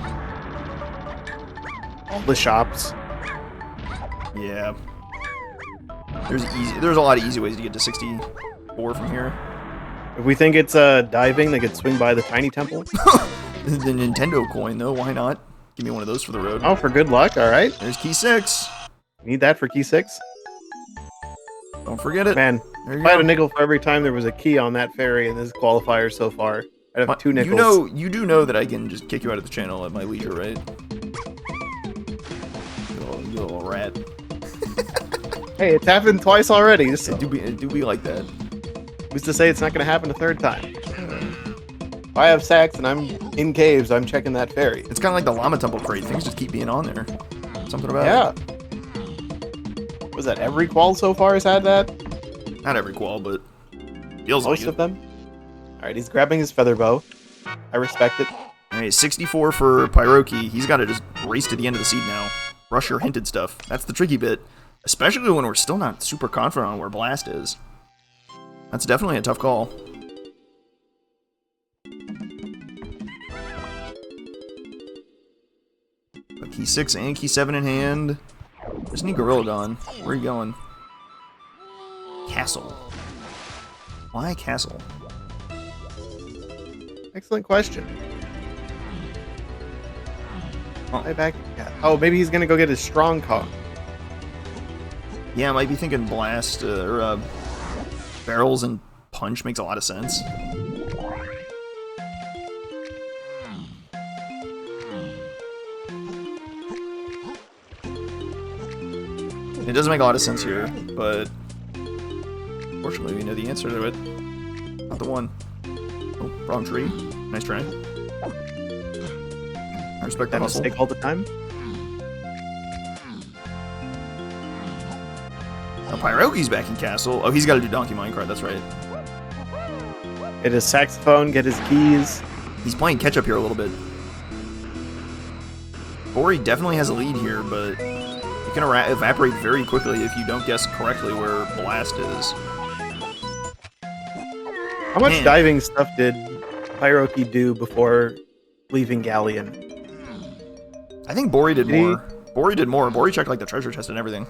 Speaker 2: All the shops.
Speaker 1: Yeah. There's a lot of easy ways to get to 64 from here.
Speaker 2: If we think it's diving, they could swing by the tiny temple.
Speaker 1: The Nintendo coin, though, why not? Give me one of those for the road.
Speaker 2: Oh, for good luck, alright.
Speaker 1: There's key 6.
Speaker 2: Need that for key 6.
Speaker 1: Don't forget it.
Speaker 2: Man,
Speaker 1: There you
Speaker 2: if I had
Speaker 1: go.
Speaker 2: a nickel for every time there was a key on that ferry in this qualifier so far, I'd have 2 nickels.
Speaker 1: You do know that I can just kick you out of the channel at my leisure, right? You little rat.
Speaker 2: Hey, it's happened twice already. So
Speaker 1: It do be like that.
Speaker 2: who's to say it's not going to happen a third time? If I have sacks and I'm in caves, I'm checking that ferry.
Speaker 1: It's kind of like the Llama Temple crate. Things just keep being on there. Something about
Speaker 2: Yeah.
Speaker 1: it.
Speaker 2: Was that every qual so far has had that?
Speaker 1: Not every qual, but feels
Speaker 2: Most
Speaker 1: like
Speaker 2: of
Speaker 1: it.
Speaker 2: them? Alright, he's grabbing his feather bow. I respect it.
Speaker 1: Alright, 64 for Pyroki. He's got to just race to the end of the seed now. Rush your hinted stuff. That's the tricky bit. Especially when we're still not super confident on where Blast is. That's definitely a tough call. But key 6 and key 7 in hand. Just need Gorilla Gun. Where are you going? Castle. Why Castle?
Speaker 2: Excellent question.
Speaker 1: Oh.
Speaker 2: Why back? Yeah. Oh, maybe he's gonna go get his strong Kong.
Speaker 1: Yeah, I might be thinking Blast or Barrels and Punch makes a lot of sense. It doesn't make a lot of sense here, but fortunately we know the answer to it. Not the one. Oh, wrong tree. Nice try. I respect that
Speaker 2: That
Speaker 1: hustle.
Speaker 2: mistake all the time.
Speaker 1: Now Pyroki's back in Castle. Oh, he's got to do Donkey Minecart, that's right.
Speaker 2: Get his saxophone, get his keys.
Speaker 1: He's playing catch up here a little bit. Borri definitely has a lead here, but it can evaporate very quickly if you don't guess correctly where Blast is.
Speaker 2: How much
Speaker 1: Man.
Speaker 2: diving stuff did Pyroki do before leaving Galleon?
Speaker 1: I think Borri did
Speaker 2: Did he?
Speaker 1: more. Borri did more. Borri checked like the treasure chest and everything.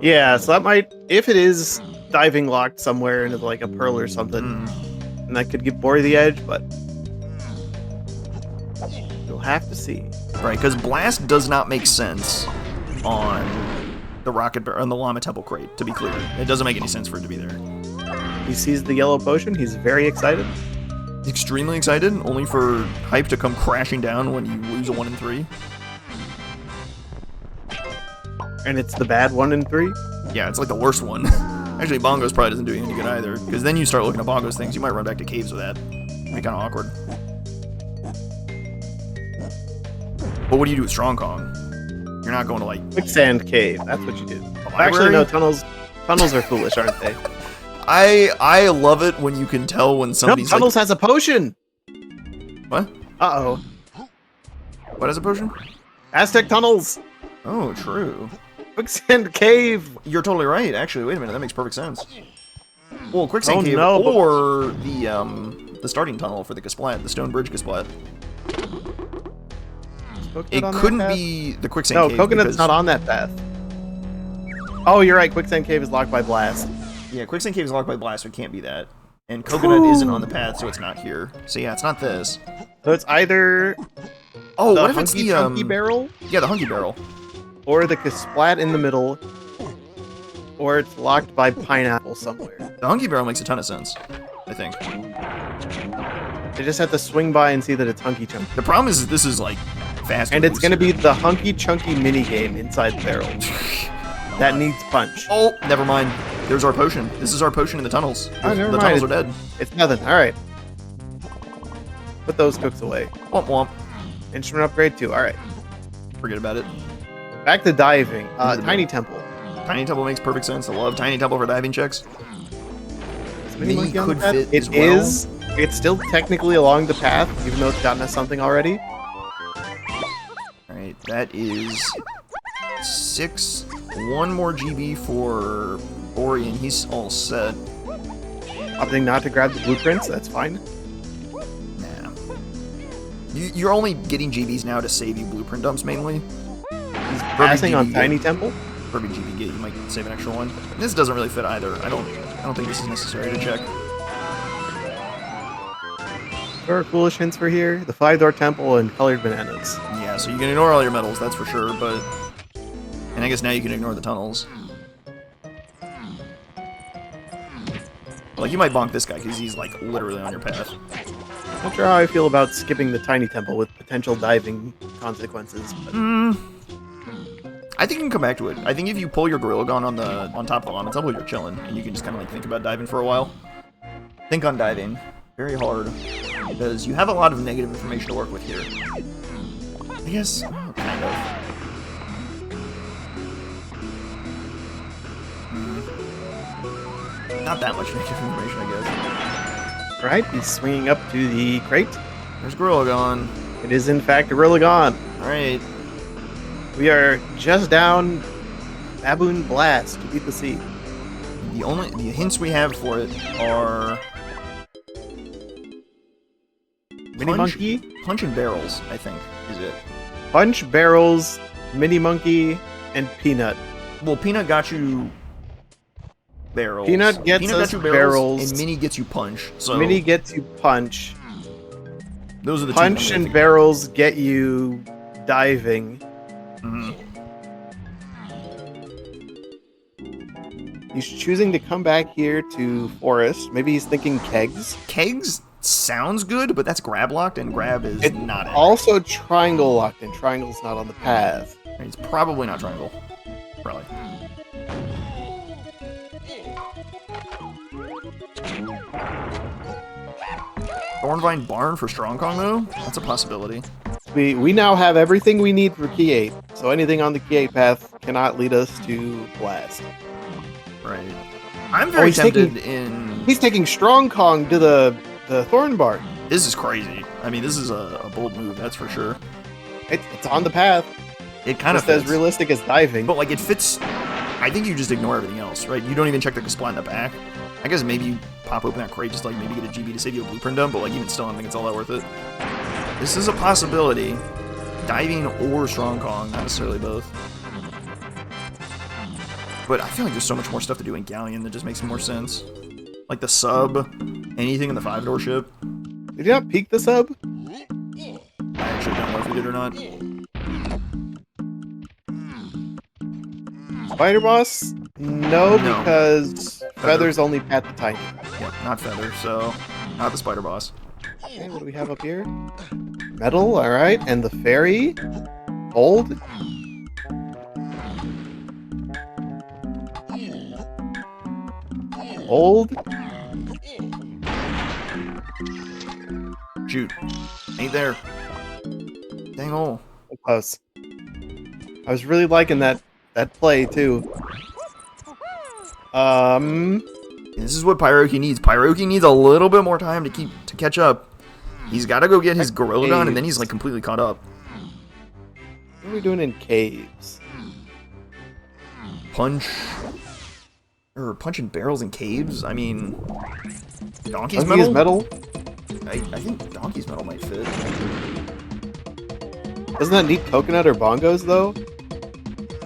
Speaker 2: Yeah, so that might, if it is diving locked somewhere into like a pearl or something, and that could give Borri the edge, but you'll have to see.
Speaker 1: Right, because Blast does not make sense on the on the Llama Temple crate, to be clear. It doesn't make any sense for it to be there.
Speaker 2: He sees the yellow potion, he's very excited.
Speaker 1: Extremely excited, only for hype to come crashing down when you lose a 1 in 3.
Speaker 2: And it's the bad 1 in 3.
Speaker 1: Yeah, it's like the worst one. Actually, Bongos probably doesn't do you any good either, because then you start looking at Bongos things, you might run back to caves with that. It'd be kind of awkward. But what do you do with Strong Kong? You're not going to, like...
Speaker 2: Quicksand cave, that's what you do.
Speaker 1: library?
Speaker 2: Actually, no, tunnels are foolish, aren't they?
Speaker 1: I love it when you can tell when
Speaker 2: No,
Speaker 1: somebody's
Speaker 2: tunnels has a potion!
Speaker 1: What?
Speaker 2: Uh-oh.
Speaker 1: What has a potion?
Speaker 2: Aztec tunnels!
Speaker 1: Oh, true.
Speaker 2: Quicksand cave.
Speaker 1: You're totally right. Actually, wait a minute. That makes perfect sense. Well, quicksand
Speaker 2: Oh,
Speaker 1: cave
Speaker 2: no, but-
Speaker 1: or the starting tunnel for the Gasplat, the stone bridge Gasplat. It couldn't be the quicksand
Speaker 2: No,
Speaker 1: cave.
Speaker 2: Coconut's
Speaker 1: because,
Speaker 2: not on that path. Oh, you're right. Quicksand cave is locked by blast.
Speaker 1: Yeah, quicksand cave is locked by blast, so it can't be that. And Coconut isn't on the path, so it's not here. So yeah, it's not this.
Speaker 2: So it's either
Speaker 1: Oh,
Speaker 2: the
Speaker 1: what if it's
Speaker 2: hunky
Speaker 1: the
Speaker 2: chunky barrel,
Speaker 1: Yeah, the hunky barrel.
Speaker 2: or the Kasplat in the middle, or it's locked by pineapple somewhere.
Speaker 1: The hunky barrel makes a ton of sense, I think.
Speaker 2: I just have to swing by and see that it's hunky chunky.
Speaker 1: The problem is this is like fast.
Speaker 2: And it's going to be the hunky chunky mini game inside the barrel. That needs punch.
Speaker 1: Oh, never mind. There's our potion. This is our potion in the tunnels.
Speaker 2: Oh, never
Speaker 1: the
Speaker 2: mind.
Speaker 1: tunnels are dead.
Speaker 2: It's nothing. Alright. Put those cooks away.
Speaker 1: Womp womp.
Speaker 2: Instrument upgrade 2. Alright.
Speaker 1: Forget about it.
Speaker 2: Back to diving.
Speaker 1: Into the
Speaker 2: Tiny
Speaker 1: middle.
Speaker 2: Temple.
Speaker 1: Tiny Temple makes perfect sense. I love Tiny Temple for diving checks.
Speaker 2: Is Mini
Speaker 1: Mini
Speaker 2: Monkey on the
Speaker 1: could
Speaker 2: path?
Speaker 1: fit
Speaker 2: It
Speaker 1: as well.
Speaker 2: is. It's still technically along the path, even though it's gotten us something already.
Speaker 1: Alright, that is 6. 1 more GB for Borri, and he's all set.
Speaker 2: Opting not to grab the blueprints, that's fine.
Speaker 1: Nah. You're only getting GBs now to save you blueprint dumps mainly.
Speaker 2: He's passing on
Speaker 1: GB
Speaker 2: Tiny
Speaker 1: get.
Speaker 2: Temple.
Speaker 1: For every GB get, you might save an extra one. This doesn't really fit either. I don't think this is necessary to check.
Speaker 2: There are foolish hints for here. The 5-door temple and colored bananas.
Speaker 1: Yeah, so you can ignore all your medals, that's for sure, but... And I guess now you can ignore the tunnels. Like, you might bonk this guy, because he's, like, literally on your path.
Speaker 2: Not sure how I feel about skipping the Tiny Temple with potential diving consequences. But
Speaker 1: I think you can come back to it. I think if you pull your Gorilla Gun on top of the Lama Temple, you're chilling, and you can just kind of, like, think about diving for a while. Think on diving. Very hard. Because you have a lot of negative information to work with here. I guess, kind of. Not that much negative information, I guess.
Speaker 2: Right, he's swinging up to the crate.
Speaker 1: There's Gorilla Gun.
Speaker 2: It is, in fact, a Gorilla.
Speaker 1: Alright.
Speaker 2: We are just down Baboon Blast to beat the sea.
Speaker 1: The hints we have for it are...
Speaker 2: Mini Monkey,
Speaker 1: Punch and barrels, I think, is it.
Speaker 2: Punch, Barrels, Mini Monkey, and Peanut.
Speaker 1: Well, Peanut got you barrels.
Speaker 2: Peanut gets us
Speaker 1: got you
Speaker 2: barrels.
Speaker 1: and Mini gets you punch. So
Speaker 2: Mini gets you Punch.
Speaker 1: those are the
Speaker 2: Punch
Speaker 1: two.
Speaker 2: and Barrels get you diving.
Speaker 1: Mhm.
Speaker 2: He's choosing to come back here to Forest. Maybe he's thinking kegs.
Speaker 1: Kegs sounds good, but that's grab locked, and grab is
Speaker 2: It's
Speaker 1: not it.
Speaker 2: also triangle locked, and triangle's not on the path.
Speaker 1: It's probably not triangle. Probably. Thornvine Barn for Strong Kong, though? That's a possibility.
Speaker 2: We now have everything we need for Key 8, so anything on the Key 8 path cannot lead us to Blast.
Speaker 1: Right. I'm very
Speaker 2: he's
Speaker 1: tempted
Speaker 2: taking-
Speaker 1: in...
Speaker 2: He's taking Strong Kong to the Thorn Barn.
Speaker 1: This is crazy. I mean, this is a bold move, that's for sure.
Speaker 2: It's on the path.
Speaker 1: It kind of
Speaker 2: Just as
Speaker 1: fits.
Speaker 2: realistic as diving.
Speaker 1: But, like, it fits... I think you just ignore everything else, right? You don't even check the Kasplat in the back. I guess maybe you pop open that crate just to, like, maybe get a GB to save you a blueprint dump, but, like, even still, I don't think it's all that worth it. This is a possibility. Diving or Strong Kong, not necessarily both. But I feel like there's so much more stuff to do in Galleon that just makes more sense. Like the sub, anything in the 5-door ship.
Speaker 2: Did you not peek the sub?
Speaker 1: I actually don't know if we did or not.
Speaker 2: Spider Boss? No,
Speaker 1: No.
Speaker 2: because Feathers only pat the tiny.
Speaker 1: Yeah, not Feather, so not the Spider Boss.
Speaker 2: Okay, what do we have up here? Metal, alright. And the fairy? Old? Old?
Speaker 1: Shoot. Ain't there. Dang ol'.
Speaker 2: Close. I was really liking that play, too.
Speaker 1: This is what Pyroki needs. Pyroki needs a little bit more time to catch up. He's got to go get his Gorilla Gun, and then he's like completely caught up.
Speaker 2: What are we doing in caves?
Speaker 1: punching barrels in caves. I mean, Donkey's
Speaker 2: metal?
Speaker 1: I think Donkey's metal might fit.
Speaker 2: Doesn't that need coconut or bongos, though?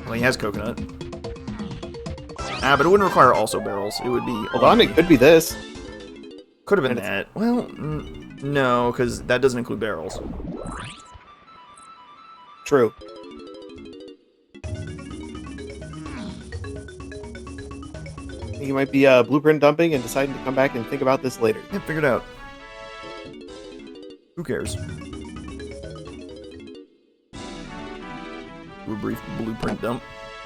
Speaker 1: Well, he has coconut. But it wouldn't require also barrels. It would be...
Speaker 2: Hold on, it could be this.
Speaker 1: Could have been that. Well, no, because that doesn't include barrels.
Speaker 2: True. He might be blueprint dumping and deciding to come back and think about this later.
Speaker 1: Yeah, figure it out. Who cares? Do a brief blueprint dump,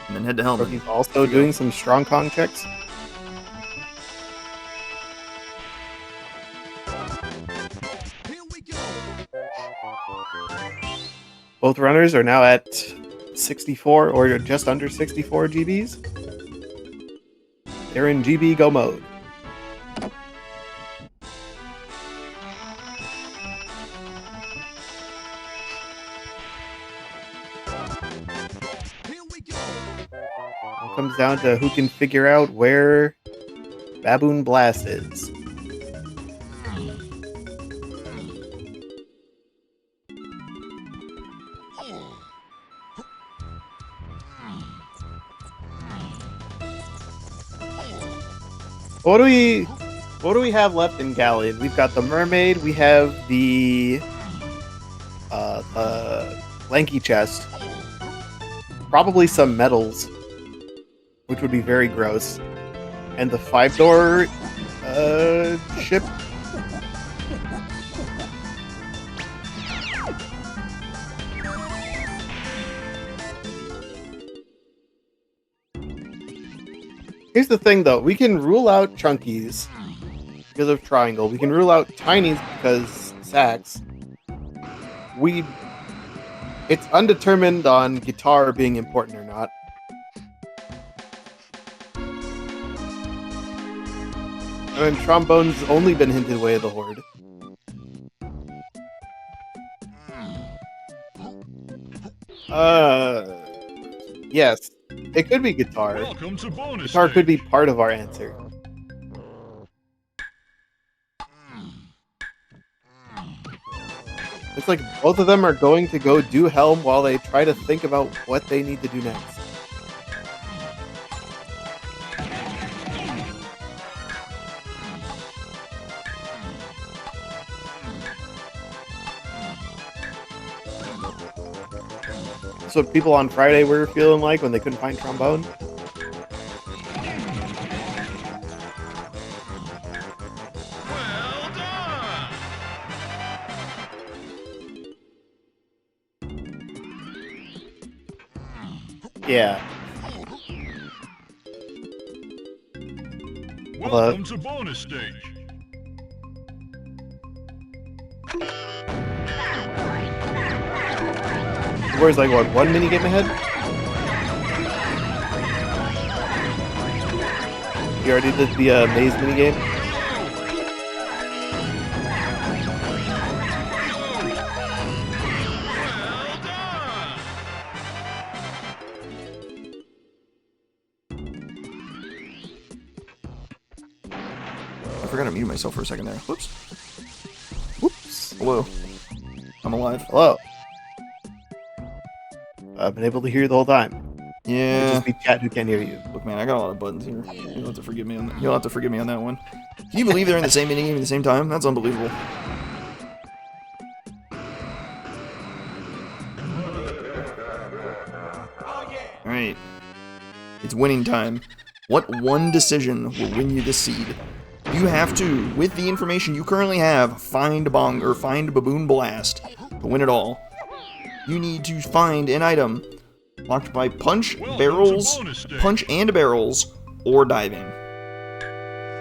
Speaker 1: and then head to Helmet.
Speaker 2: He's also doing some strong con checks. Both runners are now at 64 or just under 64 GBs. They're in GB Go mode. It comes down to who can figure out where Baboon Blast is. What do we have left in Galleon? We've got the mermaid, we have the lanky chest, probably some metals, which would be very gross, and the 5-door ship. Here's the thing, though. We can rule out chunkies because of triangle. We can rule out tinies because sacks. It's undetermined on guitar being important or not. I mean, trombone's only been hinted way of the horde. Yes. It could be guitar.
Speaker 3: Welcome to bonus
Speaker 2: Guitar could
Speaker 3: stage.
Speaker 2: be part of our answer. It's like both of them are going to go do Helm while they try to think about what they need to do next. That's what people on Friday were feeling like when they couldn't find trombone.
Speaker 3: Well done.
Speaker 2: Yeah.
Speaker 3: Welcome to bonus stage.
Speaker 2: Where's like what, one minigame ahead? You already did the maze minigame?
Speaker 1: I forgot to mute myself for a second there. Whoops.
Speaker 2: Whoops.
Speaker 1: Hello. I'm alive.
Speaker 2: Hello. I've been able to hear you the whole time. It'd
Speaker 1: Yeah.
Speaker 2: just be chat who can't hear you.
Speaker 1: Look, man, I got a lot of buttons here. You'll have to forgive me on that. You'll have to forgive me on that one. Can you believe they're in the same minigame at the same time? That's unbelievable. Alright. It's winning time. What one decision will win you this seed? You have to, with the information you currently have, find Baboon Blast to win it all. You need to find an item locked by punch, barrels, punch and barrels, or diving.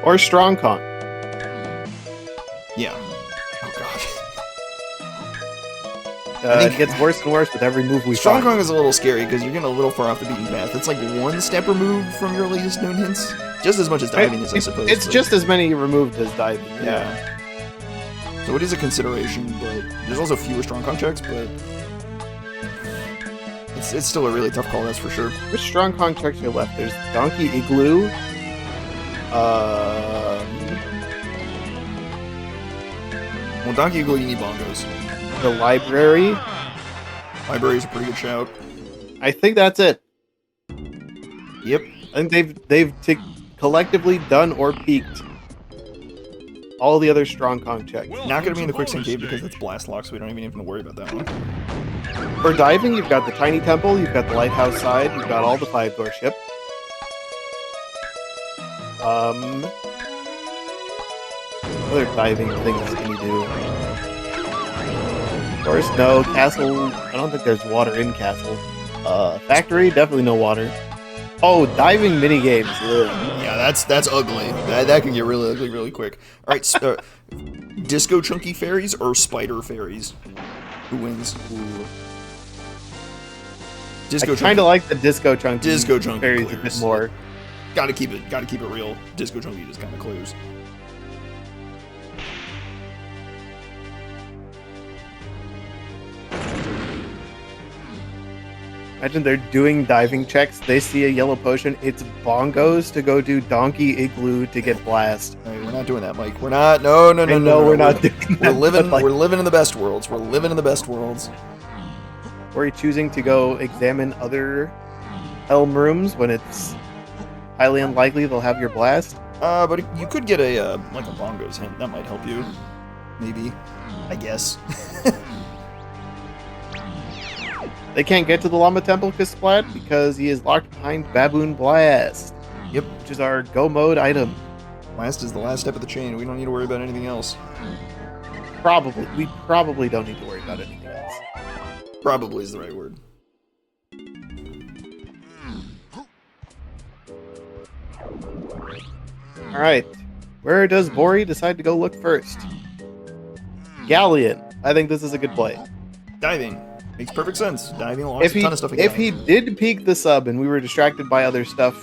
Speaker 2: Or strong con.
Speaker 1: Yeah. Oh god.
Speaker 2: It gets worse and worse with every move we
Speaker 1: Strong
Speaker 2: find.
Speaker 1: Kong is a little scary because you're getting a little far off the beaten path. It's like one step removed from your latest known hints. Just as much as diving is, I suppose.
Speaker 2: It's
Speaker 1: but-
Speaker 2: just as many removed as diving.
Speaker 1: Yeah. So it is a consideration, but there's also fewer strong Kong checks, but... It's still a really tough call, that's for sure.
Speaker 2: Which strong contracts are left? There's Donkey Igloo.
Speaker 1: Well, Donkey Igloo, you need bongos.
Speaker 2: The library.
Speaker 1: Library's a pretty good shout.
Speaker 2: I think that's it.
Speaker 1: Yep.
Speaker 2: I think they've collectively done or peaked all the other strong Kong checks.
Speaker 1: Not going to be in the quicksand cave because it's blast lock, so we don't even have to worry about that one.
Speaker 2: For diving, you've got the tiny temple, you've got the lighthouse side, you've got all the 5-door ship. What other diving things can you do? Of course, no. Castle, I don't think there's water in Castle. Factory, definitely no water. Oh, diving minigames. Ugh.
Speaker 1: Yeah, that's ugly. That can get really ugly really quick. All right, disco chunky fairies or spider fairies? Who wins?
Speaker 2: Ooh.
Speaker 1: Disco
Speaker 2: I kind of like the disco chunky.
Speaker 1: Disco chunky
Speaker 2: fairies a
Speaker 1: clears.
Speaker 2: bit more.
Speaker 1: Gotta keep it real. Disco chunky just kind of clears.
Speaker 2: Imagine they're doing diving checks. They see a yellow potion. It's bongos to go do Donkey Igloo to get blast.
Speaker 1: All right, we're not doing that, Mike. We're not. No,
Speaker 2: we're not doing that.
Speaker 1: We're living.
Speaker 2: Like,
Speaker 1: We're living in the best worlds. We're living in the best worlds.
Speaker 2: or are you choosing to go examine other helm rooms when it's highly unlikely they'll have your blast?
Speaker 1: But you could get a like a bongos hint. That might help you. Maybe. I guess.
Speaker 2: They can't get to the Llama Temple Splat because he is locked behind Baboon Blast.
Speaker 1: Yep.
Speaker 2: Which is our go mode item.
Speaker 1: Last is the last step of the chain. We don't need to worry about anything else.
Speaker 2: Probably. We probably don't need to worry about anything else.
Speaker 1: Probably is the right word.
Speaker 2: Alright. Where does Borri decide to go look first? Galleon. I think this is a good play.
Speaker 1: Diving. Makes perfect sense. Diving unlocks a ton of stuff again.
Speaker 2: If he did peek the sub and we were distracted by other stuff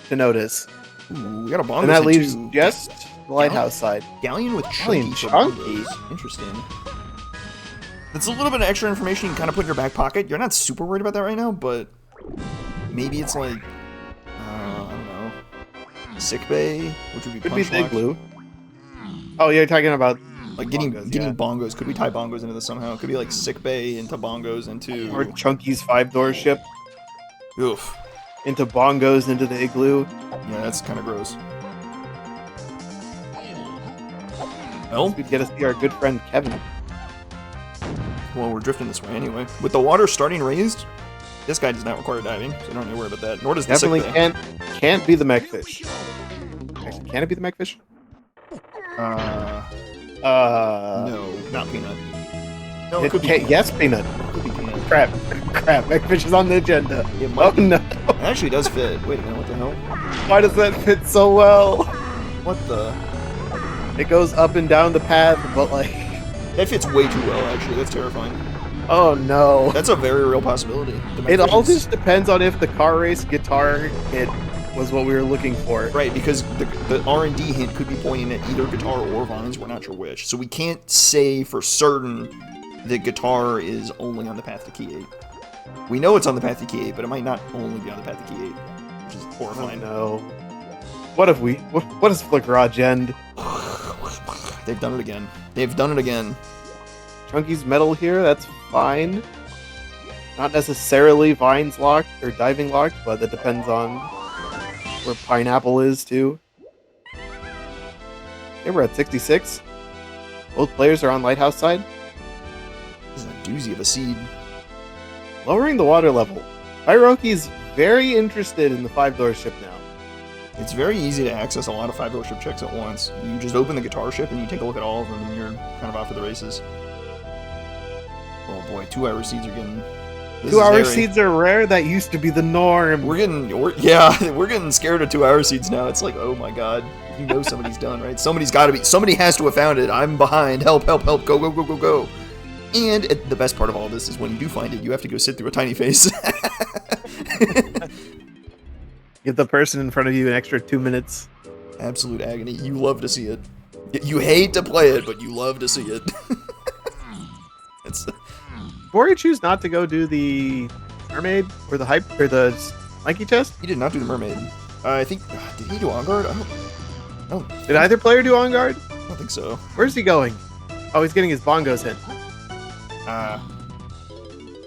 Speaker 2: to notice,
Speaker 1: Ooh, we got a bongos
Speaker 2: and that
Speaker 1: hint
Speaker 2: leaves
Speaker 1: too.
Speaker 2: just the lighthouse side.
Speaker 1: Galleon with
Speaker 2: Galleon
Speaker 1: chunky.
Speaker 2: chunky.
Speaker 1: Interesting. That's a little bit of extra information you can kind of put in your back pocket. You're not super worried about that right now, but maybe it's like, I don't know, sick bay, which would be
Speaker 2: Could be
Speaker 1: punch
Speaker 2: the
Speaker 1: lock.
Speaker 2: igloo. Oh, you're talking about
Speaker 1: Like getting
Speaker 2: bongos,
Speaker 1: bongos. Could we tie bongos into this somehow? It could be like sick bay into bongos into.
Speaker 2: or Chunky's 5-door ship
Speaker 1: Oof.
Speaker 2: into bongos into the igloo.
Speaker 1: Yeah, that's kind of gross. Well,
Speaker 2: We'd get to see our good friend Kevin.
Speaker 1: well, we're drifting this way anyway. With the water starting raised, this guy does not require diving, so you don't need to worry about that. Nor does the
Speaker 2: Definitely
Speaker 1: sick bay.
Speaker 2: can't be the mechfish. Actually, can it be the mechfish?
Speaker 1: No, not peanut. No, it could be peanut.
Speaker 2: Yes, peanut.
Speaker 1: It could be peanut.
Speaker 2: Crap, mechfish is on the agenda.
Speaker 1: It
Speaker 2: Oh
Speaker 1: might be.
Speaker 2: no!
Speaker 1: It actually does fit. Wait a minute, what the hell?
Speaker 2: Why does that fit so well?
Speaker 1: What the?
Speaker 2: It goes up and down the path, but like,
Speaker 1: That fits way too well, actually. That's terrifying.
Speaker 2: oh no!
Speaker 1: That's a very real possibility.
Speaker 2: It all just depends on if the car race guitar hit was what we were looking for.
Speaker 1: Right, because the R&D hint could be pointing at either guitar or vines. We're not sure which. So we can't say for certain that guitar is only on the path to key 8. We know it's on the path to key 8, but it might not only be on the path to key 8, which is horrifying.
Speaker 2: No. What if we? What does Flickgarage end?
Speaker 1: They've done it again. They've done it again.
Speaker 2: Chunky's metal here. That's fine. Not necessarily vines locked or diving locked, but that depends on where Pineapple is too. Okay, we're at 66. Both players are on Lighthouse side.
Speaker 1: This is a doozy of a seed.
Speaker 2: Lowering the water level. Pyroki's very interested in the 5-door ship now.
Speaker 1: It's very easy to access a lot of 5-door ship checks at once. You just open the guitar ship and you take a look at all of them and you're kind of off for the races. Oh boy, 2-hour seeds are getting...
Speaker 2: 2-hour seeds are rare. That used to be the norm.
Speaker 1: We're getting scared of 2-hour seeds now. It's like, oh my god, you know somebody's done, right? Somebody has to have found it. I'm behind. Help, help, help. Go, go, go, go, go. And the best part of all this is when you do find it, you have to go sit through a tiny face.
Speaker 2: Give the person in front of you an extra 2 minutes.
Speaker 1: Absolute agony. You love to see it. You hate to play it, but you love to see it. It's...
Speaker 2: Borri choose not to go do the mermaid or the hype or the lanky chest?
Speaker 1: He did not do the mermaid. I think did he do on guard? I don't
Speaker 2: Did either player do on guard?
Speaker 1: I don't think so.
Speaker 2: Where's he going? Oh, he's getting his bongos hit.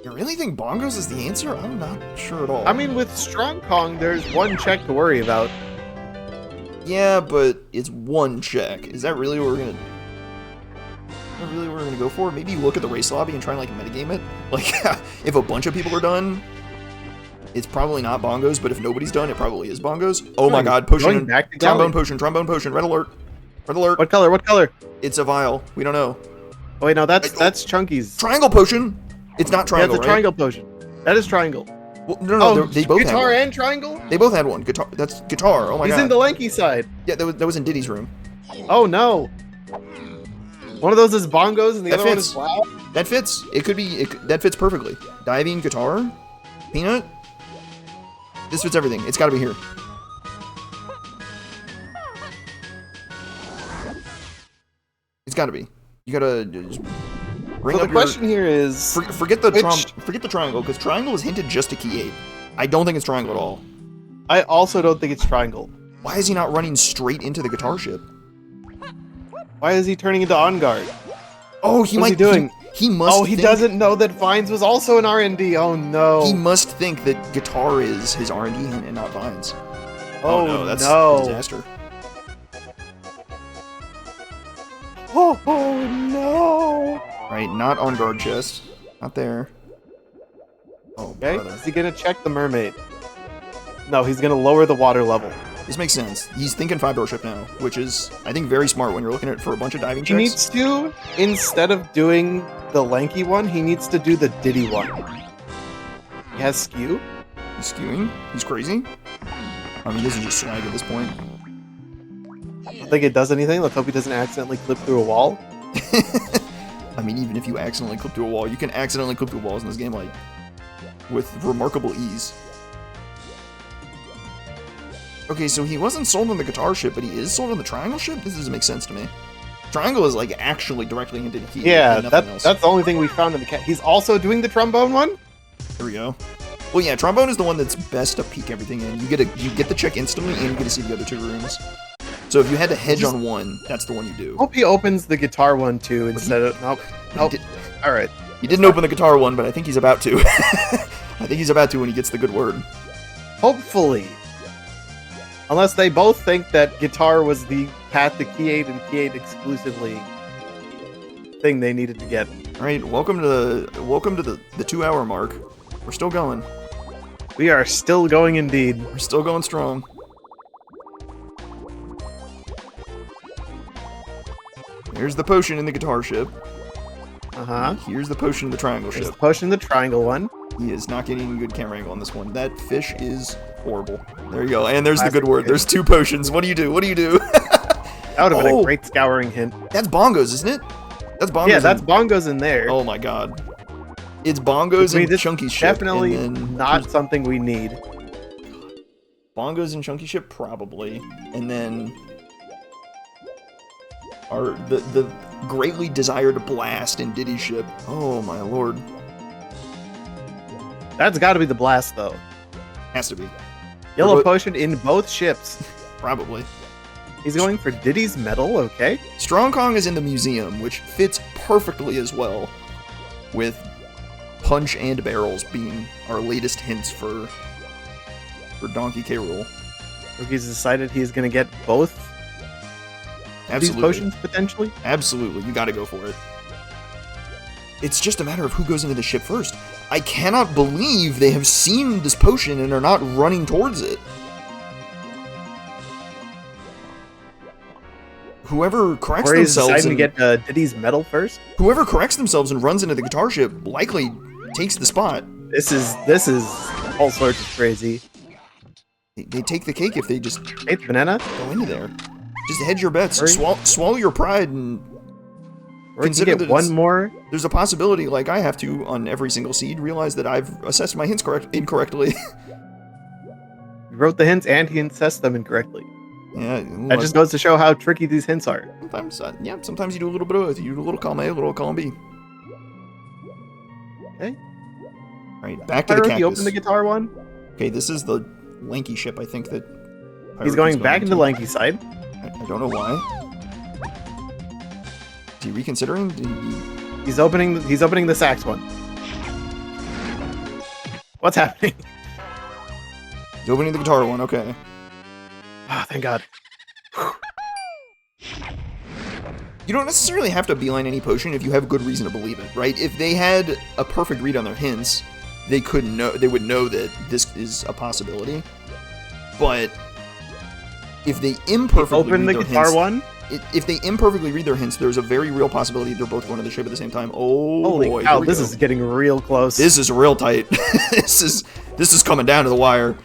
Speaker 1: You really think bongos is the answer? I'm not sure at all.
Speaker 2: I mean, with Strong Kong, there's one check to worry about.
Speaker 1: Yeah, but it's one check. Is that really what we're gonna? Go for? Maybe look at the race lobby and try and like metagame it. Like, if a bunch of people are done, it's probably not bongos. But if nobody's done, it probably is bongos. Oh my God! Potion, trombone potion, red alert, red alert.
Speaker 2: What color? What color?
Speaker 1: It's a vial. We don't know.
Speaker 2: Oh wait, no, that's Chunky's.
Speaker 1: Triangle potion. It's not triangle.
Speaker 2: Yeah, it's a triangle potion. That is triangle.
Speaker 1: Well, no, they both
Speaker 2: guitar
Speaker 1: had one.
Speaker 2: and triangle.
Speaker 1: They both had one. Guitar. That's guitar. Oh my God.
Speaker 2: He's in the lanky side.
Speaker 1: Yeah, that was in Diddy's room.
Speaker 2: Oh no. One of those is bongos and the
Speaker 1: That
Speaker 2: other
Speaker 1: fits.
Speaker 2: one is loud.
Speaker 1: That fits. It could be. That fits perfectly. Diving, guitar, peanut. This fits everything. It's got to be here. It's got to be. You gotta just bring
Speaker 2: So
Speaker 1: up
Speaker 2: the question here is,
Speaker 1: forget the
Speaker 2: which-
Speaker 1: forget the triangle, because triangle was hinted just to key 8. I don't think it's triangle at all.
Speaker 2: I also don't think it's triangle.
Speaker 1: Why is he not running straight into the guitar ship?
Speaker 2: Why is he turning into on guard?
Speaker 1: Oh, he
Speaker 2: What's
Speaker 1: might.
Speaker 2: he doing?
Speaker 1: He must.
Speaker 2: Oh, he doesn't know that Vines was also an R&D. Oh no.
Speaker 1: He must think that guitar is his R&D hint and not Vines.
Speaker 2: Oh,
Speaker 1: no, that's
Speaker 2: no.
Speaker 1: a disaster.
Speaker 2: Oh no.
Speaker 1: Right, not on guard chest. Not there. Oh,
Speaker 2: Okay,
Speaker 1: brother.
Speaker 2: is he gonna check the mermaid? No, he's gonna lower the water level.
Speaker 1: This makes sense. He's thinking 5-door ship now, which is, I think, very smart when you're looking at it for a bunch of diving
Speaker 2: He
Speaker 1: checks.
Speaker 2: needs to, instead of doing the lanky one, he needs to do the Diddy one. He has skew.
Speaker 1: He's skewing. He's crazy. I mean, this is just swag at this point.
Speaker 2: I don't think it does anything. Let's hope he doesn't accidentally clip through a wall.
Speaker 1: I mean, even if you accidentally clip through a wall, you can accidentally clip through walls in this game, like, with remarkable ease. Okay, so he wasn't sold on the guitar ship, but he is sold on the triangle ship? This doesn't make sense to me. Triangle is, like, actually directly into the key.
Speaker 2: Yeah,
Speaker 1: and nothing else.
Speaker 2: that's the only thing we found in the cat. He's also doing the trombone one?
Speaker 1: There we go. Well, yeah, trombone is the one that's best to peek everything in. You get the check instantly, and you get to see the other 2 rooms. So if you had to hedge on one, that's the one you do.
Speaker 2: Hope he opens the guitar one too instead of... Nope. Nope. Alright.
Speaker 1: He didn't open the guitar one, but I think he's about to. I think he's about to when he gets the good word.
Speaker 2: Hopefully. Unless they both think that guitar was the path to Key 8 and Key 8 exclusively thing they needed to get.
Speaker 1: All right, welcome to the 2-hour mark. We're still going.
Speaker 2: We are still going indeed.
Speaker 1: We're still going strong. There's the potion in the guitar ship.
Speaker 2: Uh-huh.
Speaker 1: Here's the potion in the triangle
Speaker 2: There's
Speaker 1: ship.
Speaker 2: the potion in the triangle one.
Speaker 1: He is not getting a good camera angle on this one. That fish is horrible. There you go. And there's the
Speaker 2: Classic
Speaker 1: good word.
Speaker 2: fish.
Speaker 1: There's 2 potions. What do you do? What do you do?
Speaker 2: That would have been a great scouring hint.
Speaker 1: That's bongos, isn't it? That's bongos.
Speaker 2: Yeah, that's
Speaker 1: and-
Speaker 2: bongos in there.
Speaker 1: Oh my god. It's bongos
Speaker 2: I mean,
Speaker 1: and
Speaker 2: this
Speaker 1: chunky ship.
Speaker 2: definitely
Speaker 1: and then
Speaker 2: not something we need.
Speaker 1: Bongos and chunky ship, probably. And then are the greatly desired blast in Diddy ship. Oh my lord.
Speaker 2: That's got to be the blast, though.
Speaker 1: Has to be.
Speaker 2: Yellow
Speaker 1: Or-
Speaker 2: potion in both ships.
Speaker 1: Probably.
Speaker 2: He's going for Diddy's medal, okay?
Speaker 1: Strong Kong is in the museum, which fits perfectly as well with Punch and Barrels being our latest hints for Donkey K. Rool.
Speaker 2: He's decided he's going to get both these
Speaker 1: Absolutely.
Speaker 2: potions, potentially.
Speaker 1: Absolutely. You gotta go for it. It's just a matter of who goes into the ship first. I cannot believe they have seen this potion and are not running towards it. Whoever corrects
Speaker 2: Or he's
Speaker 1: themselves
Speaker 2: deciding to
Speaker 1: and,
Speaker 2: get Diddy's medal first.
Speaker 1: whoever corrects themselves and runs into the guitar ship likely takes the spot.
Speaker 2: This is all sorts of crazy.
Speaker 1: They take the cake if they just
Speaker 2: Eighth banana.
Speaker 1: go into there. Just hedge your bets.
Speaker 2: Or-
Speaker 1: Swallow your pride, and
Speaker 2: Or you
Speaker 1: Consider
Speaker 2: get
Speaker 1: that
Speaker 2: one
Speaker 1: it's-
Speaker 2: more.
Speaker 1: there's a possibility, like I have to on every single seed, realize that I've assessed my hints incorrectly.
Speaker 2: You wrote the hints and he assessed them incorrectly.
Speaker 1: Yeah,
Speaker 2: That just goes to show how tricky these hints are.
Speaker 1: sometimes, yeah, sometimes you do a little bit of both. You do a little column A, a little column B.
Speaker 2: Okay.
Speaker 1: Alright, back to the
Speaker 2: Pyroki,
Speaker 1: cactus.
Speaker 2: open the guitar one.
Speaker 1: Okay, this is the lanky ship, I think, that...
Speaker 2: He's
Speaker 1: Pyroki's
Speaker 2: going back into lanky side.
Speaker 1: I don't know why. Is he reconsidering? Did he...
Speaker 2: He's opening the sax one. What's happening?
Speaker 1: He's opening the guitar one, okay.
Speaker 2: Oh, thank God.
Speaker 1: You don't necessarily have to beeline any potion if you have good reason to believe it, right? If they had a perfect read on their hints, they would know that this is a possibility. But if they imperfectly
Speaker 2: Open the
Speaker 1: read their
Speaker 2: guitar
Speaker 1: hints,
Speaker 2: one.
Speaker 1: if they imperfectly read their hints, there's a very real possibility they're both going to the ship at the same time. Oh
Speaker 2: Holy
Speaker 1: boy,
Speaker 2: cow,
Speaker 1: here we
Speaker 2: this
Speaker 1: go.
Speaker 2: is getting real close.
Speaker 1: This is real tight. this is coming down to the wire.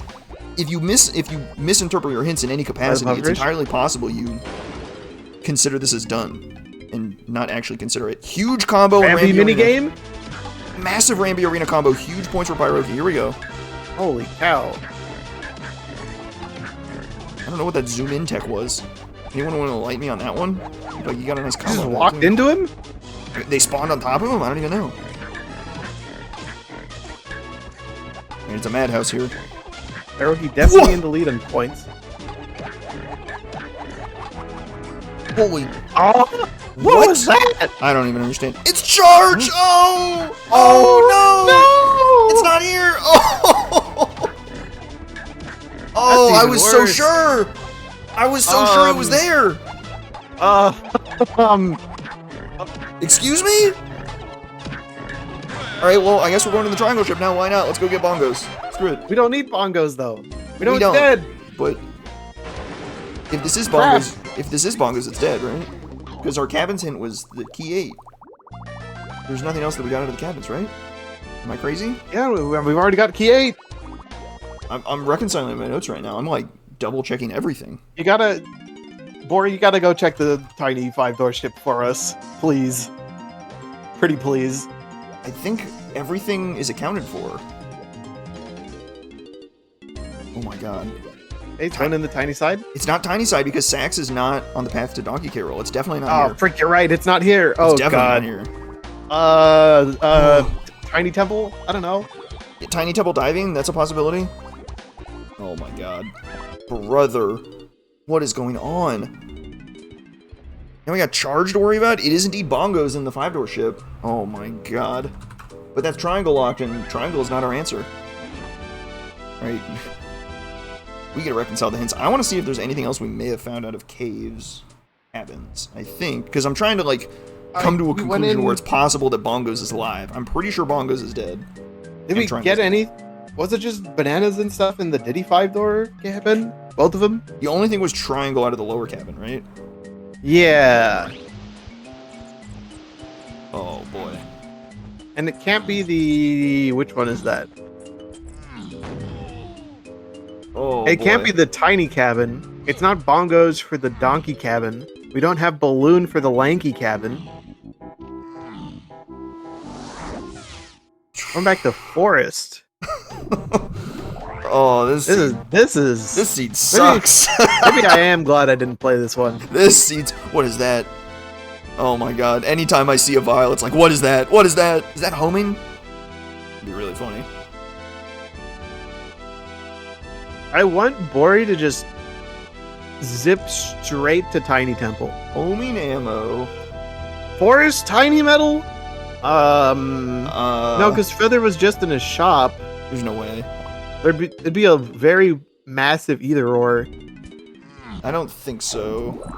Speaker 1: If you misinterpret your hints in any capacity, it's entirely possible you consider this as done and not actually consider it. Huge combo.
Speaker 2: Ramby minigame?
Speaker 1: Massive Ramby Arena combo. Huge points for Pyroki. Here we go.
Speaker 2: Holy cow.
Speaker 1: I don't know what that zoom in tech was. Anyone want to light me on that one? Like, you got a nice combo.
Speaker 2: You just walked into him?
Speaker 1: They spawned on top of him? I don't even know. I mean, it's a madhouse here.
Speaker 2: Pyroki definitely in the lead on points.
Speaker 1: Holy...
Speaker 2: Oh, what was that?
Speaker 1: I don't even understand. It's charge! Oh! Oh, no! It's not here! Oh! Oh, I was so sure! I was so sure it was there! Excuse me? Alright, well, I guess we're going to the triangle ship now. Why not? Let's go get bongos. Screw it.
Speaker 2: We don't need bongos, though. We don't.
Speaker 1: don't.
Speaker 2: Dead.
Speaker 1: But if this is bongos, it's dead, right? Because our cabins hint was the key 8. There's nothing else that we got out of the cabins, right? Am I crazy?
Speaker 2: Yeah, we've already got key 8.
Speaker 1: I'm reconciling my notes right now. I'm like double checking everything.
Speaker 2: You gotta, Borri, you gotta go check the tiny 5-door ship for us, please. Pretty please.
Speaker 1: I think everything is accounted for. Oh my god.
Speaker 2: Hey, turn in the tiny side.
Speaker 1: It's not tiny side because Sax is not on the path to Donkey Carol. It's definitely not
Speaker 2: Oh,
Speaker 1: here.
Speaker 2: frick, you're right. It's not here.
Speaker 1: It's
Speaker 2: Oh
Speaker 1: definitely
Speaker 2: God.
Speaker 1: not here.
Speaker 2: Tiny temple. I don't know.
Speaker 1: Tiny Temple diving, that's a possibility. Oh my god. Brother. What is going on? Now we got charge to worry about? It is indeed bongos in the 5-door ship. Oh my god. But that's triangle locked, and triangle is not our answer. Alright. We gotta reconcile the hints. I want to see if there's anything else we may have found out of caves. Cabins, I think. Because I'm trying to, like, come to a conclusion where it's possible that bongos is alive. I'm pretty sure bongos is dead.
Speaker 2: Did we get any? Was it just bananas and stuff in the Diddy 5-door cabin? Both of them?
Speaker 1: The only thing was triangle out of the lower cabin, right?
Speaker 2: Yeah.
Speaker 1: Oh boy.
Speaker 2: And it can't be the... Which one is that?
Speaker 1: Oh
Speaker 2: It
Speaker 1: boy.
Speaker 2: can't be the tiny cabin. It's not bongos for the donkey cabin. We don't have balloon for the lanky cabin. Going back to forest.
Speaker 1: Oh, this seed sucks.
Speaker 2: Maybe I am glad I didn't play this one.
Speaker 1: This seed's... What is that? Oh my god. Anytime I see a vial, it's like, what is that? What is that? Is that homing? It'd be really funny.
Speaker 2: I want Borri to just zip straight to Tiny Temple.
Speaker 1: Homing ammo.
Speaker 2: Forest Tiny Metal? No, because Feather was just in a shop.
Speaker 1: There's no way.
Speaker 2: It'd be a very massive either or.
Speaker 1: I don't think so.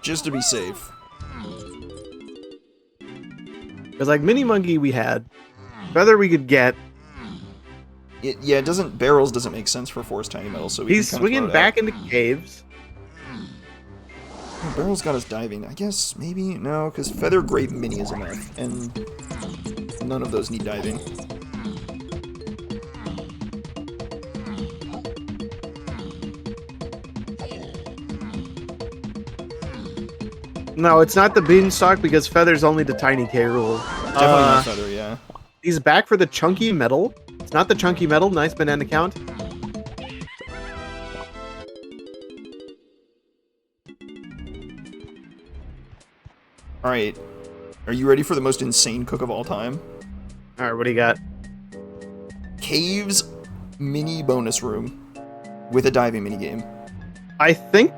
Speaker 1: Just to be safe.
Speaker 2: Because like Mini Monkey we had. Feather we could get.
Speaker 1: Yeah, it doesn't... Barrels doesn't make sense for Force Tiny Metal, so we
Speaker 2: He's
Speaker 1: can kinda
Speaker 2: swinging
Speaker 1: throw it
Speaker 2: back
Speaker 1: out.
Speaker 2: into caves.
Speaker 1: Oh, Barrels got us diving. I guess, maybe? No, because Feather Grape Mini is enough, and none of those need diving.
Speaker 2: No, it's not the Beanstalk because Feather's only the Tiny K rule.
Speaker 1: Definitely not Feather, yeah.
Speaker 2: He's back for the Chunky Metal. It's not the Chunky Metal. Nice banana count.
Speaker 1: Alright. Are you ready for the most insane cook of all time?
Speaker 2: All right, what do you got?
Speaker 1: Caves mini bonus room with a diving mini game.
Speaker 2: I think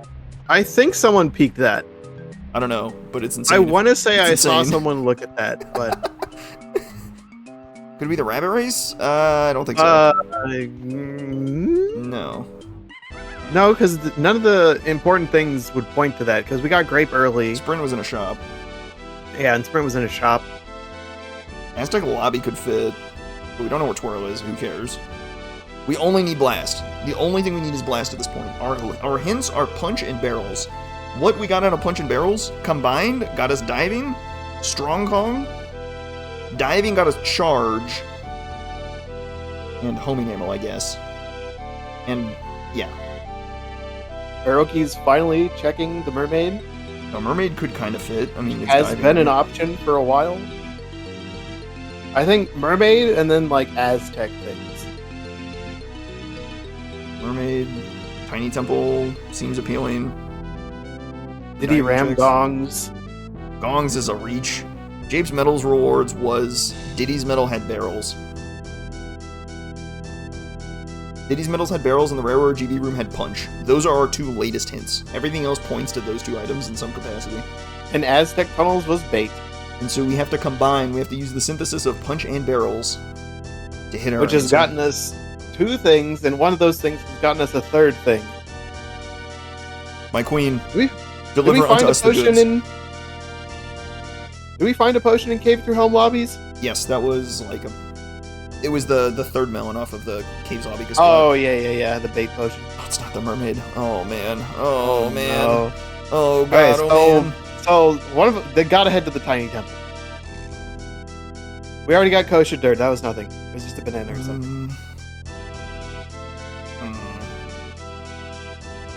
Speaker 2: someone peeked that.
Speaker 1: I don't know, but it's insane.
Speaker 2: I want to say I saw
Speaker 1: insane.
Speaker 2: someone look at that, but
Speaker 1: Could it be the rabbit race? I don't think so. No.
Speaker 2: No, because none of the important things would point to that. Because we got grape early.
Speaker 1: Sprint was in a shop.
Speaker 2: Yeah, and Sprint was in a shop.
Speaker 1: Aztec Lobby could fit, but we don't know where Twirl is. Who cares? We only need Blast. The only thing we need is Blast at this point. Our hints are Punch and Barrels. What we got out of Punch and Barrels combined got us Diving, Strong Kong, Diving got us Charge, and Homing Ammo, I guess. And, yeah.
Speaker 2: Pyroki's finally checking the mermaid.
Speaker 1: A mermaid could kind of fit. I mean, it's
Speaker 2: Has
Speaker 1: diving.
Speaker 2: been an option for a while. I think mermaid and then like Aztec things.
Speaker 1: Mermaid, Tiny Temple seems appealing.
Speaker 2: Did he
Speaker 1: Diving
Speaker 2: ram
Speaker 1: checks.
Speaker 2: gongs?
Speaker 1: Gongs is a reach. Jape's Medals rewards was Diddy's Medal had barrels. Diddy's Medals had barrels and the Railroad GB room had punch. Those are our two latest hints. Everything else points to those two items in some capacity.
Speaker 2: And Aztec tunnels was bait.
Speaker 1: And so we have to combine, we have to use the synthesis of punch and barrels to hit our
Speaker 2: Which has
Speaker 1: answer.
Speaker 2: gotten us two things, and one of those things has gotten us a third thing.
Speaker 1: My queen,
Speaker 2: Did we
Speaker 1: deliver
Speaker 2: find
Speaker 1: unto
Speaker 2: a
Speaker 1: us the
Speaker 2: potion
Speaker 1: goods.
Speaker 2: in... Did we find a potion in Cave Through Home lobbies?
Speaker 1: Yes, that was like a... It was the third melon off of the Caves Lobby.
Speaker 2: Oh, yeah, the bait potion.
Speaker 1: Oh, it's not the mermaid. Oh, man. Oh, man.
Speaker 2: No.
Speaker 1: Oh, God,
Speaker 2: Alright,
Speaker 1: oh, man.
Speaker 2: So one of them, they gotta head to the tiny temple. We already got kosher dirt. That was nothing. It was just a banana or something.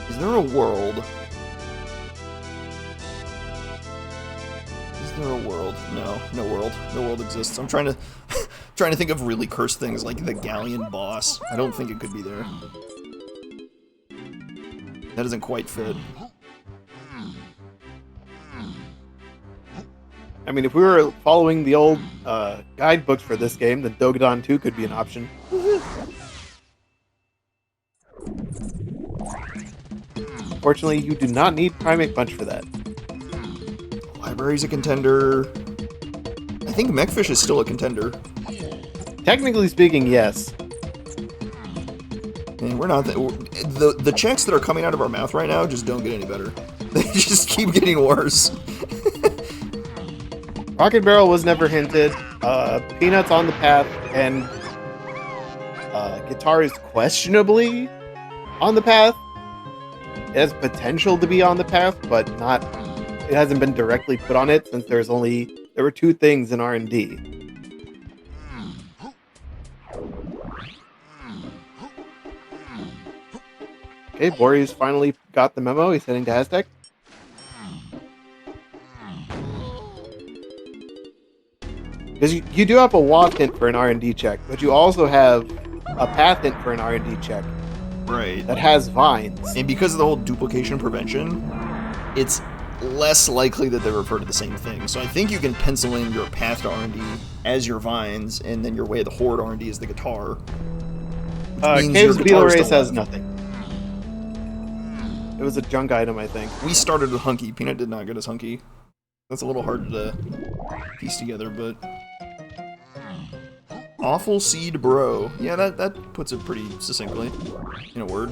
Speaker 1: Is there a world? Is there a world? No, no world. No world exists. I'm trying to trying to think of really cursed things like the Galleon boss. I don't think it could be there. That doesn't quite fit.
Speaker 2: I mean, if we were following the old guidebooks for this game, then Dogadon 2 could be an option. Fortunately, you do not need Primate Punch for that.
Speaker 1: Library's a contender. I think Mechfish is still a contender.
Speaker 2: Technically speaking, yes.
Speaker 1: And we're not... The checks that are coming out of our mouth right now just don't get any better. They just keep getting worse.
Speaker 2: Rocket Barrel was never hinted. Peanuts on the path, and Guitar is questionably on the path. It has potential to be on the path, but not. It hasn't been directly put on it since there were two things in R&D. Okay, Borri's finally got the memo. He's heading to Aztec. Because you do have a waft hint for an R&D check, but you also have a path hint for an R&D check
Speaker 1: Right.
Speaker 2: that has vines.
Speaker 1: And because of the whole duplication prevention, it's less likely that they refer to the same thing. So I think you can pencil in your path to R&D as your vines, and then your way of the horde R&D is the guitar. Which means
Speaker 2: Caves
Speaker 1: your
Speaker 2: Beetle
Speaker 1: guitar's
Speaker 2: Race
Speaker 1: still
Speaker 2: has
Speaker 1: alive.
Speaker 2: nothing. It was a junk item, I think.
Speaker 1: We started with Hunky. Peanut did not get us Hunky. That's a little hard to piece together, but... Awful Seed Bro. Yeah, that puts it pretty succinctly. In a word.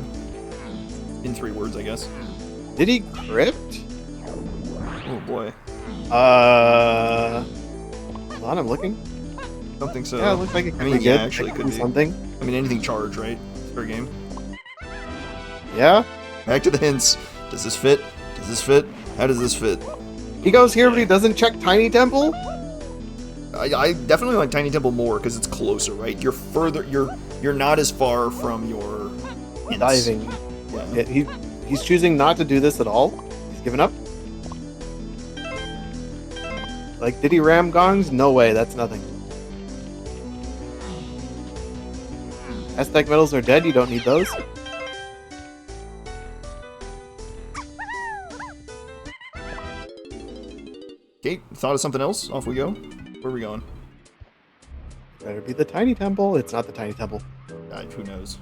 Speaker 1: In 3 words, I guess.
Speaker 2: Did he crypt?
Speaker 1: Oh boy.
Speaker 2: Hold on, I'm looking.
Speaker 1: Don't think so.
Speaker 2: Yeah, it looks like it could
Speaker 1: I mean,
Speaker 2: be
Speaker 1: yeah,
Speaker 2: good.
Speaker 1: actually, it could be.
Speaker 2: Something.
Speaker 1: I mean, anything charge, right? Fair game.
Speaker 2: Yeah.
Speaker 1: Back to the hints. Does this fit? Does this fit? How does this fit?
Speaker 2: He goes here, but he doesn't check Tiny Temple?
Speaker 1: I definitely like Tiny Temple more because it's closer, right? You're further. You're not as far from your hints.
Speaker 2: Diving.
Speaker 1: Yeah.
Speaker 2: He's choosing not to do this at all. He's given up. Like, did he ram gongs? No way, that's nothing. Aztec medals are dead, you don't need those.
Speaker 1: Okay, thought of something else. Off we go. Where are we going?
Speaker 2: Better be the tiny temple. It's not the tiny temple.
Speaker 1: Who knows?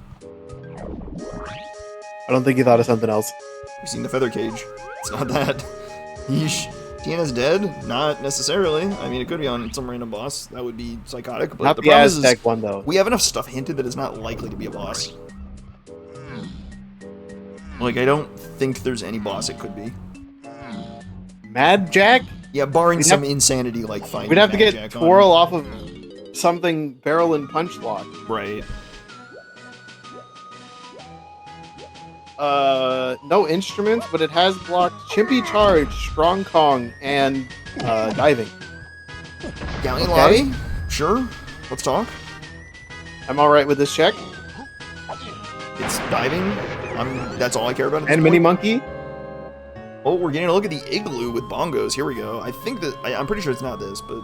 Speaker 2: I don't think he thought of something else.
Speaker 1: We've seen the feather cage. It's not that. Yeesh. Tiana's dead? Not necessarily. I mean, it could be on some random boss. That would be psychotic. But
Speaker 2: Not
Speaker 1: the
Speaker 2: the
Speaker 1: problem is
Speaker 2: Aztec one, though.
Speaker 1: we have enough stuff hinted that it's not likely to be a boss. Like, I don't think there's any boss it could be.
Speaker 2: Mad Jack?
Speaker 1: Yeah, barring
Speaker 2: We'd
Speaker 1: some
Speaker 2: have-
Speaker 1: insanity like finding
Speaker 2: We'd have to
Speaker 1: Mad
Speaker 2: get
Speaker 1: Jack on-
Speaker 2: Twirl off of something barrel and punch lock.
Speaker 1: Right.
Speaker 2: No instruments, but it has blocked Chimpy Charge, Strong Kong, and diving.
Speaker 1: Galleon
Speaker 2: Okay.
Speaker 1: Lobby? Sure. Let's talk.
Speaker 2: I'm alright with this check.
Speaker 1: It's diving. That's all I care about at this
Speaker 2: And
Speaker 1: point.
Speaker 2: Mini Monkey.
Speaker 1: Oh, we're getting a look at the igloo with bongos. Here we go. I think that... I'm pretty sure it's not this, but...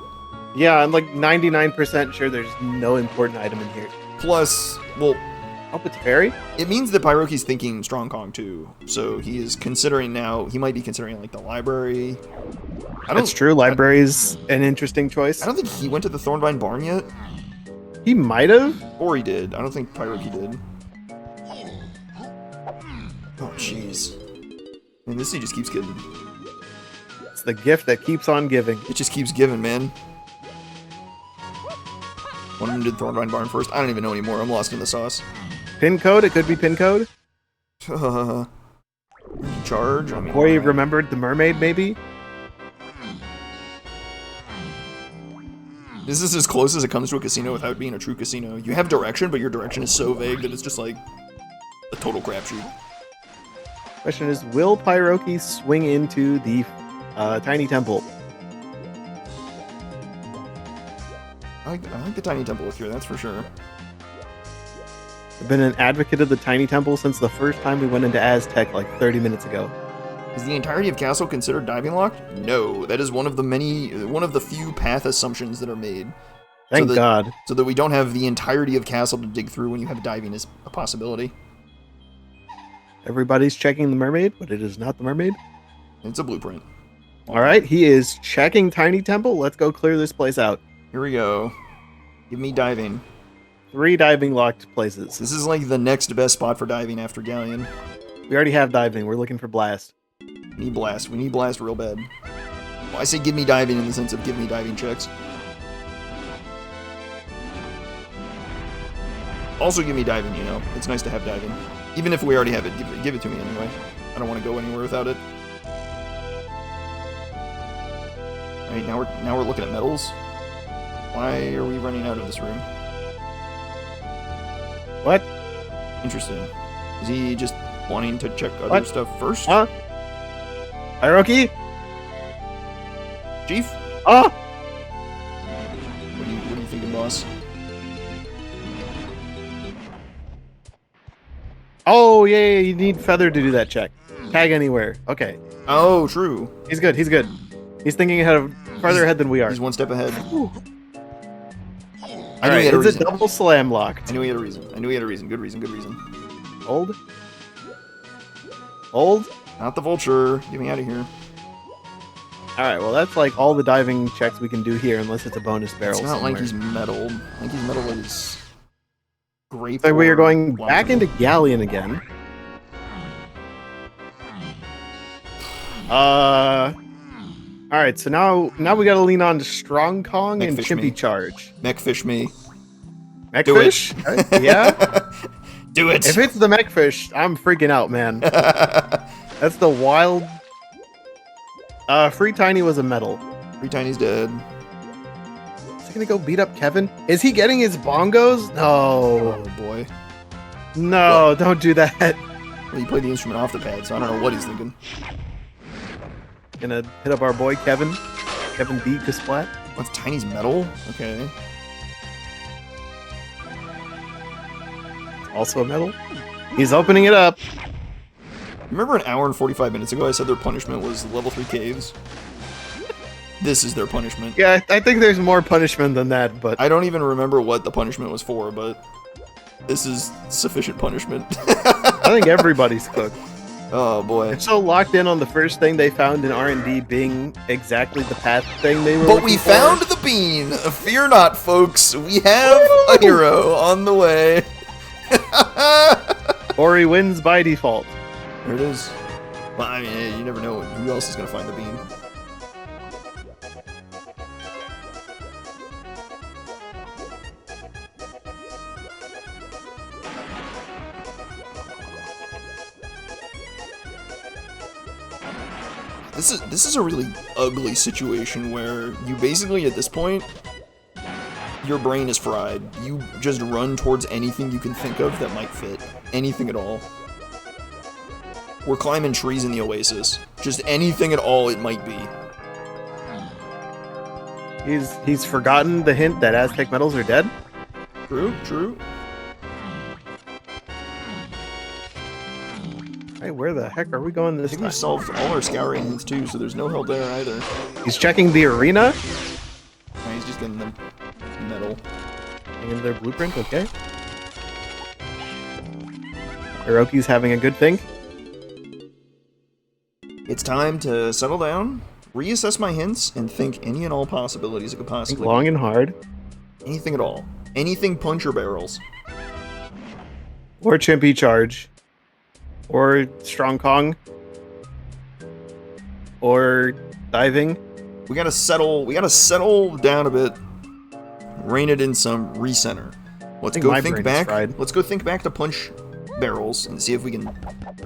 Speaker 2: Yeah, I'm like 99% sure there's no important item in here.
Speaker 1: Plus, well,
Speaker 2: Oh, it's fairy?
Speaker 1: it means that Pyroki's thinking Strong Kong too. So he is considering now... He might be considering, like, the library.
Speaker 2: That's true. Library's an interesting choice.
Speaker 1: I don't think he went to the Thornvine Barn yet.
Speaker 2: He might have.
Speaker 1: Or he did. I don't think Pyroki did. Oh, jeez. Man, this thing just keeps giving.
Speaker 2: It's the gift that keeps on giving.
Speaker 1: It just keeps giving, man. One of them did Thornvine Barn first. I don't even know anymore. I'm lost in the sauce.
Speaker 2: Pin code? It could be pin code.
Speaker 1: Charge? I mean,
Speaker 2: Or you
Speaker 1: alright.
Speaker 2: remembered the mermaid, maybe?
Speaker 1: This is as close as it comes to a casino without being a true casino. You have direction, but your direction is so vague that it's just like a total crapshoot.
Speaker 2: Question is, will Pyroki swing into the tiny temple?
Speaker 1: I like the tiny temple with you, that's for sure.
Speaker 2: I've been an advocate of the tiny temple since the first time we went into Aztec like 30 minutes ago.
Speaker 1: Is the entirety of castle considered diving locked? No, that is one of the few path assumptions that are made.
Speaker 2: Thank God.
Speaker 1: So that we don't have the entirety of castle to dig through when you have diving as a possibility.
Speaker 2: Everybody's checking the mermaid, but it is not the mermaid.
Speaker 1: It's a blueprint.
Speaker 2: Alright, he is checking tiny temple. Let's go clear this place out.
Speaker 1: Here we go. Give me diving.
Speaker 2: 3 diving locked places.
Speaker 1: This is like the next best spot for diving after Galleon.
Speaker 2: We already have diving. We're looking for blast.
Speaker 1: We need blast. We need blast real bad. Well, I say give me diving in the sense of give me diving checks. Also give me diving, you know. It's nice to have diving. Even if we already have it, give it to me anyway. I don't want to go anywhere without it. Alright, now we're looking at metals. Why are we running out of this room?
Speaker 2: What?
Speaker 1: Interesting. Is he just wanting to check other
Speaker 2: What?
Speaker 1: stuff first?
Speaker 2: Huh? Pyroki?
Speaker 1: Chief?
Speaker 2: Oh!
Speaker 1: What are you thinking, boss?
Speaker 2: Oh, yeah, you need Feather to do that check. Tag anywhere. Okay.
Speaker 1: Oh, true.
Speaker 2: He's good. He's good. He's thinking farther ahead than we are.
Speaker 1: He's one step ahead. I
Speaker 2: All
Speaker 1: knew
Speaker 2: right,
Speaker 1: he had a
Speaker 2: it's
Speaker 1: reason.
Speaker 2: a double slam locked.
Speaker 1: I knew he had a reason. I knew he had a reason. Good reason. Good reason.
Speaker 2: Hold. Hold.
Speaker 1: Not the vulture. Get me out of here.
Speaker 2: All right, well, that's like all the diving checks we can do here, unless it's a bonus barrel
Speaker 1: It's not
Speaker 2: somewhere.
Speaker 1: like he's metal. I think he's metal is great.
Speaker 2: So we are
Speaker 1: for
Speaker 2: going
Speaker 1: long
Speaker 2: back
Speaker 1: term.
Speaker 2: into Galleon again. All right, so now we got to lean on to Strong Kong and
Speaker 1: Mechfish
Speaker 2: Chimpy
Speaker 1: me.
Speaker 2: Charge.
Speaker 1: Mechfish me.
Speaker 2: Mechfish? Yeah.
Speaker 1: Do it.
Speaker 2: If it's the Mechfish, I'm freaking out, man. That's the wild. Free Tiny was a metal.
Speaker 1: Free Tiny's dead.
Speaker 2: Is he gonna go beat up Kevin? Is he getting his bongos? No.
Speaker 1: Oh boy.
Speaker 2: No, don't do that.
Speaker 1: Well, he played the instrument off the pad, so I don't know what he's thinking.
Speaker 2: Gonna hit up our boy Kevin. Kevin beat Kasplat.
Speaker 1: What's Tiny's metal? Okay.
Speaker 2: Also a metal. He's opening it up.
Speaker 1: Remember an hour and 45 minutes ago I said their punishment was level 3 caves? This is their punishment.
Speaker 2: Yeah, I think there's more punishment than that, but
Speaker 1: I don't even remember what the punishment was for, but this is sufficient punishment.
Speaker 2: I think everybody's cooked.
Speaker 1: Oh boy.
Speaker 2: They're so locked in on the first thing they found in R&D being exactly the path thing they were
Speaker 1: But we
Speaker 2: looking for.
Speaker 1: found the bean. Fear not, folks. We have a hero on the way.
Speaker 2: Ori wins by default.
Speaker 1: There it is. Well, I mean, you never know who else is going to find the bean. This is a really ugly situation where you basically, at this point, your brain is fried. You just run towards anything you can think of that might fit. Anything at all. We're climbing trees in the oasis. Just anything at all it might be.
Speaker 2: He's forgotten the hint that Aztec metals are dead.
Speaker 1: True, true.
Speaker 2: Hey, where the heck are we going
Speaker 1: I
Speaker 2: this
Speaker 1: think
Speaker 2: time?
Speaker 1: we've solved all our scouring hints too, so there's no hell there either.
Speaker 2: He's checking the arena.
Speaker 1: Nah, he's just getting the metal.
Speaker 2: In their blueprint, okay. Pyroki's having a good think.
Speaker 1: It's time to settle down, reassess my hints, and think any and all possibilities it could
Speaker 2: Think
Speaker 1: possibly
Speaker 2: long and hard.
Speaker 1: Anything at all. Anything punch or barrels.
Speaker 2: Or Chimpy Charge. Or Strong Kong. Or diving.
Speaker 1: We gotta settle down a bit. Rein it in some, recenter. Let's go think back. Let's go think back to punch barrels and see if we can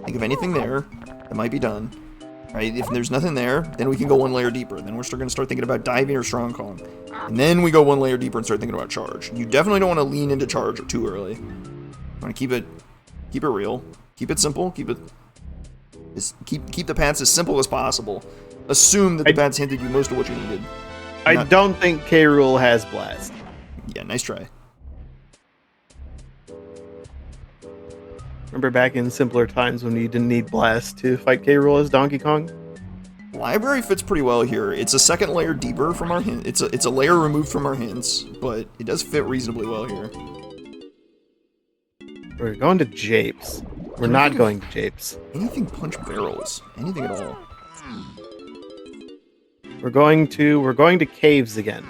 Speaker 1: think of anything there that might be done. Right? If there's nothing there, then we can go one layer deeper. Then we're gonna start thinking about diving or strong Kong. And then we go one layer deeper and start thinking about charge. You definitely don't want to lean into charge too early. You want to keep it real. Keep it simple. Keep the paths as simple as possible. Assume that the paths hinted you most of what you needed.
Speaker 2: I don't think K. Rool has blast.
Speaker 1: Yeah, nice try.
Speaker 2: Remember back in simpler times when you didn't need blast to fight K. Rool as Donkey Kong?
Speaker 1: Library fits pretty well here. It's a second layer deeper from our hint. It's a layer removed from our hints, but it does fit reasonably well here.
Speaker 2: We're going to Japes. We're not going to Japes.
Speaker 1: Anything punch barrels. Anything at all.
Speaker 2: We're going to caves again.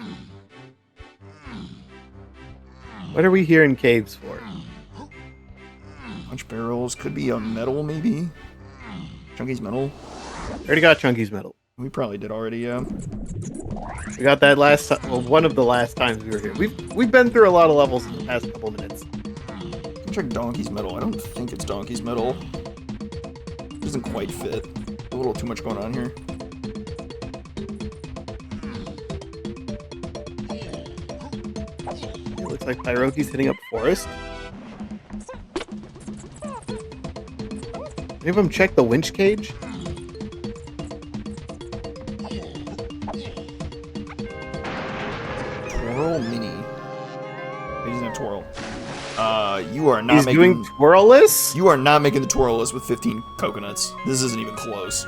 Speaker 2: What are we here in caves for?
Speaker 1: Punch barrels. Could be a metal, maybe. Chunky's metal.
Speaker 2: Already got Chunky's medal.
Speaker 1: We probably did already, yeah.
Speaker 2: We got that last time. Well, one of the last times we were here. We've been through a lot of levels in the past couple minutes.
Speaker 1: Check Donkey's metal. I don't think it's Donkey's metal. It doesn't quite fit. A little too much going on here.
Speaker 2: It looks like Pyroki's hitting up Forest. Any of them check the winch cage?
Speaker 1: Twirl Mini. He doesn't have Twirl. You are not
Speaker 2: He's
Speaker 1: making...
Speaker 2: doing twirlless?
Speaker 1: You are not making the twirl list with 15 coconuts. This isn't even close.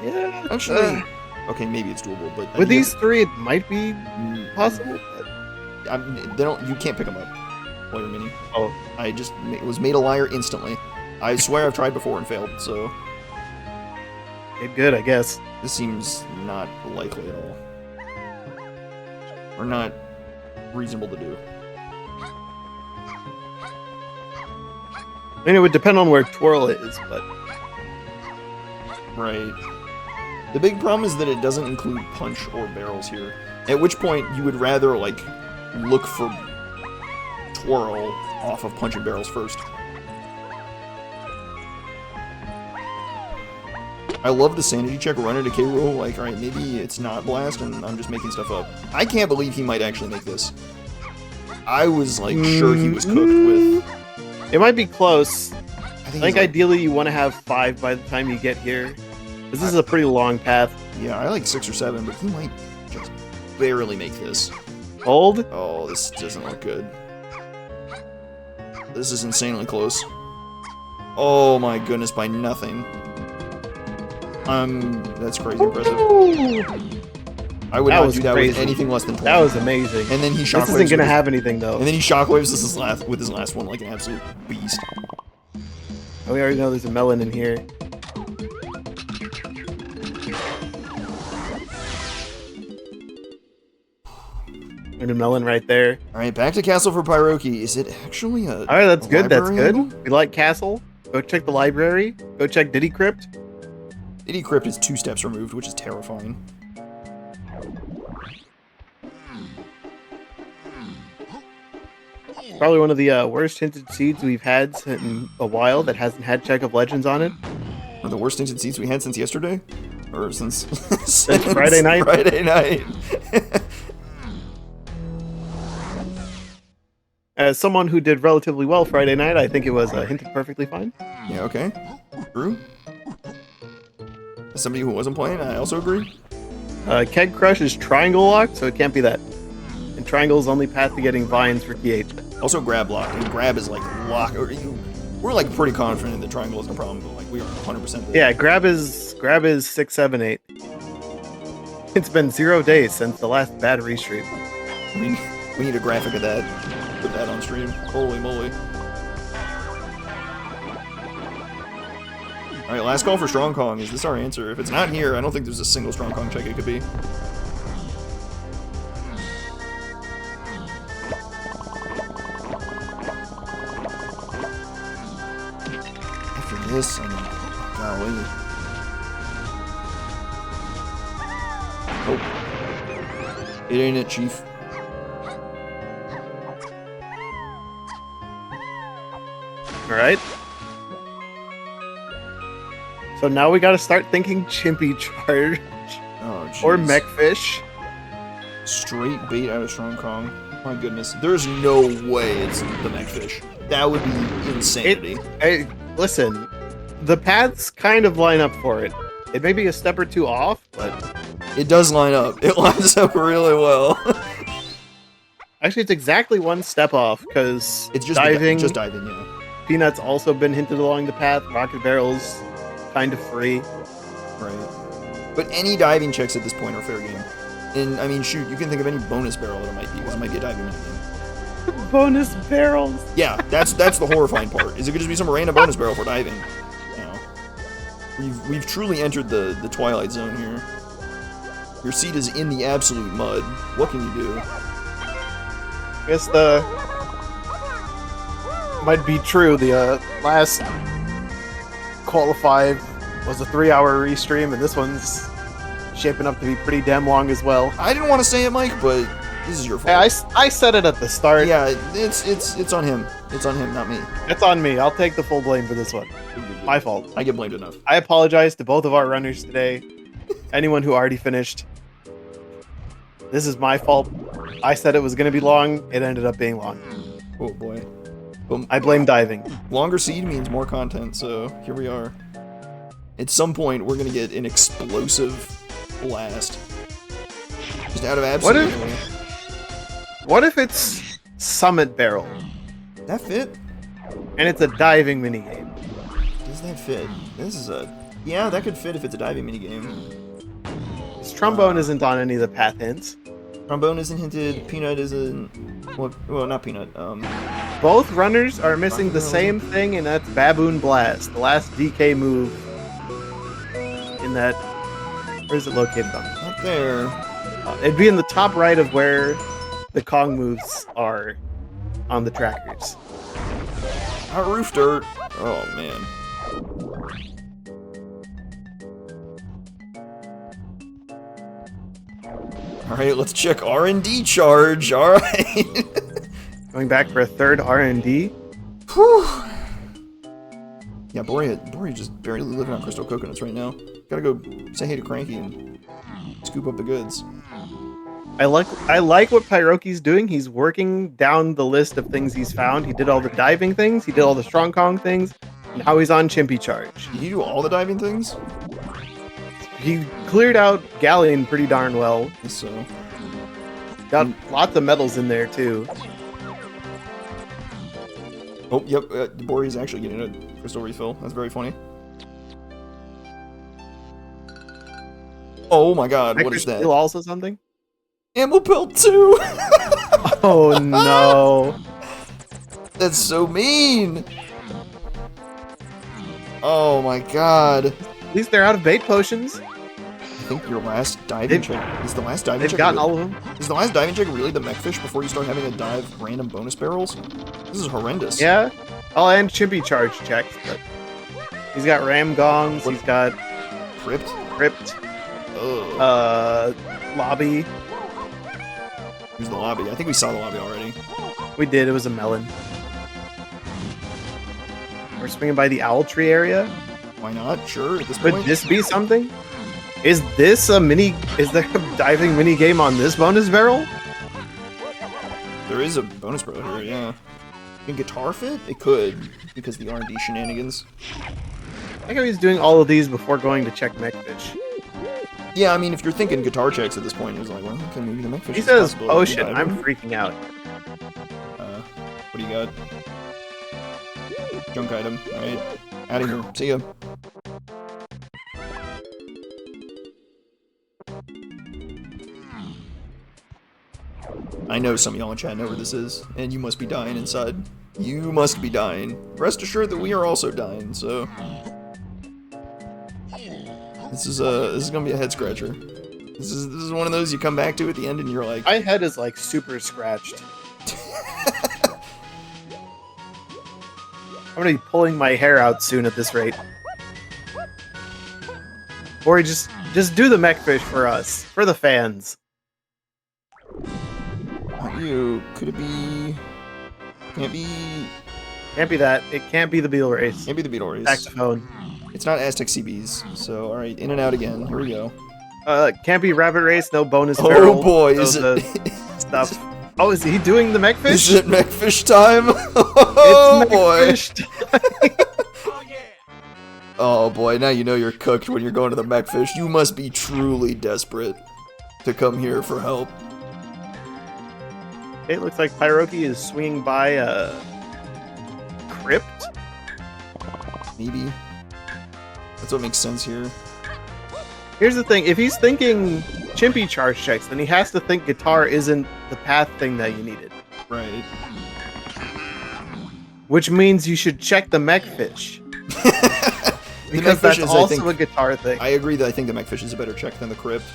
Speaker 2: Yeah.
Speaker 1: Actually, okay, maybe it's doable, but
Speaker 2: With these three, it might be possible.
Speaker 1: they don't. You can't pick them up. While you're mini.
Speaker 2: Oh,
Speaker 1: I just was made a liar instantly. I swear I've tried before and failed. So
Speaker 2: it's good, I guess.
Speaker 1: this seems not likely at all, or not reasonable to do.
Speaker 2: I mean, it would depend on where twirl is, but
Speaker 1: Right. The big problem is that it doesn't include punch or barrels here. At which point you would rather, like, look for twirl off of punch and barrels first. I love the sanity check run into K. Rool. Like, alright, maybe it's not blast and I'm just making stuff up. I can't believe he might actually make this. I was, like, sure he was cooked with...
Speaker 2: it might be close.
Speaker 1: I
Speaker 2: I think
Speaker 1: he's, like,
Speaker 2: ideally you want to have 5 by the time you get here. This is a pretty long path.
Speaker 1: yeah, I like 6 or 7, but he might just barely make this.
Speaker 2: Hold.
Speaker 1: Oh, this doesn't look good. This is insanely close. Oh my goodness, by nothing. That's crazy impressive. I would
Speaker 2: That
Speaker 1: not
Speaker 2: was
Speaker 1: do that
Speaker 2: crazy.
Speaker 1: with anything less than 20.
Speaker 2: That was amazing.
Speaker 1: And then he shockwaves.
Speaker 2: This isn't gonna
Speaker 1: with
Speaker 2: have anything though.
Speaker 1: And then he shockwaves with his last one like an absolute beast.
Speaker 2: We already know there's a melon in here. There's a melon right there.
Speaker 1: All right, back to Castle for Pyroki. Is it actually a?
Speaker 2: All right, that's good. That's
Speaker 1: library
Speaker 2: good.
Speaker 1: angle?
Speaker 2: We like castle. Go check the library. Go check Diddy Crypt.
Speaker 1: Diddy Crypt is 2 steps removed, which is terrifying.
Speaker 2: Probably one of the worst hinted seeds we've had in a while that hasn't had Check of Legends on it.
Speaker 1: One of the worst tinted seats we had since yesterday, or since
Speaker 2: Friday night.
Speaker 1: Friday night.
Speaker 2: As someone who did relatively well Friday night, I think it was hinted perfectly fine.
Speaker 1: Yeah. Okay. True. As somebody who wasn't playing, I also agree.
Speaker 2: Keg Crush is triangle locked, so it can't be that. And triangle is only path to getting vines for key 8.
Speaker 1: Also grab lock, and grab is like lock. We're like pretty confident that triangle isn't a problem, but like we are 100%.
Speaker 2: Yeah, grab is 6, 7, 8. It's been 0 days since the last bad restream.
Speaker 1: We need a graphic of that. Put that on stream. Holy moly. Alright, last call for Strong Kong. Is this our answer? If it's not here, I don't think there's a single Strong Kong check it could be. After this, I mean, golly. Oh. It ain't it, Chief.
Speaker 2: Alright. So now we gotta start thinking Chimpy Charge.
Speaker 1: Oh, jeez.
Speaker 2: Or Mechfish.
Speaker 1: Straight bait out of Strong Kong. My goodness. There's no way it's the Mechfish. That would be insanity.
Speaker 2: Listen, the paths kind of line up for it. It may be a step or two off, but...
Speaker 1: It does line up. It lines up really well.
Speaker 2: Actually, it's exactly 1 step off, because
Speaker 1: It's just
Speaker 2: diving...
Speaker 1: just diving, yeah.
Speaker 2: Peanut's also been hinted along the path. Rocket Barrel's kind of free.
Speaker 1: Right. But any diving checks at this point are fair game. And, I mean, shoot, you can think of any bonus barrel that it might be, because it might be a diving minigame.
Speaker 2: Bonus barrels!
Speaker 1: Yeah, that's the horrifying part. Is it could just be some random bonus barrel for diving. You know. We've truly entered the Twilight Zone here. Your seat is in the absolute mud. What can you do?
Speaker 2: I guess might be true. The last Qualifier was a 3-hour restream, and this one's shaping up to be pretty damn long as well.
Speaker 1: I didn't want to say it, Mike, but this is your fault.
Speaker 2: Hey, I said it at the start.
Speaker 1: Yeah, it's on him. It's on him, not me.
Speaker 2: It's on me. I'll take the full blame for this one. My fault.
Speaker 1: I get blamed enough.
Speaker 2: I apologize to both of our runners today. Anyone who already finished. This is my fault. I said it was going to be long. It ended up being long.
Speaker 1: Oh boy.
Speaker 2: I blame diving.
Speaker 1: Longer seed means more content, so here we are. At some point, we're gonna get an explosive blast. Just out of absolute.
Speaker 2: What if it's Summit Barrel?
Speaker 1: That fit?
Speaker 2: And it's a diving minigame.
Speaker 1: Does that fit? This is a... Yeah, that could fit if it's a diving minigame.
Speaker 2: This trombone isn't on any of the path hints.
Speaker 1: Trombone isn't hinted, Peanut isn't... Well, not Peanut,
Speaker 2: Both runners are missing the same thing, and that's Baboon Blast, the last DK move in that... Where is it located on?
Speaker 1: Not there.
Speaker 2: It'd be in the top right of where the Kong moves are on the trackers.
Speaker 1: Our roof dirt. Oh, man. Alright, let's check R&D charge. Alright.
Speaker 2: Going back for a third R&D.
Speaker 1: Whew. Yeah, Borri just barely living on crystal coconuts right now. Gotta go say hey to Cranky and scoop up the goods.
Speaker 2: I like what Pyroki's doing. He's working down the list of things he's found. He did all the diving things, he did all the Strong Kong things, and now he's on Chimpy Charge.
Speaker 1: Did you do all the diving things?
Speaker 2: He cleared out Galleon pretty darn well.
Speaker 1: So.
Speaker 2: Got lots of medals in there too.
Speaker 1: Oh, yep, Borri's actually getting a crystal refill. That's very funny. Oh my god, what is that?
Speaker 2: Also something?
Speaker 1: Ammo Pelt 2!
Speaker 2: Oh no.
Speaker 1: That's so mean! Oh my god.
Speaker 2: At least they're out of bait potions.
Speaker 1: I think your last diving check is the last diving
Speaker 2: They've
Speaker 1: check.
Speaker 2: gotten all of them.
Speaker 1: Is the last diving check really the mechfish before you start having to dive random bonus barrels? This is horrendous.
Speaker 2: Yeah. Oh, and Chimpy charge checks. But he's got ram gongs. He's got
Speaker 1: Crypt.
Speaker 2: Ugh. Lobby.
Speaker 1: Here's the lobby. I think we saw the lobby already.
Speaker 2: We did. It was a melon. We're swinging by the owl tree area.
Speaker 1: Why not? Sure. At this
Speaker 2: Could
Speaker 1: point.
Speaker 2: this be something? Is this a mini? Is there a diving mini game on this bonus barrel?
Speaker 1: There is a bonus barrel here. Yeah. Can guitar fit? It could because the R&D shenanigans.
Speaker 2: I think he's doing all of these before going to check mechfish.
Speaker 1: Yeah, I mean, if you're thinking guitar checks at this point, it's like, well, okay, maybe the mechfish.
Speaker 2: He
Speaker 1: is
Speaker 2: says
Speaker 1: possible.
Speaker 2: potion.
Speaker 1: Yeah,
Speaker 2: I'm freaking out.
Speaker 1: What do you got? Junk item. Alright. Out of here. See ya. I know some of y'all in chat know where this is, and you must be dying inside. You must be dying. Rest assured that we are also dying, so... This is gonna be a head scratcher. This is one of those you come back to at the end and you're like...
Speaker 2: My head is like super scratched. I'm gonna be pulling my hair out soon at this rate. Or just do the mechfish for us, for the fans.
Speaker 1: Not you. Could it be... Can't be...
Speaker 2: Can't be that. It can't be the Beetle Race.
Speaker 1: Can't be the Beetle Race.
Speaker 2: Saxophone.
Speaker 1: It's not Aztec CBs, so alright, in and out again. Here we go.
Speaker 2: Can't be Rabbit Race. No bonus
Speaker 1: Oh
Speaker 2: barrel.
Speaker 1: boy,
Speaker 2: so
Speaker 1: is it...
Speaker 2: the stuff. Oh, is he doing the mechfish?
Speaker 1: Is it mechfish time? Oh
Speaker 2: It's
Speaker 1: boy!
Speaker 2: mechfish.
Speaker 1: Oh boy, now you know you're cooked when you're going to the mechfish. You must be truly desperate to come here for help.
Speaker 2: It looks like Pyroki is swinging by a crypt.
Speaker 1: Maybe. That's what makes sense here.
Speaker 2: Here's the thing, if he's thinking Chimpy charge checks, then he has to think guitar isn't the path thing that you needed.
Speaker 1: Right.
Speaker 2: Which means you should check the mechfish.
Speaker 1: The
Speaker 2: Because
Speaker 1: mechfish
Speaker 2: that's
Speaker 1: is,
Speaker 2: also
Speaker 1: I think,
Speaker 2: a guitar thing.
Speaker 1: I agree that I think the mechfish is a better check than the crypt.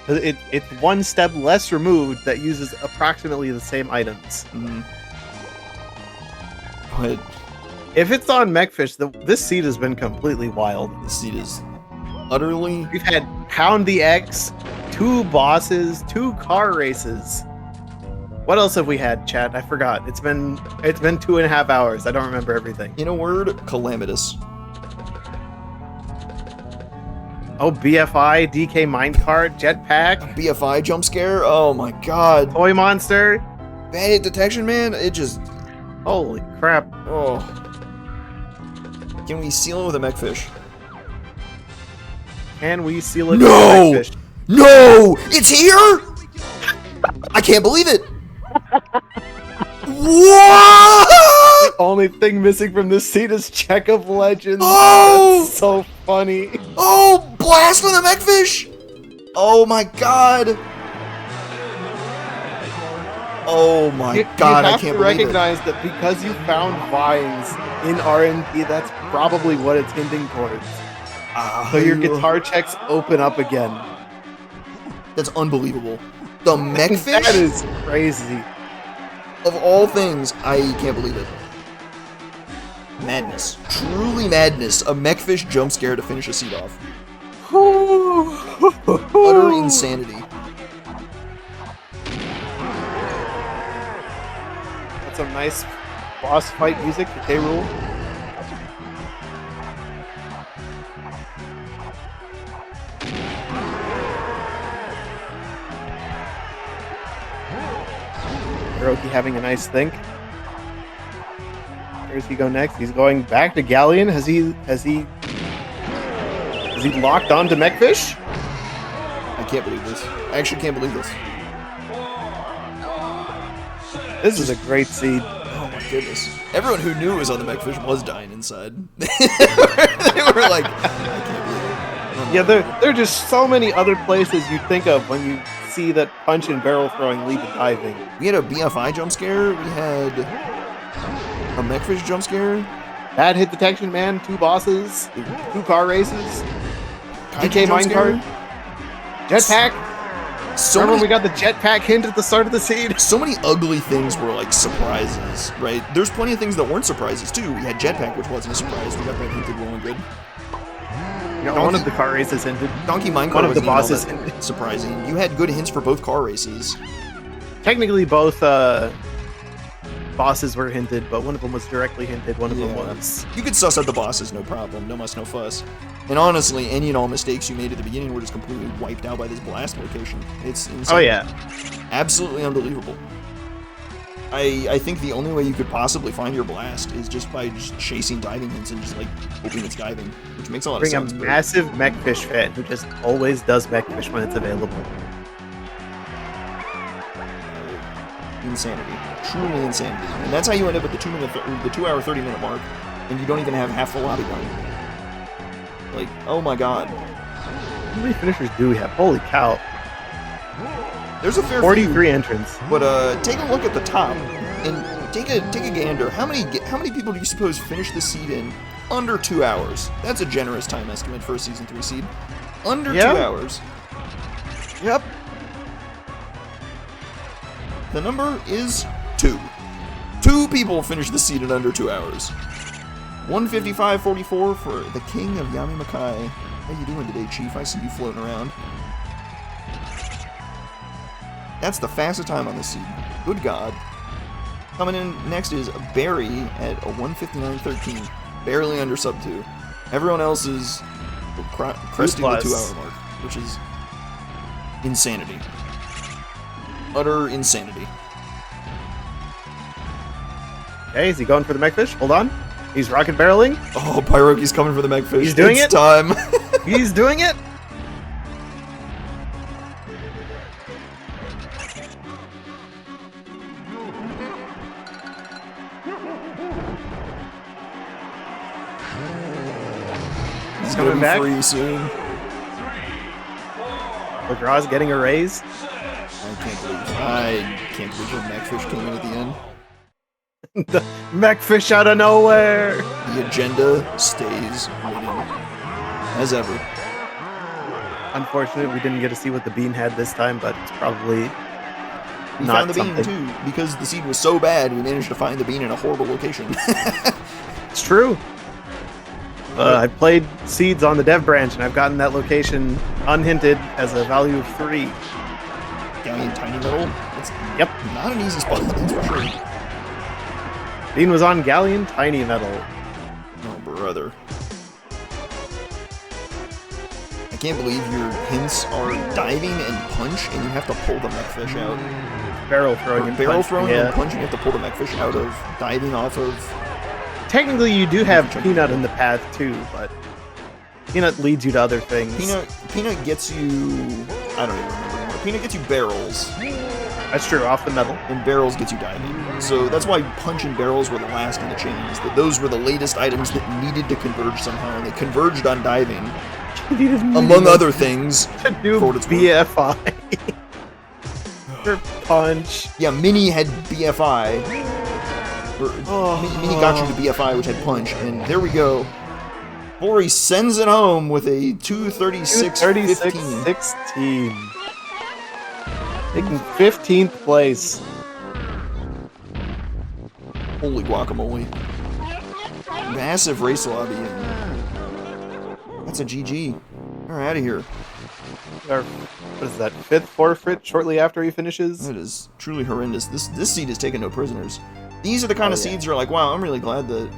Speaker 2: It's one step less removed that uses approximately the same items.
Speaker 1: Mm. But
Speaker 2: If it's on mechfish, this seed has been completely wild.
Speaker 1: the seed is utterly...
Speaker 2: We've had Pound the X, 2 bosses, 2 car races. What else have we had, chat? I forgot. It's been 2.5 hours. I don't remember everything.
Speaker 1: In a word, calamitous.
Speaker 2: Oh, BFI, DK minecart, jetpack,
Speaker 1: BFI jump scare? Oh my god.
Speaker 2: toy monster.
Speaker 1: Bad hit detection, man? It just...
Speaker 2: Holy crap!
Speaker 1: Oh. Can we seal it with a mechfish?
Speaker 2: Can we seal it?
Speaker 1: No!
Speaker 2: with mechfish?
Speaker 1: No! It's here?! I can't believe it! What?!
Speaker 2: The only thing missing from this seed is Check of Legends.
Speaker 1: Oh!
Speaker 2: That's so funny.
Speaker 1: Oh! Blast with a mechfish?! Oh my god! Oh my god, I can't
Speaker 2: You have to
Speaker 1: believe it.
Speaker 2: recognize that because you found vines in RNP, that's probably what it's hinting towards. So your guitar checks open up again.
Speaker 1: That's unbelievable. The mechfish?
Speaker 2: That is crazy.
Speaker 1: Of all things, I can't believe it. Madness. Truly madness. A mechfish jump scare to finish a seed off. Utter insanity.
Speaker 2: That's some nice boss fight music for K-Rool. Pyroki having a nice think. Where does he go next? He's going back to Galleon. Is he locked on to mechfish?
Speaker 1: I can't believe this. I actually can't believe this.
Speaker 2: This is a great seed.
Speaker 1: Oh my goodness. Everyone who knew it was on the mechfish was dying inside. They were like, I can't believe it.
Speaker 2: Yeah, there are just so many other places you think of when you see that punch and barrel throwing lead to diving.
Speaker 1: We had a BFI jump scare. We had a mechfish jump scare.
Speaker 2: Bad hit detection, man. 2 bosses, 2 car races, DK minecart, jetpack.
Speaker 1: So
Speaker 2: Remember
Speaker 1: many,
Speaker 2: we got the jetpack hint at the start of the scene?
Speaker 1: so many ugly things were like surprises, right? There's plenty of things that weren't surprises too. We had jetpack, which wasn't a surprise. We got that hinted well and good.
Speaker 2: You got one of the car races hinted.
Speaker 1: Donkey Minecart
Speaker 2: One of the
Speaker 1: wasn't even all
Speaker 2: bosses
Speaker 1: that
Speaker 2: hinted.
Speaker 1: surprising. You had good hints for both car races.
Speaker 2: Technically, both bosses were hinted, but one of them was directly hinted. One of them was.
Speaker 1: You could suss out the bosses, no problem. No muss, no fuss. And honestly, any and all mistakes you made at the beginning were just completely wiped out by this blast location. It's insane.
Speaker 2: Oh yeah.
Speaker 1: Absolutely unbelievable. I think the only way you could possibly find your blast is just by just chasing diving hints and just like hoping it's diving, which makes a lot of
Speaker 2: Bring
Speaker 1: sense.
Speaker 2: a massive mechfish fan who just always does mechfish when it's available.
Speaker 1: Insanity. Truly insanity. And that's how you end up at the 2 hour 30-minute mark, and you don't even have half the lobby done. Like, oh my god.
Speaker 2: How many finishers do we have? Holy cow.
Speaker 1: There's a fair
Speaker 2: 43 entrants.
Speaker 1: But take a look at the top and take a gander. How many people do you suppose finish the seed in under 2 hours? That's a generous time estimate for a season 3 seed. Under 2 hours.
Speaker 2: Yep.
Speaker 1: The number is 2. 2 people finish the seed in under 2 hours. 155.44 for the king of Yami Makai. How you doing today, Chief? I see you floating around. That's the fastest time on the seed. Good God. Coming in next is Barry at a 159.13. Barely under sub 2. Everyone else is cresting the 2 hour mark, which is insanity. Utter insanity.
Speaker 2: Okay, is he going for the mechfish? Hold on. He's rocket barreling.
Speaker 1: Oh, Pyroki's coming for the mechfish.
Speaker 2: He's doing
Speaker 1: it's
Speaker 2: it?
Speaker 1: time.
Speaker 2: He's doing it.
Speaker 1: He's
Speaker 2: coming
Speaker 1: gonna be
Speaker 2: back.
Speaker 1: free soon.
Speaker 2: LeGraw's getting a raise.
Speaker 1: I can't believe the mechfish came in at the end.
Speaker 2: The mechfish out of nowhere.
Speaker 1: The agenda stays winning. As ever.
Speaker 2: Unfortunately, we didn't get to see what the bean had this time, but it's probably
Speaker 1: We
Speaker 2: not
Speaker 1: found the
Speaker 2: something.
Speaker 1: bean too, because the seed was so bad, we managed to find the bean in a horrible location.
Speaker 2: It's true. I played seeds on the dev branch, and I've gotten that location unhinted as a value of 3.
Speaker 1: Galleon Tiny Metal? It's
Speaker 2: Yep.
Speaker 1: not an easy spot, that's for sure.
Speaker 2: Bean was on Galleon Tiny Metal.
Speaker 1: Oh, brother. I can't believe your hints are diving and punch, and you have to pull the mechfish out.
Speaker 2: Barrel throwing and
Speaker 1: Barrel
Speaker 2: punch,
Speaker 1: throwing
Speaker 2: yeah.
Speaker 1: and punching, you have to pull the mechfish out of diving off of.
Speaker 2: Technically, you do have Peanut in the path, too, but Peanut leads you to other things.
Speaker 1: Peanut gets you. I don't even remember anymore. Peanut gets you barrels,
Speaker 2: That's true, off the metal.
Speaker 1: and barrels gets you diving. So that's why punch and barrels were the last in the chains. That those were the latest items that needed to converge somehow, and they converged on diving, among other things.
Speaker 2: to do
Speaker 1: for what it's worth.
Speaker 2: BFI. Or punch.
Speaker 1: Yeah, Mini had BFI. Mini got you to BFI, which had punch, and there we go. Borri sends it home with a 236.15.
Speaker 2: 16. Taking 15th place.
Speaker 1: Holy guacamole. Massive race lobby. That's a GG. We're out of here.
Speaker 2: Our, what is that, 5th forfeit shortly after he finishes?
Speaker 1: That is truly horrendous. This seed is taking no prisoners. These are the kind of seeds you're like, wow, I'm really glad that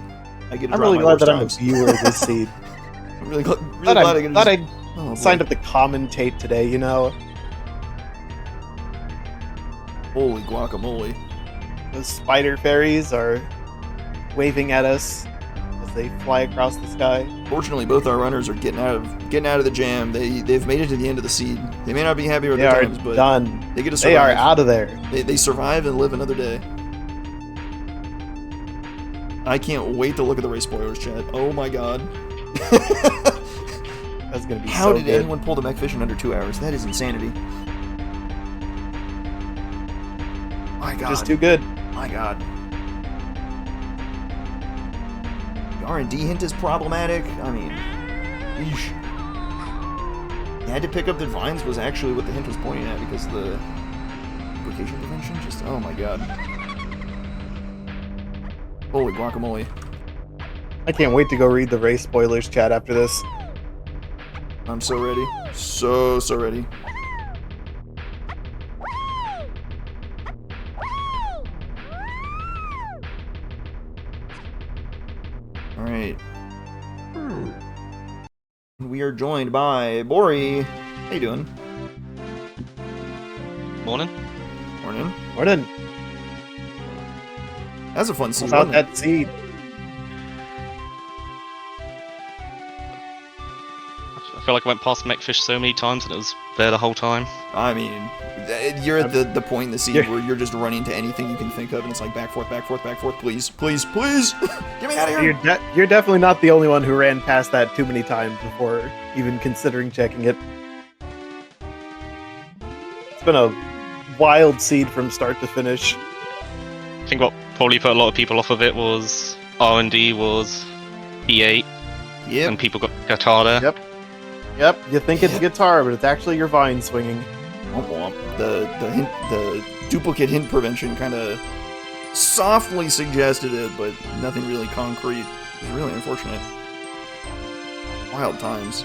Speaker 1: I get to
Speaker 2: I'm
Speaker 1: drop
Speaker 2: really
Speaker 1: my
Speaker 2: glad
Speaker 1: worst
Speaker 2: that I'm a
Speaker 1: times.
Speaker 2: viewer of this seed.
Speaker 1: I'm really glad
Speaker 2: Thought
Speaker 1: I get to
Speaker 2: I
Speaker 1: just- oh, boy.
Speaker 2: signed up to commentate today, you know?
Speaker 1: Holy guacamole.
Speaker 2: Those spider fairies are waving at us as they fly across the sky.
Speaker 1: Fortunately, both our runners are getting out of the jam. They've made it to the end of the seed. They may not be happy with
Speaker 2: They
Speaker 1: their
Speaker 2: are
Speaker 1: times, but
Speaker 2: done.
Speaker 1: they get to
Speaker 2: They
Speaker 1: survive.
Speaker 2: are out of there.
Speaker 1: They survive and live another day. I can't wait to look at the race spoilers, chat. Oh my god.
Speaker 2: That's gonna be
Speaker 1: How
Speaker 2: so
Speaker 1: did
Speaker 2: good.
Speaker 1: anyone pull the mechfish in under 2 hours? That is insanity. My god.
Speaker 2: Just too good.
Speaker 1: My god. R&D hint is problematic. I mean, eesh. You had to pick up that vines was actually what the hint was pointing at because the duplication prevention just, oh my god. Holy guacamole.
Speaker 2: I can't wait to go read the race spoilers chat after this.
Speaker 1: I'm so ready. So ready. Alright. We are joined by Borri. How you doing?
Speaker 4: Morning.
Speaker 1: Morning.
Speaker 2: Mornin,
Speaker 1: That's a fun scene,
Speaker 2: without
Speaker 1: wasn't it?
Speaker 2: that seed.
Speaker 4: I feel like I went past Mechfish so many times and it was there the whole time.
Speaker 1: I mean, you're at the point in the scene where you're just running to anything you can think of, and it's like back, forth, please, please, please, get me out of here!
Speaker 2: You're definitely not the only one who ran past that too many times before even considering checking it. It's been a wild seed from start to finish.
Speaker 4: I think what probably put a lot of people off of it was R&D was E8
Speaker 1: Yep.
Speaker 4: and people got guitar there.
Speaker 2: Yep, you think it's guitar, but it's actually your vine swinging.
Speaker 1: Womp womp. The duplicate hint prevention kind of softly suggested it, but nothing really concrete. It's really unfortunate. Wild times.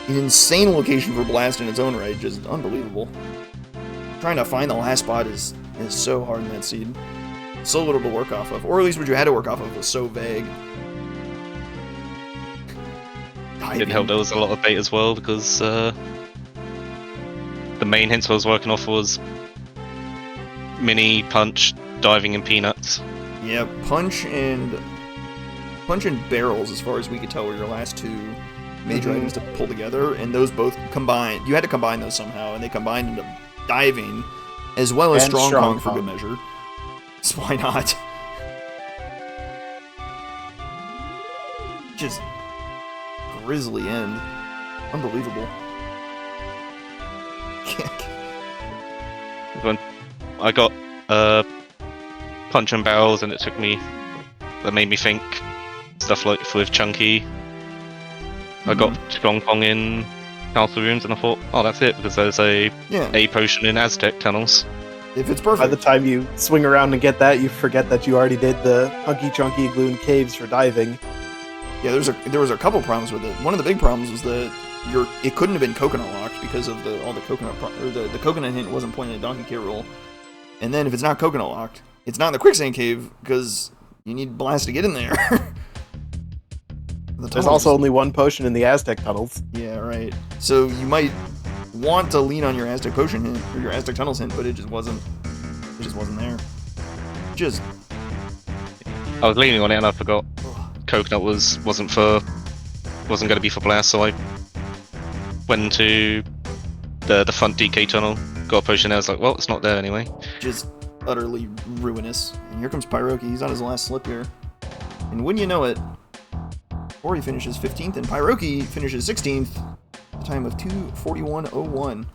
Speaker 1: An insane location for blast in its own right, just unbelievable. Trying to find the last spot is so hard in that seed. So little to work off of, or at least what you had to work off of was so vague.
Speaker 4: Didn't help there was a lot of bait as well because the main hints I was working off was mini, punch, diving, and peanuts.
Speaker 1: Yeah, punch and barrels, as far as we could tell, were your last two major items to pull together, and those both combined. You had to combine those somehow, and they combined into diving, as well as
Speaker 2: And
Speaker 1: strong
Speaker 2: strong
Speaker 1: Kong for good
Speaker 2: Kong.
Speaker 1: measure. So why not? Just grisly end. Unbelievable.
Speaker 4: When I got punch and barrels, and it took me. That made me think stuff like with Chunky. I got Strong Kong in Castle Rooms, and I thought, oh, that's it, because there's a potion in Aztec tunnels.
Speaker 1: If it's
Speaker 2: By
Speaker 1: perfect.
Speaker 2: the time you swing around and get that, you forget that you already did the Hunky Chunky Gloon Caves for diving.
Speaker 1: Yeah, there was a couple problems with it. One of the big problems was that it couldn't have been coconut locked because of all the coconut the coconut hint wasn't pointing at Donkey K. Roll. And then if it's not coconut locked, it's not in the quicksand cave because you need blast to get in there.
Speaker 2: There's also only one potion in the Aztec tunnels.
Speaker 1: Yeah, right. So you might want to lean on your Aztec potion hint or your Aztec tunnels hint, but it just wasn't there. Just
Speaker 4: I was leaning on it and I forgot coconut wasn't going to be for blast, so I went into the front DK tunnel, got a potion there. I was like, well, it's not there anyway.
Speaker 1: just utterly ruinous. And here comes Pyroki. He's on his last slip here. And wouldn't you know it, Borri finishes 15th and Pyroki finishes 16th. A time of 2:41.01.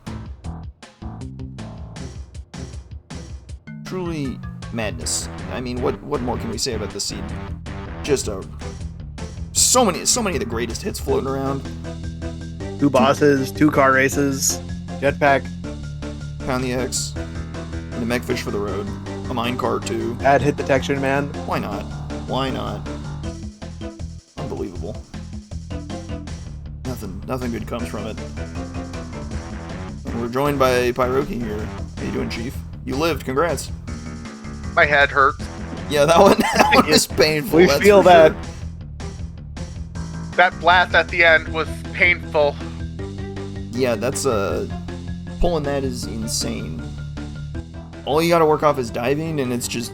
Speaker 1: Truly madness. I mean, what more can we say about this seed? Just so many of the greatest hits floating around.
Speaker 2: 2 bosses, 2 car races, jetpack,
Speaker 1: Pound the X, and a Megfish for the road. A minecart too.
Speaker 2: bad hit detection, man.
Speaker 1: Why not? Why not? Unbelievable. Nothing good comes from it. And we're joined by Pyroki here. How you doing, Chief? You lived. Congrats.
Speaker 5: My head hurts.
Speaker 1: Yeah, that one was painful.
Speaker 2: We
Speaker 1: that's
Speaker 2: feel
Speaker 1: for
Speaker 2: that.
Speaker 1: sure.
Speaker 5: That blast at the end was painful.
Speaker 1: Yeah, that's pulling that is insane. All you gotta work off is diving, and it's just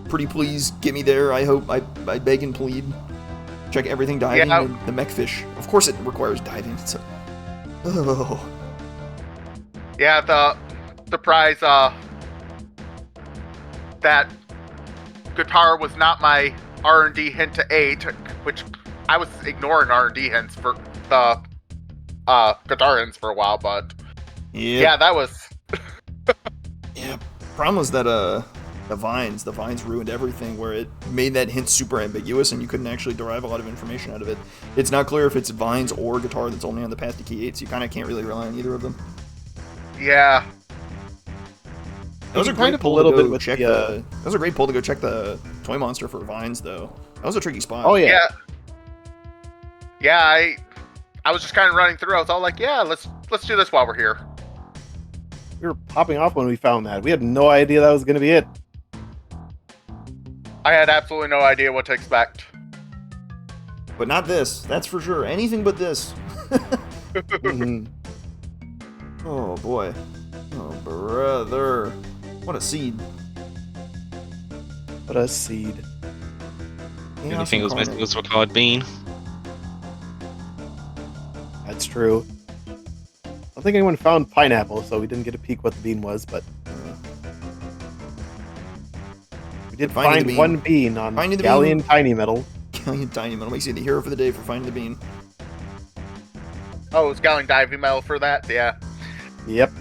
Speaker 1: pretty please get me there. I hope I beg and plead. Check everything diving
Speaker 5: Yeah.
Speaker 1: and the Mechfish. Of course it requires diving. It's oh.
Speaker 5: Yeah, the prize, that guitar was not my R&D hint to 8, which I was ignoring R&D hints for the guitar hints for a while, but
Speaker 1: Yep.
Speaker 5: yeah, that was
Speaker 1: Yeah. Problem was that The vines ruined everything, where it made that hint super ambiguous and you couldn't actually derive a lot of information out of it. It's not clear if it's vines or guitar that's only on the path to key 8, so you kind of can't really rely on either of them.
Speaker 5: Yeah.
Speaker 1: That was a great pull to go check the. That was a great pull to go check the toy monster for vines, though. That was a tricky spot.
Speaker 2: Oh yeah.
Speaker 5: Yeah, I was just kind of running through. I was all like, yeah, let's do this while we're here.
Speaker 2: We were popping off when we found that. We had no idea that was going to be it.
Speaker 5: I had absolutely no idea what to expect.
Speaker 1: But not this. That's for sure. Anything but this.
Speaker 2: Mhm.
Speaker 1: Oh boy. Oh brother. What a seed.
Speaker 2: What a seed.
Speaker 4: The only thing that was missing was a card bean.
Speaker 2: That's true. I don't think anyone found pineapple, so we didn't get a peek what the bean was, but we did find one bean on Galleon Tiny Metal.
Speaker 1: Galleon Tiny Metal makes you the hero for the day for finding the bean.
Speaker 5: Oh, it was Galleon Diving Metal for that? Yeah.
Speaker 2: Yep.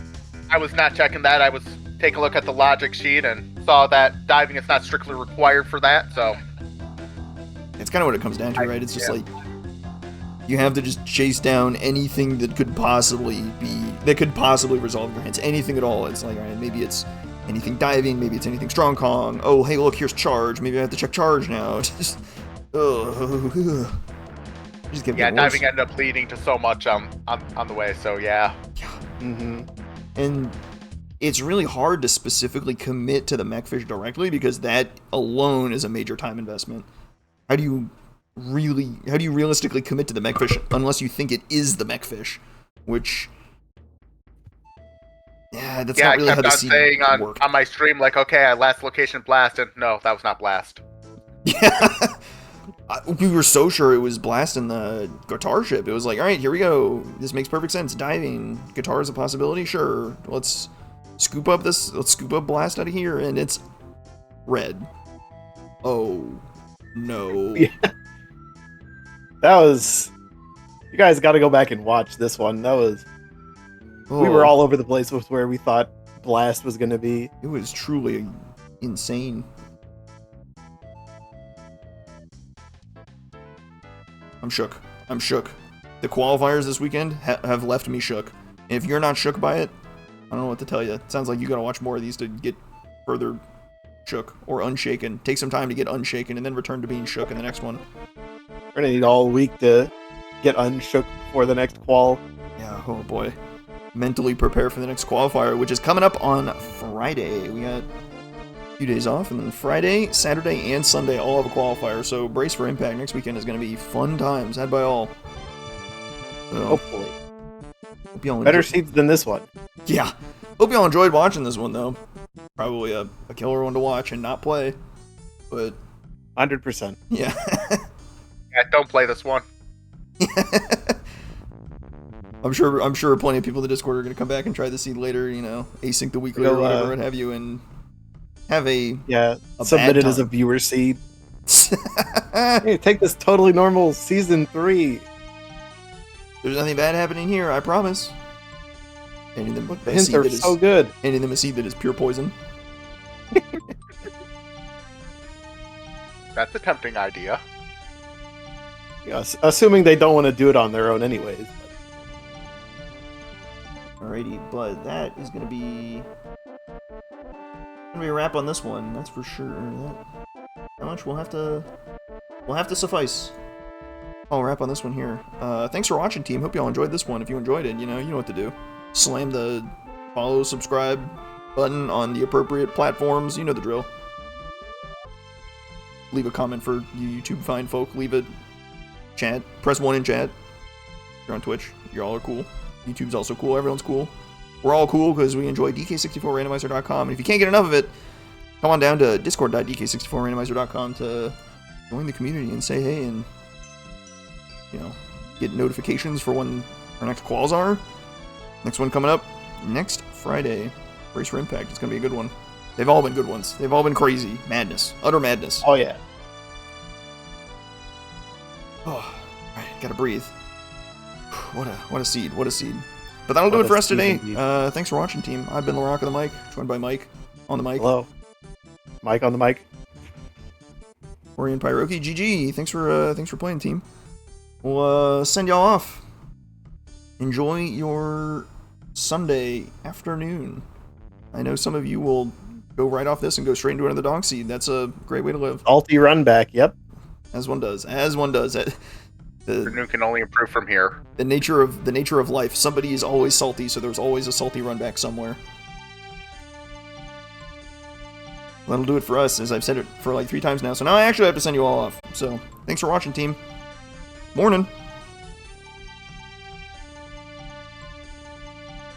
Speaker 5: I was not checking that. I was taking a look at the logic sheet and saw that diving is not strictly required for that, so...
Speaker 1: It's kind of what it comes down to, right? It's just like... You have to just chase down anything that could possibly resolve your hints. Anything at all. It's like, all right, maybe it's anything diving, maybe it's anything strong Kong. Oh, hey, look, here's charge. Maybe I have to check charge now. It's just...
Speaker 5: Yeah, diving ended up leading to so much on the way, so yeah.
Speaker 2: Mm-hmm.
Speaker 1: And it's really hard to specifically commit to the mechfish directly because that alone is a major time investment. How do you realistically commit to the mechfish unless you think it is the mechfish? Which, yeah, that's not really how the seed
Speaker 5: saying
Speaker 1: work.
Speaker 5: on my stream, like, okay, I last location blast, and no, that was not blast.
Speaker 1: Yeah. We were so sure it was blasting the guitar ship. It was like, all right, here we go. This makes perfect sense. Diving, guitar is a possibility. Sure, let's scoop up blast out of here, and it's red. Oh no!
Speaker 2: Yeah. That was. You guys got to go back and watch this one. That was.
Speaker 1: Oh,
Speaker 2: we were all over the place with where we thought blast was going to be.
Speaker 1: It was truly insane. I'm shook. The qualifiers this weekend have left me shook. And if you're not shook by it, I don't know what to tell you. It sounds like you gotta watch more of these to get further shook or unshaken. Take some time to get unshaken and then return to being shook in the next one.
Speaker 2: We're gonna need all week to get unshook before the next qual.
Speaker 1: Yeah, oh boy. Mentally prepare for the next qualifier, which is coming up on Friday. We got few days off, and then Friday, Saturday, and Sunday all have a qualifier, so brace for impact. Next weekend is going to be fun times, had by all. So,
Speaker 2: hopefully.
Speaker 1: Hope y'all
Speaker 2: better seeds than this one.
Speaker 1: Yeah. Hope y'all enjoyed watching this one, though. Probably a killer one to watch and not play, but...
Speaker 2: 100%.
Speaker 1: Yeah.
Speaker 5: Yeah, don't play this one.
Speaker 1: I'm sure plenty of people in the Discord are going to come back and try the seed later, you know, async the weekly or whatever, what have you, and... have a
Speaker 2: submit it as a viewer seed. Hey, take this totally normal season 3.
Speaker 1: There's nothing bad happening here, I promise. Handing them
Speaker 2: the hints are so good.
Speaker 1: Handing them a seed that is pure poison.
Speaker 5: That's a tempting idea.
Speaker 2: Yeah, assuming they don't want to do it on their own anyways.
Speaker 1: Alrighty, but that is going to be a wrap on this one, that's for sure. How much we'll have to suffice. I'll wrap on this one here. Thanks for watching, team. Hope y'all enjoyed this one. If you enjoyed it, you know what to do. Slam the follow, subscribe button on the appropriate platforms. You know the drill. Leave a comment for you YouTube fine folk. Leave a chat. Press 1 in chat. You're on Twitch. You all are cool. YouTube's also cool. Everyone's cool. We're all cool because we enjoy DK64Randomizer.com. And if you can't get enough of it, come on down to discord.dk64Randomizer.com to join the community and say hey and, you know, get notifications for when our next quals are. Next one coming up next Friday. Brace for impact. It's going to be a good one. They've all been good ones. They've all been crazy. Madness. Utter madness.
Speaker 2: Oh, yeah.
Speaker 1: Oh, all right. Gotta breathe. What a seed. What a seed. But that'll do it for us today. Thanks for watching, team. I've been LaRock of the mic, joined by Mike on the mic.
Speaker 2: Hello. Mike on the mic.
Speaker 1: Borri and Pyroki, GG. Thanks for playing, team. We'll send y'all off. Enjoy your Sunday afternoon. I know some of you will go right off this and go straight into another dog seed. That's a great way to live.
Speaker 2: Salty run back. Yep.
Speaker 1: As one does. As one does. The
Speaker 5: Afternoon can only improve from here.
Speaker 1: nature of life. Somebody is always salty, so there's always a salty run back somewhere. That'll do it for us, as I've said it for like 3 times now. So now I actually have to send you all off. So thanks for watching, team. Morning.